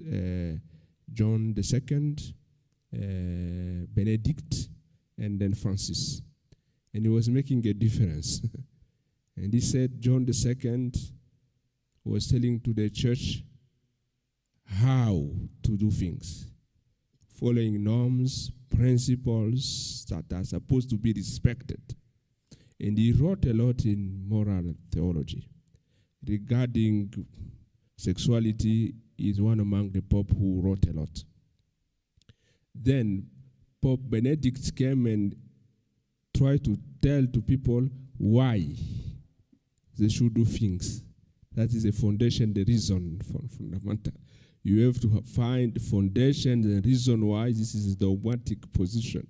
Speaker 7: John II, Benedict, and then Francis. And he was making a difference. And he said John II was telling to the church how to do things, following norms, principles that are supposed to be respected. And he wrote a lot in moral theology. Regarding sexuality, is one among the Pope who wrote a lot. Then Pope Benedict came and tried to tell to people why they should do things. That is the foundation, the reason fundamental. You have to find the foundation, the reason why this is the dogmatic position.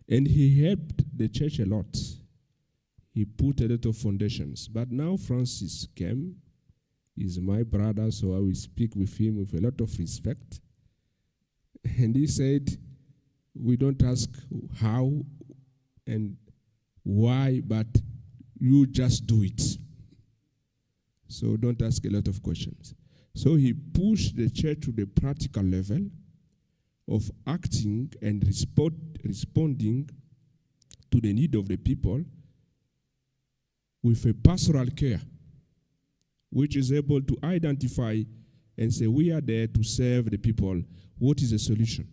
Speaker 7: And he helped the church a lot. He put a lot of foundations. But now Francis came. He's my brother, so I will speak with him with a lot of respect. And he said, we don't ask how and why, but you just do it. So don't ask a lot of questions. So he pushed the church to the practical level of acting and responding to the need of the people with a pastoral care, which is able to identify and say, we are there to serve the people. What is the solution?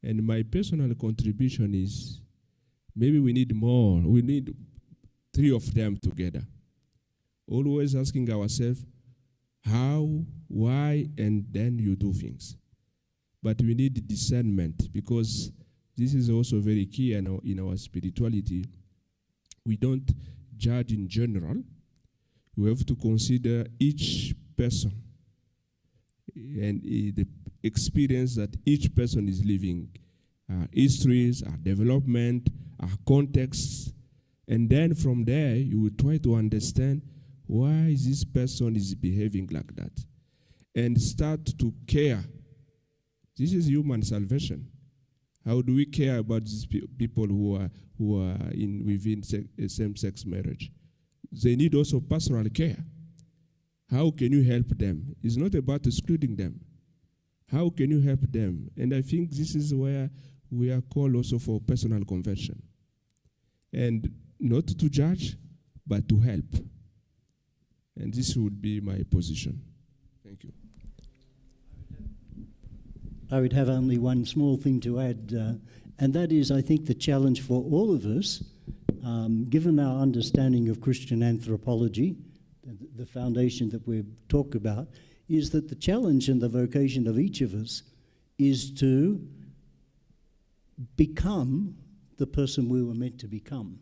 Speaker 7: And my personal contribution is, maybe we need more. We need 3 of them together. Always asking ourselves, how, why, and then you do things. But we need discernment, because this is also very key in our spirituality. We don't judge in general. We have to consider each person and the experience that each person is living, our histories, our development, our contexts, and then from there you will try to understand why this person is behaving like that, and start to care. This is human salvation. How do we care about these people who are within same-sex marriage? They need also pastoral care. How can you help them? It's not about excluding them. How can you help them? And I think this is where we are called also for personal conversion. And not to judge, but to help. And this would be my position. Thank you.
Speaker 8: I would have only one small thing to add, and that is, I think, the challenge for all of us, given our understanding of Christian anthropology, the foundation that we've talked about, is that the challenge and the vocation of each of us is to become the person we were meant to become,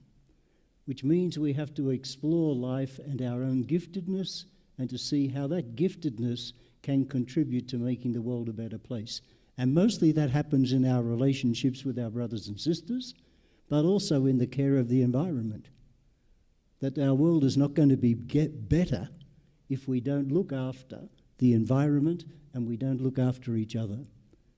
Speaker 8: which means we have to explore life and our own giftedness and to see how that giftedness can contribute to making the world a better place. And mostly that happens in our relationships with our brothers and sisters, but also in the care of the environment. That our world is not going to get better if we don't look after the environment and we don't look after each other.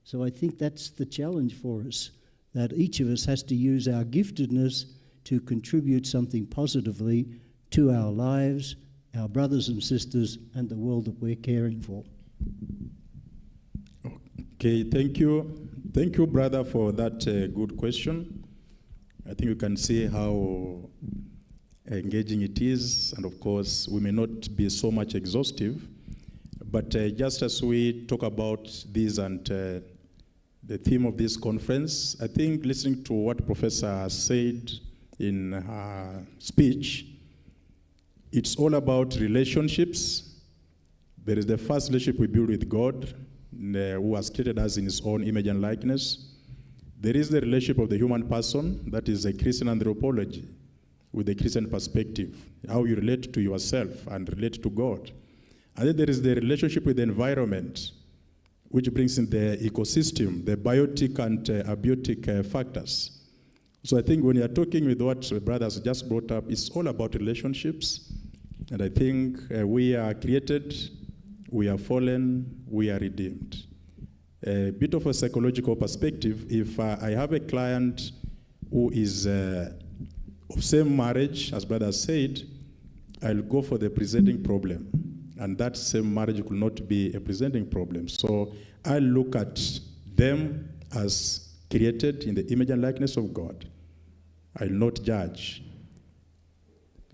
Speaker 8: So I think that's the challenge for us, that each of us has to use our giftedness to contribute something positively to our lives, our brothers and sisters, and the world that we're caring for.
Speaker 3: Okay, thank you. Thank you, brother, for that good question. I think you can see how engaging it is, and of course, we may not be so much exhaustive, but just as we talk about this and the theme of this conference. I think listening to what Professor said in her speech, it's all about relationships. There is the first relationship we build with God, who has created us in his own image and likeness. There is the relationship of the human person, that is a Christian anthropology, with a Christian perspective, how you relate to yourself and relate to God. And then there is the relationship with the environment, which brings in the ecosystem, the biotic and abiotic factors. So I think when you're talking with what the brothers just brought up, it's all about relationships. And I think we are created, we are fallen, we are redeemed. A bit of a psychological perspective, if I have a client who is of same marriage, as brother said, I'll go for the presenting problem. And that same marriage could not be a presenting problem. So I look at them as created in the image and likeness of God. I'll not judge.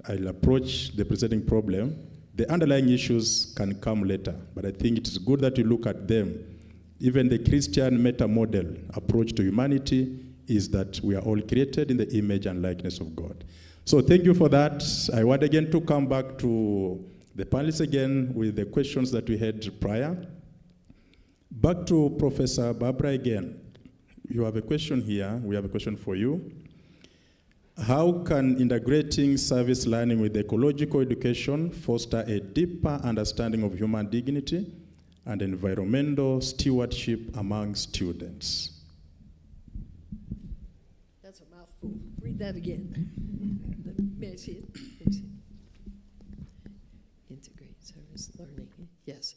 Speaker 3: I'll approach the presenting problem. The underlying issues can come later, but I think it is good that you look at them. Even the Christian meta-model approach to humanity is that we are all created in the image and likeness of God. So thank you for that. I want again to come back to the panelists again with the questions that we had prior. Back to Professor Barbara again. You have a question here. We have a question for you. How can integrating service learning with ecological education foster a deeper understanding of human dignity and environmental stewardship among students?
Speaker 6: That's a mouthful. Read that again. May I see it? Let me see it. Integrate service learning. Yes.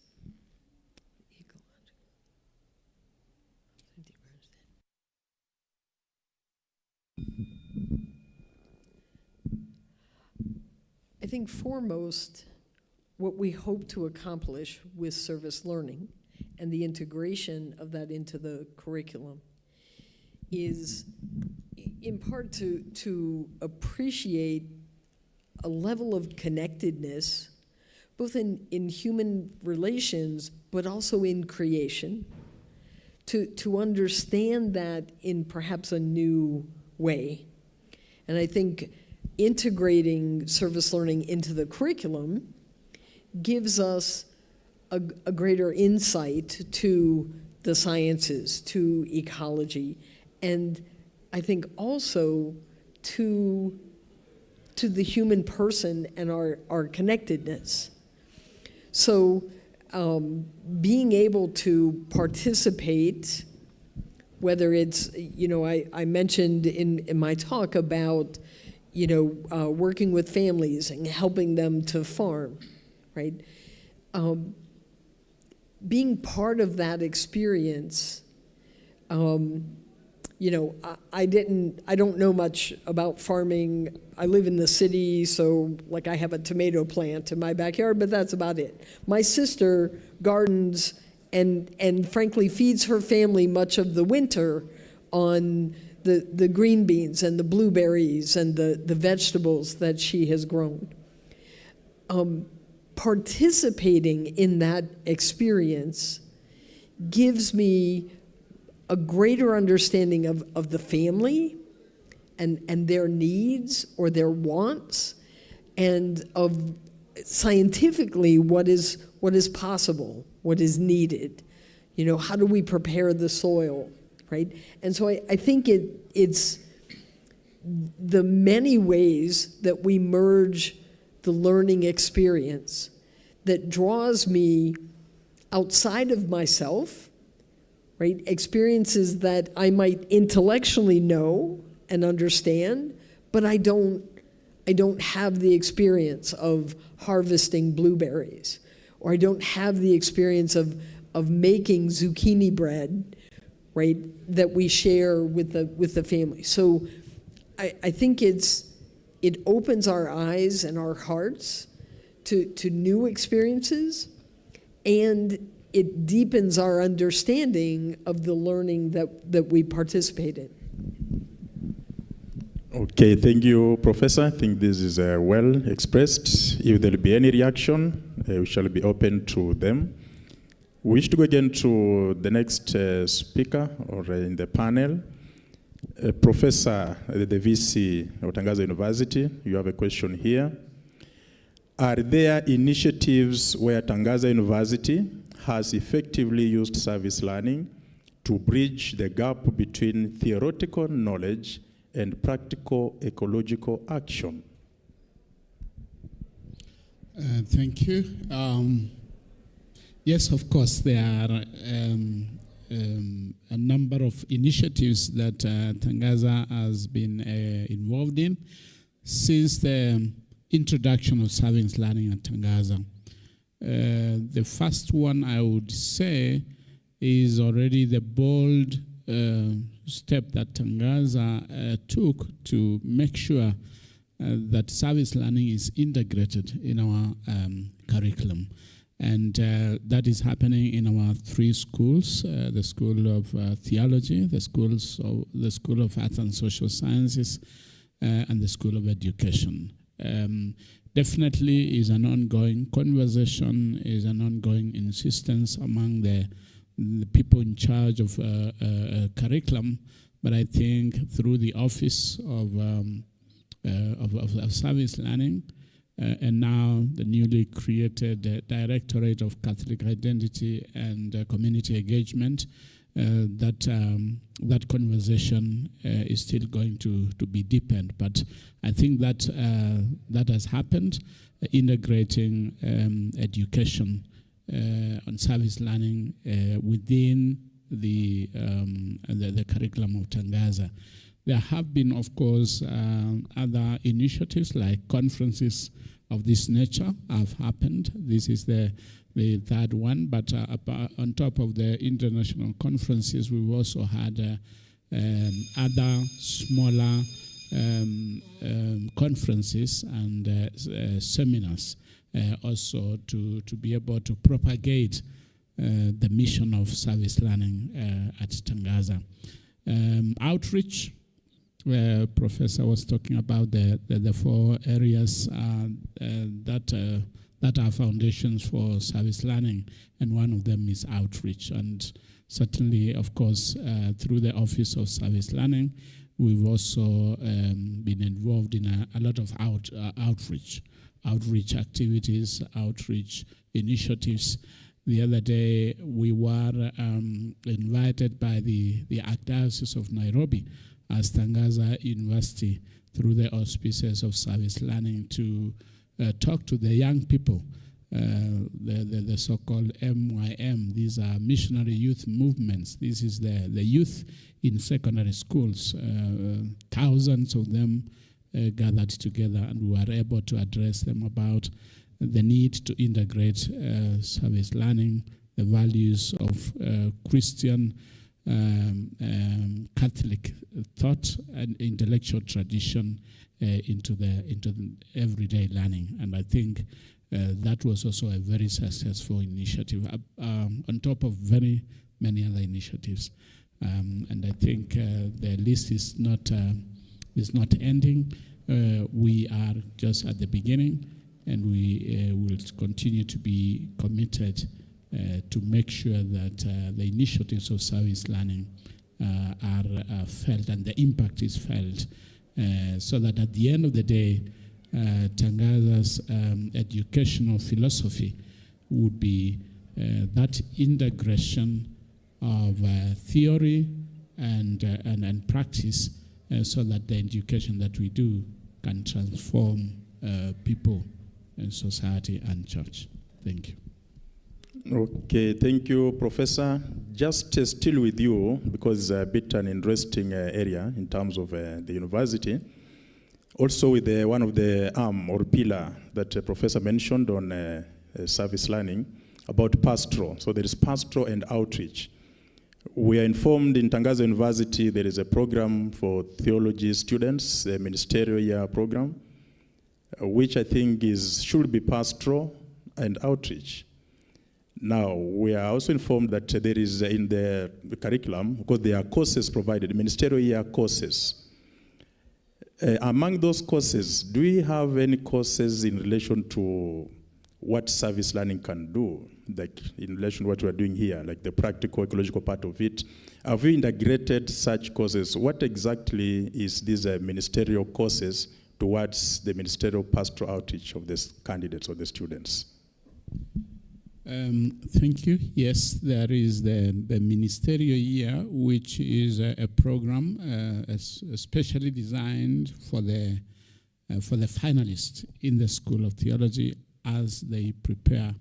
Speaker 6: I think foremost, what we hope to accomplish with service learning and the integration of that into the curriculum is in part to appreciate a level of connectedness, both in human relations, but also in creation, to understand that in perhaps a new way. And I think integrating service learning into the curriculum gives us a greater insight to the sciences, to ecology, and I think also to the human person and our connectedness. So being able to participate, whether it's, I mentioned in my talk about, working with families and helping them to farm, right? Being part of that experience, I don't know much about farming. I live in the city, so I have a tomato plant in my backyard, but that's about it. My sister gardens and frankly feeds her family much of the winter on the green beans and the blueberries and the vegetables that she has grown. Participating in that experience gives me a greater understanding of the family and their needs or their wants, and of scientifically what is possible, what is needed. How do we prepare the soil, right? And so I think it's the many ways that we merge the learning experience that draws me outside of myself, right? Experiences that I might intellectually know and understand, but I don't have the experience of harvesting blueberries, or I don't have the experience of making zucchini bread, right, that we share with the family. So I think it opens our eyes and our hearts to new experiences, and it deepens our understanding of the learning that we participate in.
Speaker 3: Okay, thank you, Professor. I think this is well expressed. If there will be any reaction, we shall be open to them. We wish to go again to the next speaker or in the panel. Professor, the VC of Tangaza University, you have a question here. Are there initiatives where Tangaza University has effectively used service learning to bridge the gap between theoretical knowledge and practical ecological action?
Speaker 10: Thank you. Yes, of course, there are a number of initiatives that Tangaza has been involved in since the introduction of service learning at Tangaza. The first one I would say is already the bold step that Tangaza took to make sure that service learning is integrated in our curriculum. And that is happening in our 3 schools, the School of Theology, the School of Arts and Social Sciences, and the School of Education. Definitely is an ongoing conversation, is an ongoing insistence among the people in charge of curriculum, but I think through the Office of Service Learning, and now the newly created Directorate of Catholic Identity and Community Engagement, that conversation is still going to be deepened. But I think that that has happened, integrating education on service learning within the curriculum of Tangaza. There have been, of course, other initiatives like conferences of this nature have happened. This is the 3rd one, but on top of the international conferences, we've also had other smaller conferences and seminars also to be able to propagate the mission of service learning at Tangaza. Outreach. Professor was talking about the 4 areas that are foundations for service learning, and one of them is outreach. And certainly, of course, through the Office of Service Learning, we've also been involved in a lot of outreach activities, outreach initiatives. The other day, we were invited by the Archdiocese of Nairobi as Tangaza University through the auspices of service learning to talk to the young people, the so-called MYM. These are missionary youth movements. This is the youth in secondary schools. Thousands of them gathered together, and we were able to address them about the need to integrate service learning, the values of Christian Catholic thought and intellectual tradition into the everyday learning. And I think that was also a very successful initiative on top of very many other initiatives. And I think the list is not ending. We are just at the beginning, and we will continue to be committed to make sure that the initiatives of service learning are felt and the impact is felt, so that at the end of the day, Tangaza's educational philosophy would be that integration of theory and practice, so that the education that we do can transform people and society and church. Thank you.
Speaker 3: Okay, thank you, Professor. Just still with you, because it's a bit an interesting area in terms of the university. Also with one of the arm or pillar that Professor mentioned on service learning about pastoral. So there is pastoral and outreach. We are informed in Tangaza University there is a program for theology students, a ministerial year program, which I think should be pastoral and outreach. Now, we are also informed that there is in the curriculum, because there are courses provided, ministerial year courses. Among those courses, do we have any courses in relation to what service learning can do, like in relation to what we're doing here, like the practical ecological part of it. Have you integrated such courses? What exactly is these ministerial courses towards the ministerial pastoral outreach of the candidates or the students?
Speaker 10: Thank you. Yes, there is the ministerial year, which is a program especially designed for the finalists in the School of Theology as they prepare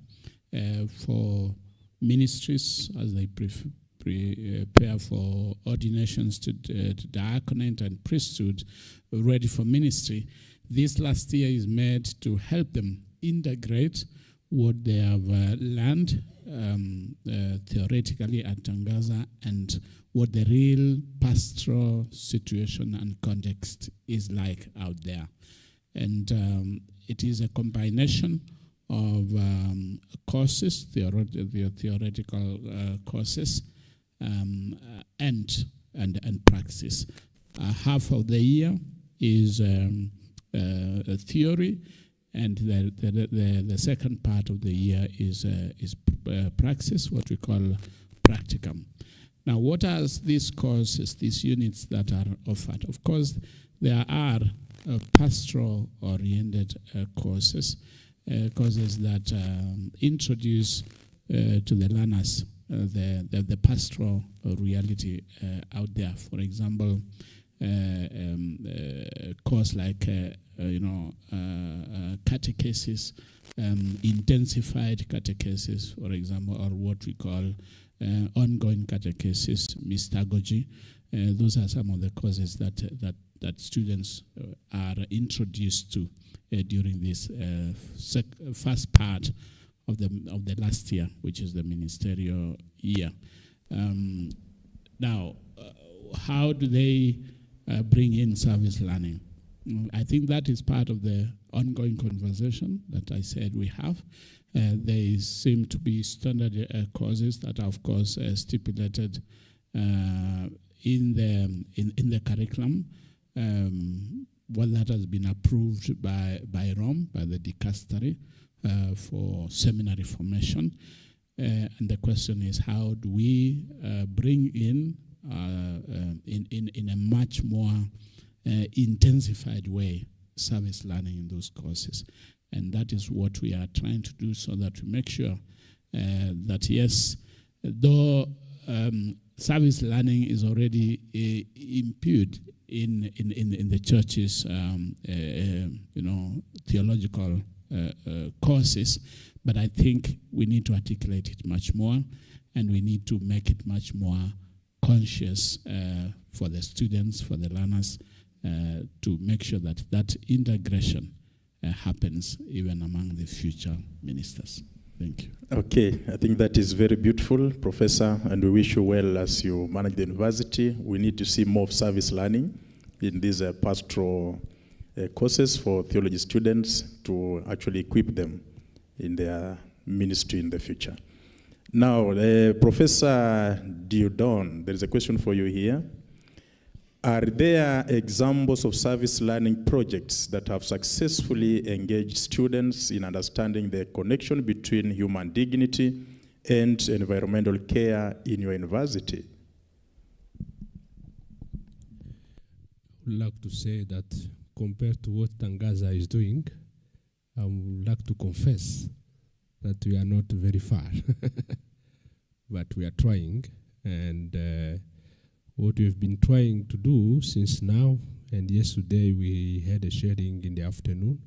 Speaker 10: for ministries, as they prepare for ordinations to diaconate and priesthood, ready for ministry. This last year is made to help them integrate what they have learned theoretically at Tangaza and what the real pastoral situation and context is like out there. And it is a combination of courses, theoretical courses, and praxis. Half of the year is theory, and the second part of the year is praxis, what we call practicum. Now, what are these courses, these units that are offered? Of course, there are pastoral-oriented courses that introduce to the learners the pastoral reality out there. For example, a course like catechesis, intensified catechesis, for example, or what we call ongoing catechesis, mystagogy. Those are some of the courses that students are introduced to during this first part of the last year, which is the ministerial year. Now, how do they bring in service learning? I think that is part of the ongoing conversation that I said we have. They seem to be standard courses that are, of course, stipulated in the curriculum. Well, that has been approved by Rome, by the dicastery for seminary formation. And the question is, how do we bring in a much more intensified way service learning in those courses? And that is what we are trying to do, so that we make sure that, yes, though service learning is already imbued in the church's theological courses, but I think we need to articulate it much more, and we need to make it much more conscious for the students, for the learners, to make sure that integration happens even among the future ministers. Thank you.
Speaker 3: Okay, I think that is very beautiful, Professor, and we wish you well as you manage the university. We need to see more of service learning in these pastoral courses for theology students to actually equip them in their ministry in the future. Now, Professor Diodon, there is a question for you here. Are there examples of service learning projects that have successfully engaged students in understanding the connection between human dignity and environmental care in your university?
Speaker 7: I would like to say that compared to what Tangaza is doing, I would like to confess that we are not very far. But we are trying, and what we've been trying to do since now, and yesterday we had a sharing in the afternoon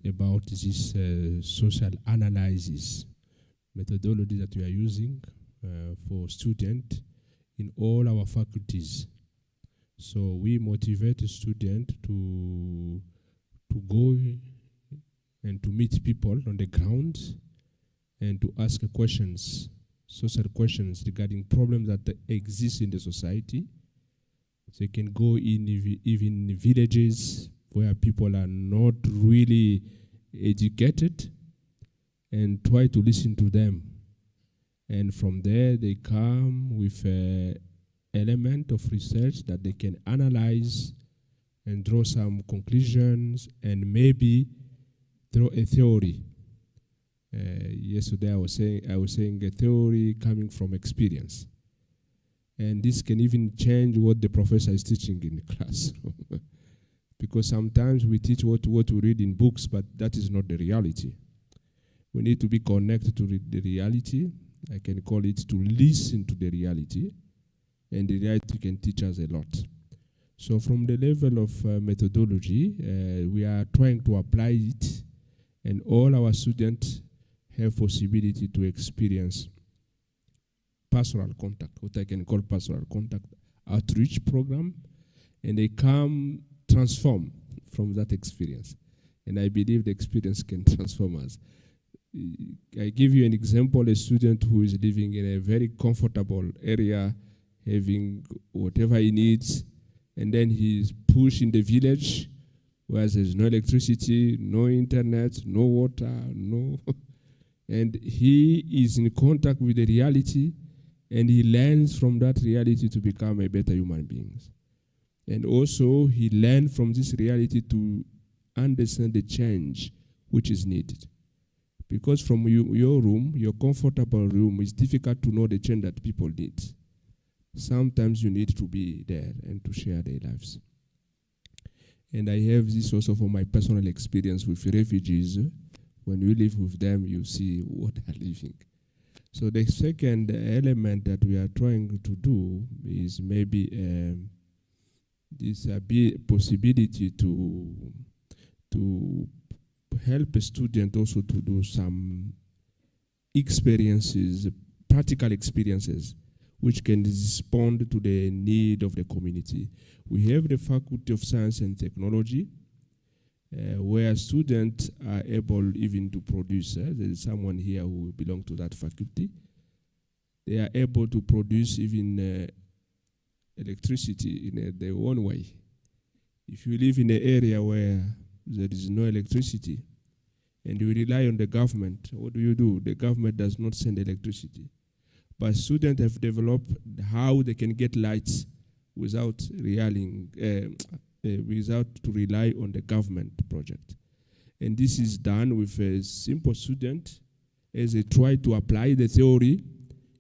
Speaker 7: about this social analysis methodology that we are using for students in all our faculties. So we motivate a student to go and to meet people on the ground and to ask questions, social questions regarding problems that exist in the society. They can go in even villages where people are not really educated and try to listen to them. And from there, they come with an element of research that they can analyze and draw some conclusions and maybe through a theory. Yesterday I was saying a theory coming from experience. And this can even change what the professor is teaching in the class. Because sometimes we teach what we read in books, but that is not the reality. We need to be connected to the reality. I can call it to listen to the reality. And the reality can teach us a lot. So from the level of methodology, we are trying to apply it, and all our students have possibility to experience pastoral contact, what I can call pastoral contact outreach program, and they come transform from that experience. And I believe the experience can transform us. I give you an example, a student who is living in a very comfortable area, having whatever he needs, and then he's pushed in the village where there's no electricity, no internet, no water, and he is in contact with the reality, and he learns from that reality to become a better human being. And also, he learned from this reality to understand the change which is needed. Because from your room, your comfortable room, it's difficult to know the change that people need. Sometimes you need to be there and to share their lives. And I have this also from my personal experience with refugees. When you live with them, you see what they're living. So the second element that we are trying to do is maybe this possibility to help a student also to do some experiences, practical experiences, which can respond to the need of the community. We have the Faculty of Science and Technology, where students are able even to produce. There is someone here who belongs to that faculty. They are able to produce even electricity in their own way. If you live in an area where there is no electricity and you rely on the government, what do? The government does not send electricity. But students have developed how they can get lights without without to rely on the government project. And this is done with a simple student as they try to apply the theory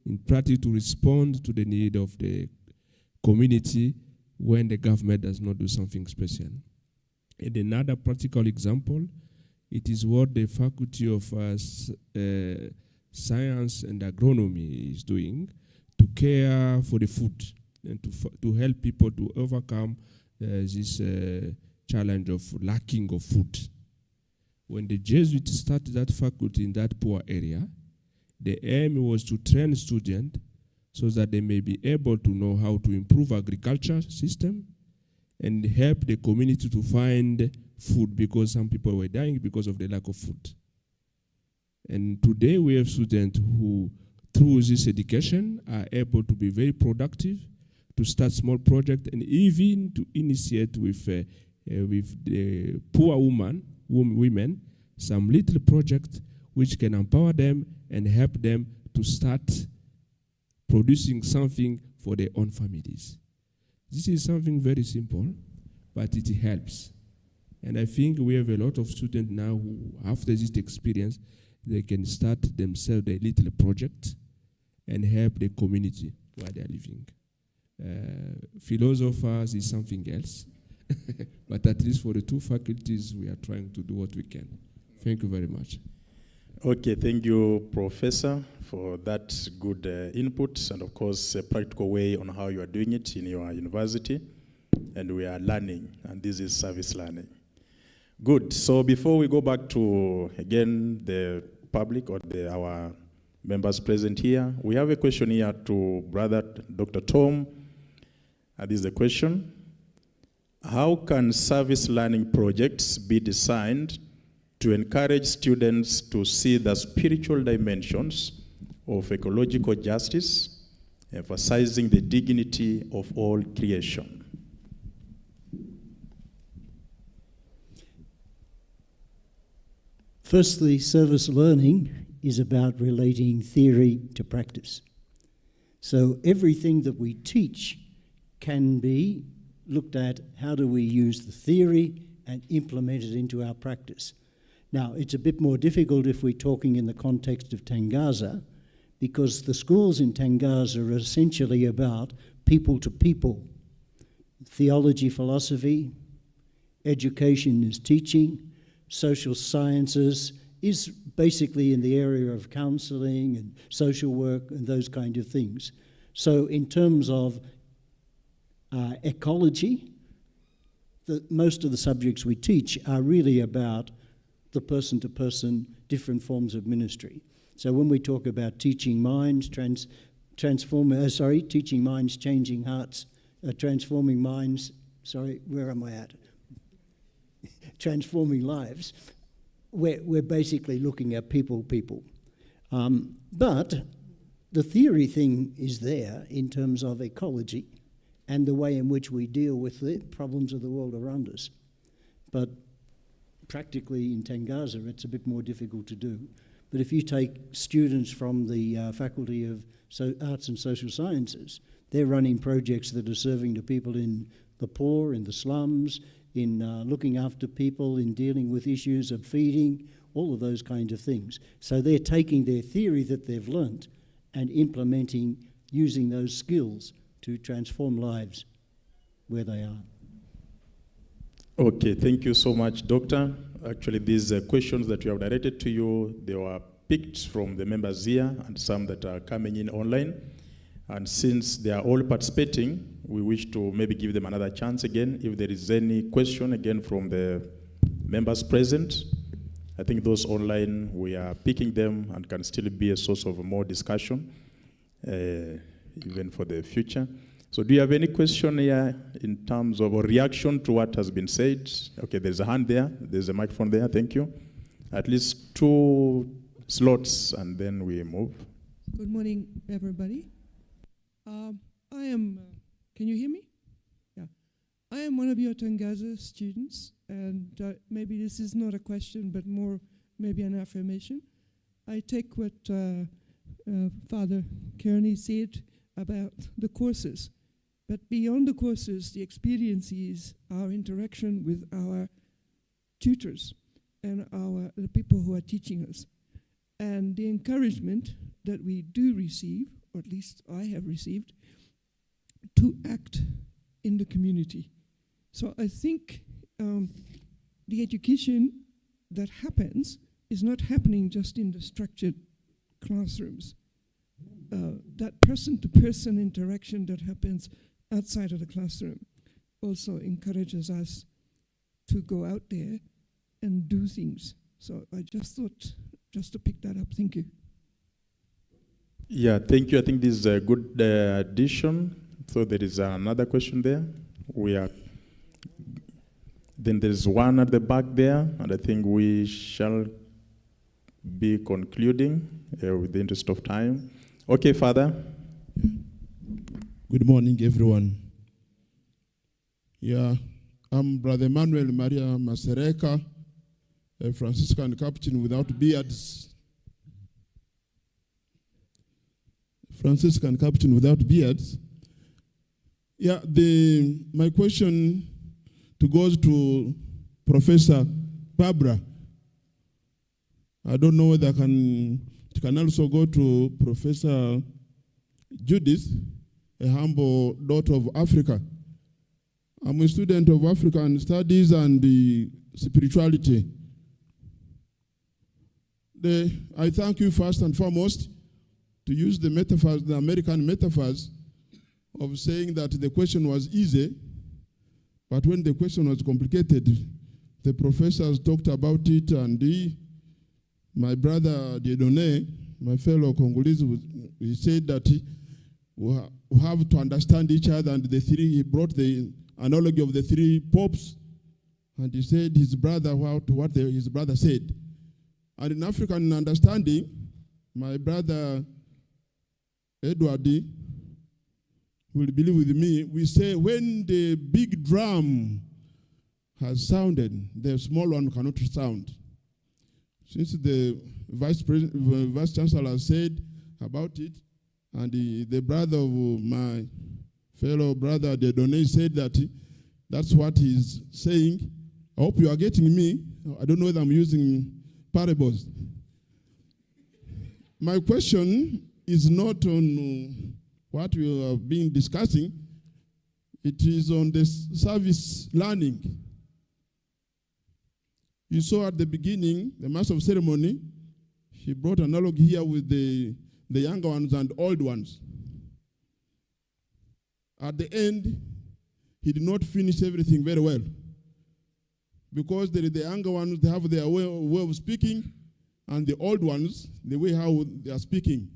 Speaker 7: in practice to respond to the need of the community when the government does not do something special. And another practical example, it is what the Faculty of Science and Agronomy is doing to care for the food and to help people to overcome this challenge of lacking of food. When the Jesuits started that faculty in that poor area, the aim was to train students so that they may be able to know how to improve agriculture system and help the community to find food, because some people were dying because of the lack of food. And today we have students who, through this education, are able to be very productive, to start small projects, and even to initiate with the poor women some little projects which can empower them and help them to start producing something for their own families. This is something very simple, but it helps. And I think we have a lot of students now who, after this experience, they can start themselves a little project and help the community where they are living. Philosophers is something else, but at least for the two faculties, we are trying to do what we can. Thank you very much.
Speaker 3: Okay, thank you, Professor, for that good input, and of course, a practical way on how you are doing it in your university. And we are learning, and this is service learning. Good. So before we go back to, again, the public or our members present here, we have a question here to Brother Dr. Tom. This is the question. How can service learning projects be designed to encourage students to see the spiritual dimensions of ecological justice, emphasizing the dignity of all creation?
Speaker 8: Firstly, service learning is about relating theory to practice. So everything that we teach can be looked at, how do we use the theory and implement it into our practice? Now, it's a bit more difficult if we're talking in the context of Tangaza, because the schools in Tangaza are essentially about people to people. Theology, philosophy, education is teaching, social sciences is basically in the area of counselling and social work and those kind of things. So in terms of ecology, most of the subjects we teach are really about the person-to-person, different forms of ministry. So when we talk about teaching minds, teaching minds, changing hearts, transforming minds, transforming lives, we're basically looking at people. But the theory thing is there in terms of ecology and the way in which we deal with the problems of the world around us. But practically in Tangaza, it's a bit more difficult to do. But if you take students from the Faculty of Arts and Social Sciences, they're running projects that are serving the people in the poor, in the slums, in looking after people, in dealing with issues of feeding, all of those kinds of things. So they're taking their theory that they've learnt and implementing, using those skills to transform lives where they are.
Speaker 3: Okay, thank you so much, Doctor. Actually, these questions that we have directed to you, they were picked from the members here and some that are coming in online. And since they are all participating, we wish to maybe give them another chance again. If there is any question again from the members present, I think those online, we are picking them and can still be a source of more discussion, even for the future. So do you have any question here in terms of a reaction to what has been said? Okay, there's a hand there. There's a microphone there. Thank you. At least 2 slots, and then we move.
Speaker 11: Good morning, everybody. Can you hear me? Yeah. I am one of your Tangaza students, and maybe this is not a question, but more maybe an affirmation. I take what Father Kearney said about the courses. But beyond the courses, the experience is our interaction with our tutors and the people who are teaching us. And the encouragement that we do receive, or at least I have received, to act in the community. So I think the education that happens is not happening just in the structured classrooms. That person-to-person interaction that happens outside of the classroom also encourages us to go out there and do things. So I just thought, just to pick that up. Thank you.
Speaker 3: Yeah, thank you. I think this is a good addition. So there is another question there. Then there's one at the back there, and I think we shall be concluding with the interest of time. Okay, Father.
Speaker 12: Good morning, everyone. Yeah, I'm Brother Emmanuel Maria Masereka, a Franciscan Capuchin without beards. Franciscan Capuchin without beards. Yeah, my question goes to Professor Barbara. I don't know whether it can also go to Professor Judith, a humble daughter of Africa. I'm a student of African studies and spirituality. I thank you first and foremost to use the metaphors, the American metaphors, of saying that the question was easy, but when the question was complicated, the professors talked about it, and my brother Dieudonné, my fellow Congolese, he said that we have to understand each other, and he brought the analogy of the 3 popes, and he said his brother, his brother said. And in African understanding, my brother Edward will believe with me, we say when the big drum has sounded, the small one cannot sound. Since the Vice Chancellor said about it, and the brother of my fellow brother Dieudonné said that's what he's saying. I hope you are getting me. I don't know whether I'm using parables. My question is not on what we have been discussing. It is on the service learning. You saw at the beginning, the master of ceremony, he brought an analogy here with the younger ones and old ones. At the end, he did not finish everything very well. Because the younger ones, they have their way of speaking, and the old ones, the way how they are speaking.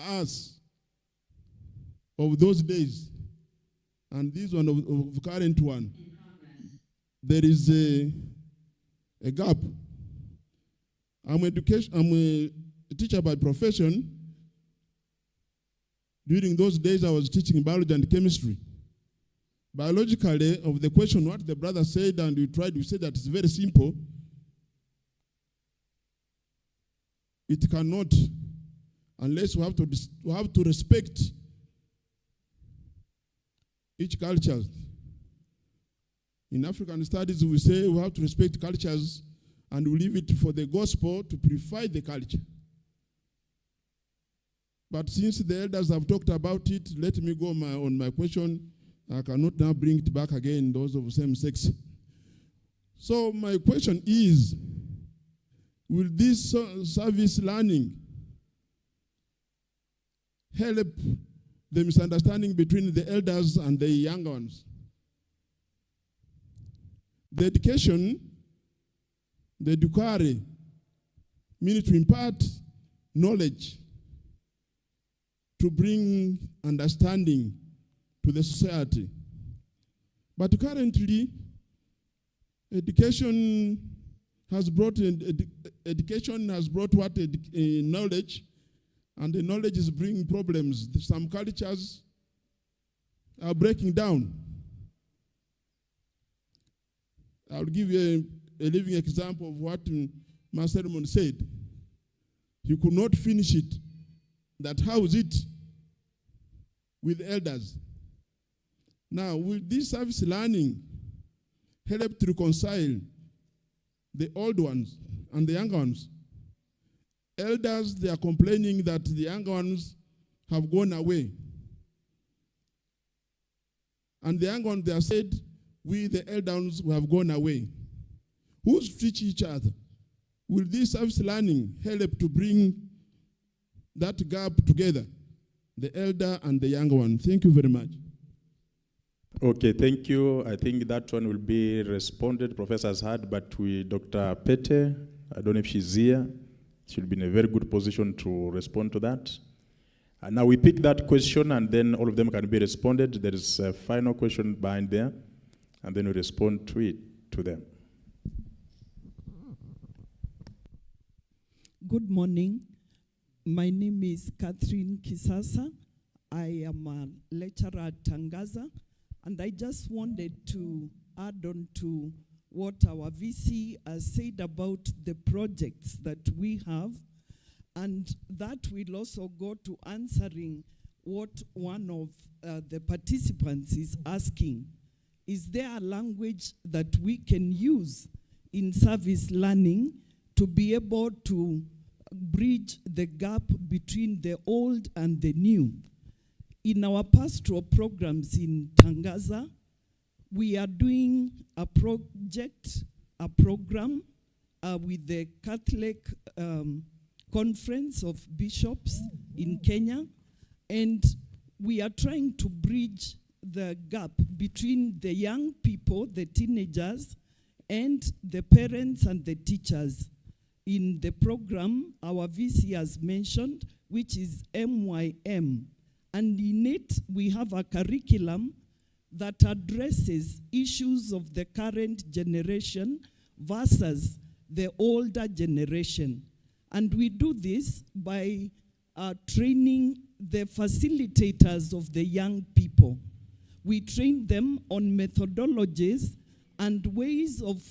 Speaker 12: As of those days, and this one of current one, there is a gap. I'm a teacher by profession. During those days, I was teaching biology and chemistry. Biologically, of the question, what the brother said, and we said that it's very simple. It cannot, unless we have to respect each culture. In African studies, we say we have to respect cultures, and we leave it for the gospel to purify the culture. But since the elders have talked about it, let me go on my question. I cannot now bring it back again, those of the same sex. So my question is, will this service learning help the misunderstanding between the elders and the young ones? The education, the educare, meaning to impart knowledge, to bring understanding to the society. But currently, education has brought what knowledge, and the knowledge is bringing problems. Some cultures are breaking down. I'll give you a living example of what Master Sermon said. He could not finish it. That how is it with elders? Now, will this service learning help to reconcile the old ones and the young ones? Elders, they are complaining that the young ones have gone away. And the young ones, they have said, we, the elders, we have gone away. Who's teach each other? Will this service learning help to bring that gap together, the elder and the young one? Thank you very much.
Speaker 3: Okay, thank you. I think that one will be responded, Professor has had, but with Dr. Pete, I don't know if she's here. She'll be in a very good position to respond to that. And now we pick that question, and then all of them can be responded. There is a final question behind there, and then we respond to them.
Speaker 13: Good morning. My name is Catherine Kisasa. I am a lecturer at Tangaza, and I just wanted to add on to what our VC has said about the projects that we have, and that will also go to answering what one of the participants is asking. Is there a language that we can use in service learning to be able to bridge the gap between the old and the new? In our pastoral programs in Tangaza, we are doing a project, a program with the Catholic Conference of Bishops in Kenya, and we are trying to bridge the gap between the young people, the teenagers, and the parents and the teachers. In the program, our VC has mentioned, which is MYM. And in it, we have a curriculum that addresses issues of the current generation versus the older generation. And we do this by training the facilitators of the young people. We train them on methodologies and ways of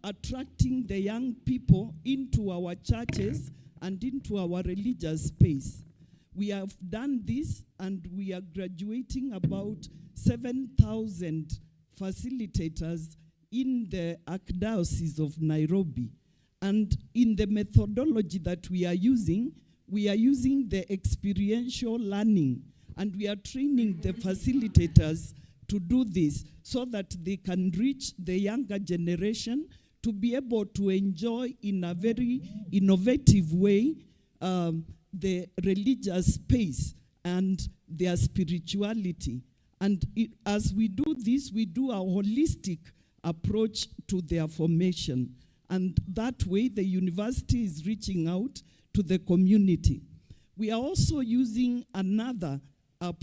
Speaker 13: attracting the young people into our churches and into our religious space. We have done this, and we are graduating about 7,000 facilitators in the Archdiocese of Nairobi. And in the methodology that we are using the experiential learning, and we are training the facilitators to do this so that they can reach the younger generation to be able to enjoy in a very innovative way the religious space and their spirituality. And as we do this, we do a holistic approach to their formation. And that way, the university is reaching out to the community. We are also using another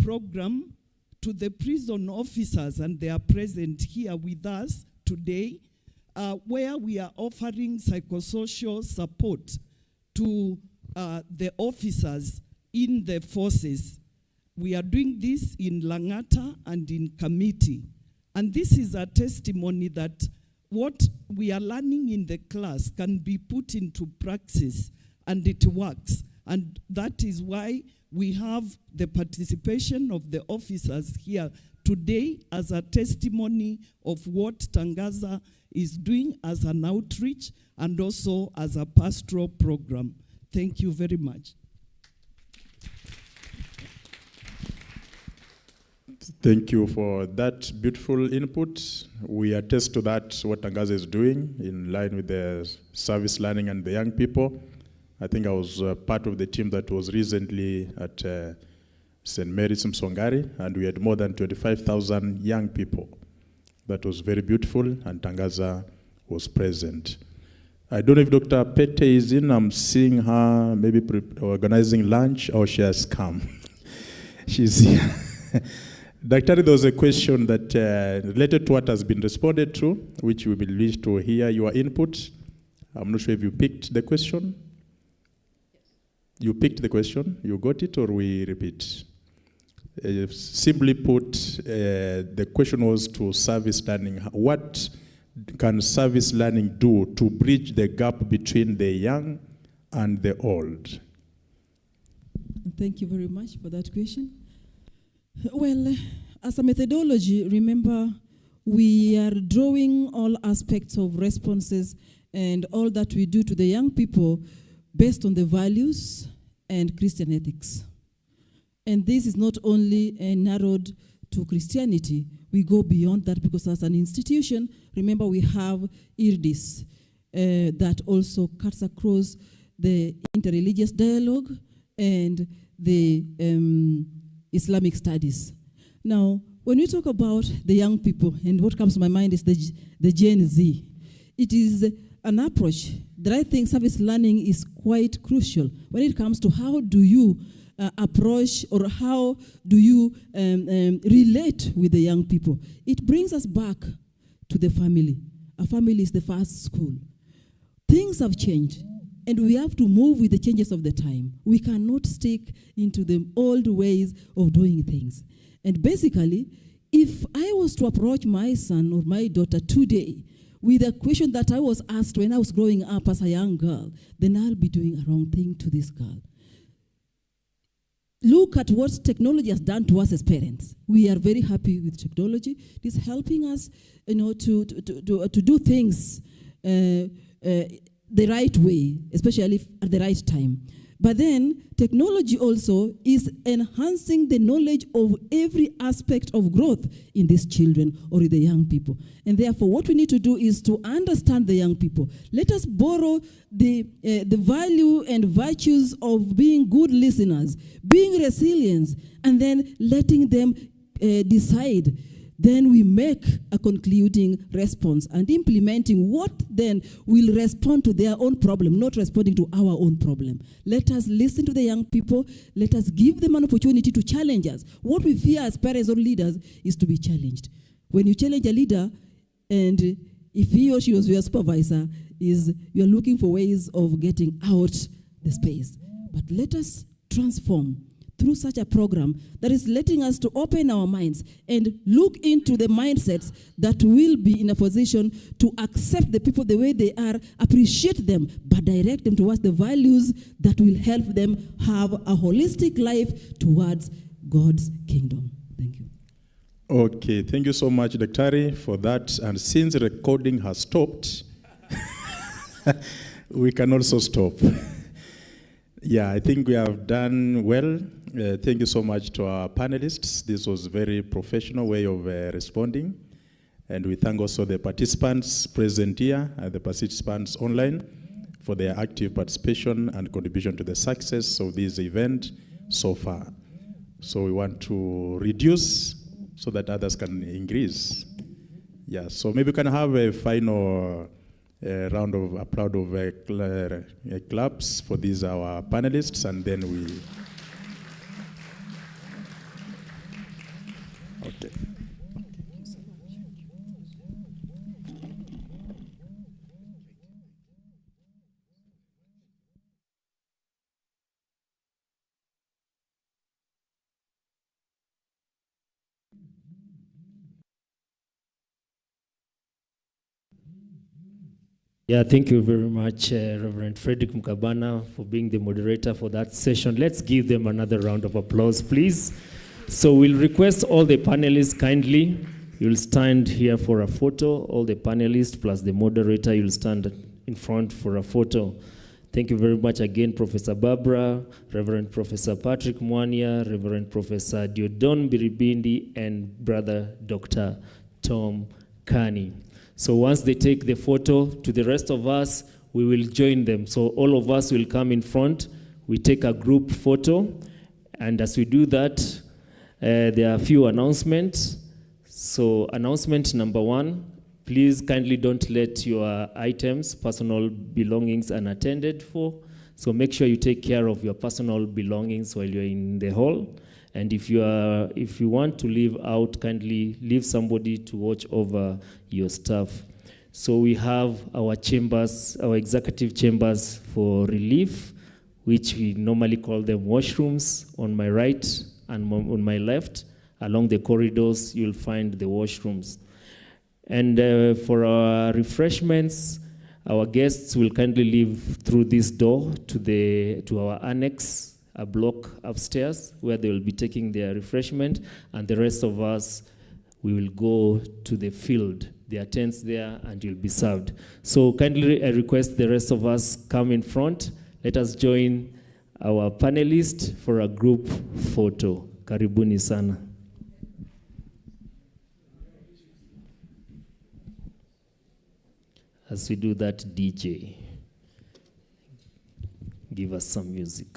Speaker 13: program to the prison officers, and they are present here with us today, where we are offering psychosocial support to the officers in the forces. We are doing this in Langata and in Kamiti. And this is a testimony that what we are learning in the class can be put into practice, and it works. And that is why we have the participation of the officers here today as a testimony of what Tangaza is doing as an outreach and also as a pastoral program. Thank you very much.
Speaker 3: Thank you for that beautiful input. We attest to that, what Tangaza is doing in line with the service learning and the young people. I think I was part of the team that was recently at St. Mary's Msongari, and we had more than 25,000 young people. That was very beautiful, and Tangaza was present. I don't know if Dr. Pete is in. I'm seeing her maybe organizing lunch, or she has come. She's here. Dr. There was a question that related to what has been responded to, which we will wish to hear your input. I'm not sure if you picked the question. You picked the question, you got it, or we repeat? Simply put, the question was to service learning. What can service learning do to bridge the gap between the young and the old?
Speaker 5: Thank you very much for that question. Well, as a methodology, remember, we are drawing all aspects of responses and all that we do to the young people based on the values and Christian ethics. And this is not only narrowed to Christianity. We go beyond that because as an institution, remember we have IRDIS that also cuts across the interreligious dialogue and the Islamic studies. Now, when we talk about the young people, and what comes to my mind is the Gen Z, it is an approach that I think service learning is quite crucial when it comes to how do you approach or how do you relate with the young people. It brings us back to the family. A family is the first school. Things have changed, and we have to move with the changes of the time. We cannot stick into the old ways of doing things. And basically, if I was to approach my son or my daughter today with a question that I was asked when I was growing up as a young girl, then I'll be doing a wrong thing to this girl. Look at what technology has done to us as parents. We are very happy with technology. It is helping us, to do things the right way, especially at the right time. But then technology also is enhancing the knowledge of every aspect of growth in these children or in the young people. And therefore, what we need to do is to understand the young people. Let us borrow the value and virtues of being good listeners, being resilient, and then letting them decide. Then we make a concluding response and implementing what then will respond to their own problem, not responding to our own problem. Let us listen to the young people. Let us give them an opportunity to challenge us. What we fear as parents or leaders is to be challenged. When you challenge a leader, and if he or she was your supervisor, you're looking for ways of getting out the space. But let us transform through such a program that is letting us to open our minds and look into the mindsets that will be in a position to accept the people the way they are, appreciate them, but direct them towards the values that will help them have a holistic life towards God's kingdom. Thank you.
Speaker 3: Okay, thank you so much, Daktari, for that. And since recording has stopped, we can also stop. Yeah, I think we have done well. Thank you so much to our panelists. This was a very professional way of responding. And we thank also the participants present here and the participants online for their active participation and contribution to the success of this event so far. So we want to reduce so that others can increase. Yeah, so maybe we can have a final round of applause of claps for these our panelists, and then we. Okay.
Speaker 1: Yeah, thank you very much, Reverend Frederick Mkabana, for being the moderator for that session. Let's give them another round of applause, please. So we'll request all the panelists kindly. You'll stand here for a photo. All the panelists plus the moderator, you'll stand in front for a photo. Thank you very much again, Professor Barbara, Reverend Professor Patrick Mwania, Reverend Professor Diodon Biribindi, and Brother Dr. Tom Kani. So once they take the photo, to the rest of us, we will join them. So all of us will come in front. We take a group photo. And as we do that, there are a few announcements. So announcement number 1, please kindly don't let your items, personal belongings unattended for. So make sure you take care of your personal belongings while you're in the hall. And if you want to leave out, kindly leave somebody to watch over your stuff. So we have our chambers, our executive chambers for relief, which we normally call them washrooms, on my right and on my left. Along the corridors, you'll find the washrooms. And for our refreshments, our guests will kindly leave through this door to our annex, a block upstairs, where they will be taking their refreshment, and the rest of us, we will go to the field. There are tents there, and you'll be served. So kindly I request the rest of us come in front. Let us join our panelists for a group photo. Karibuni sana. As we do that, DJ, give us some music.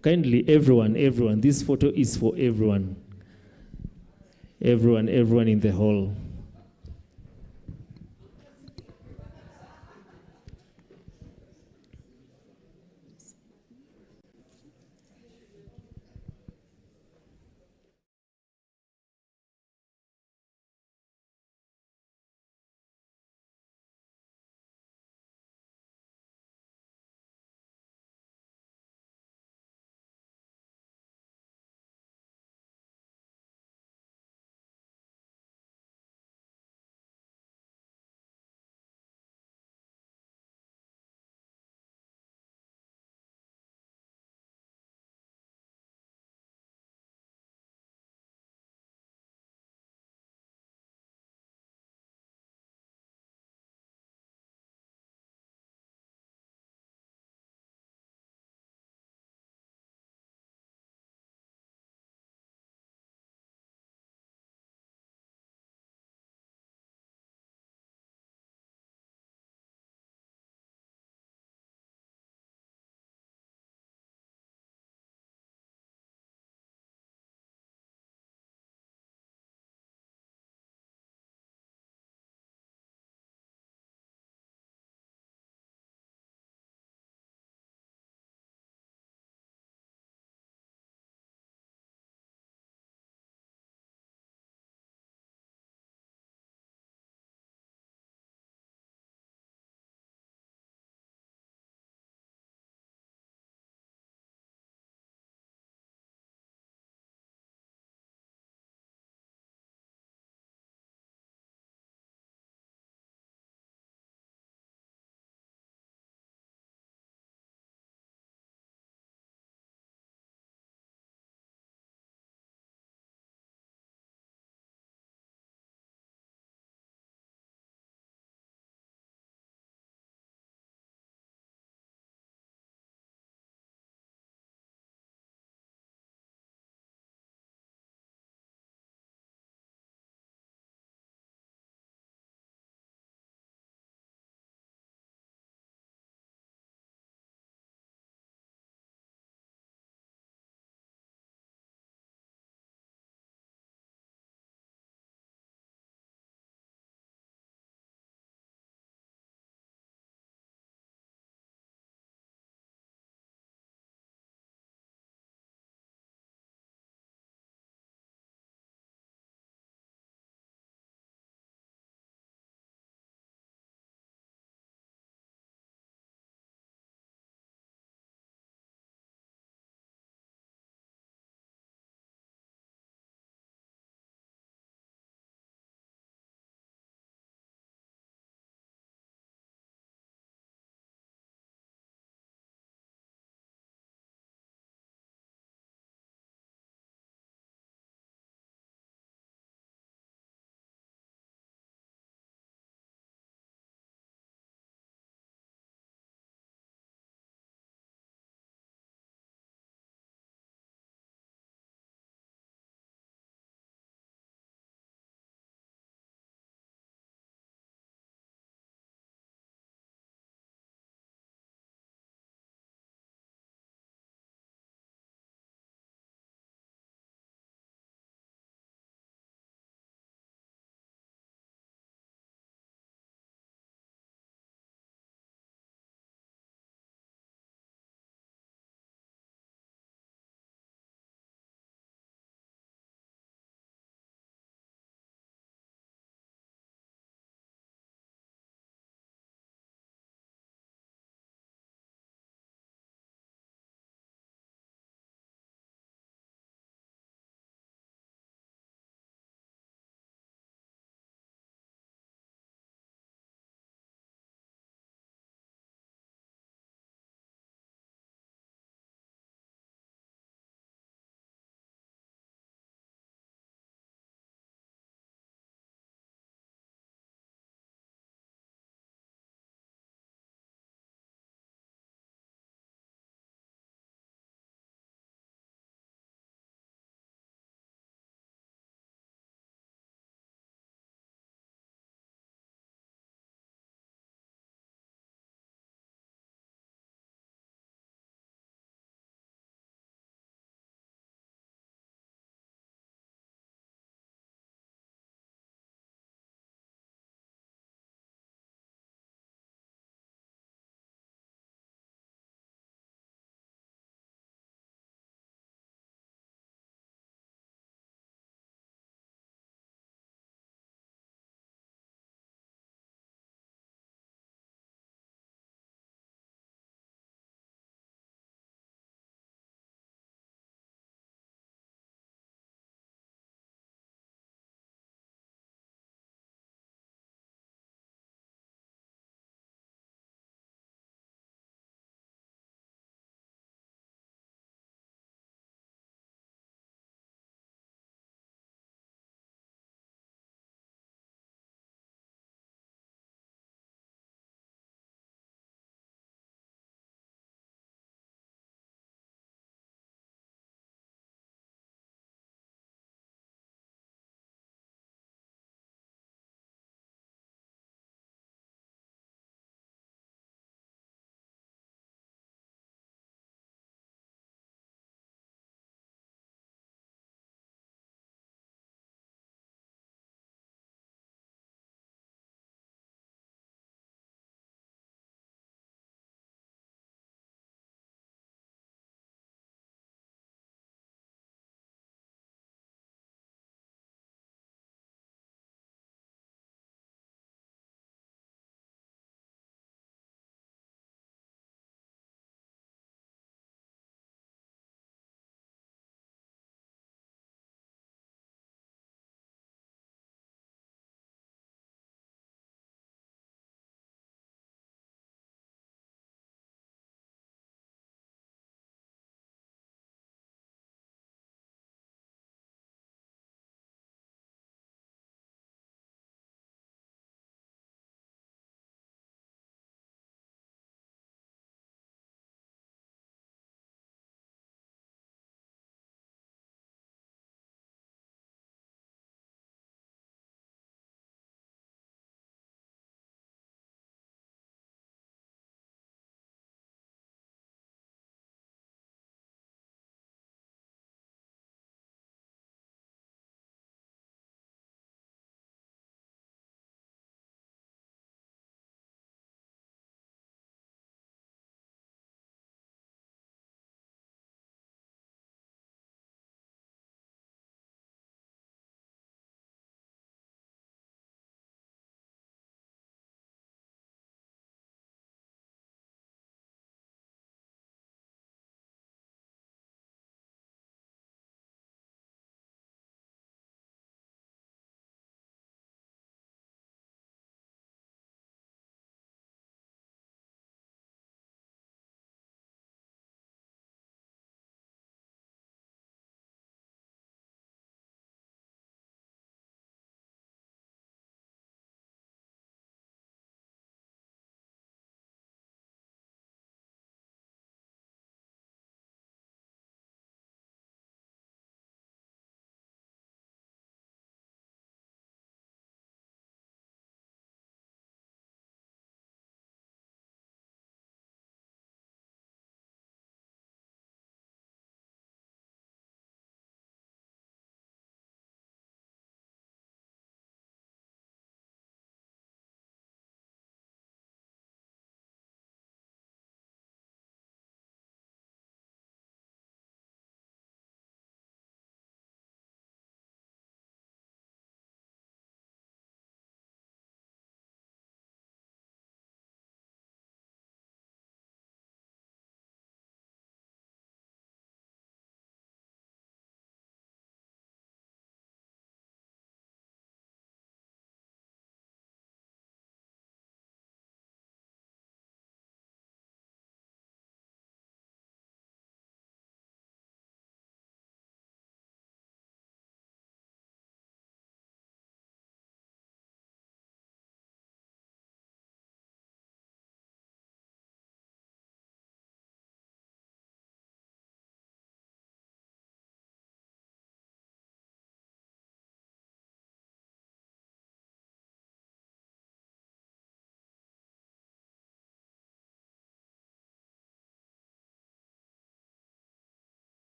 Speaker 1: Kindly, everyone, this photo is for everyone. Everyone in the hall.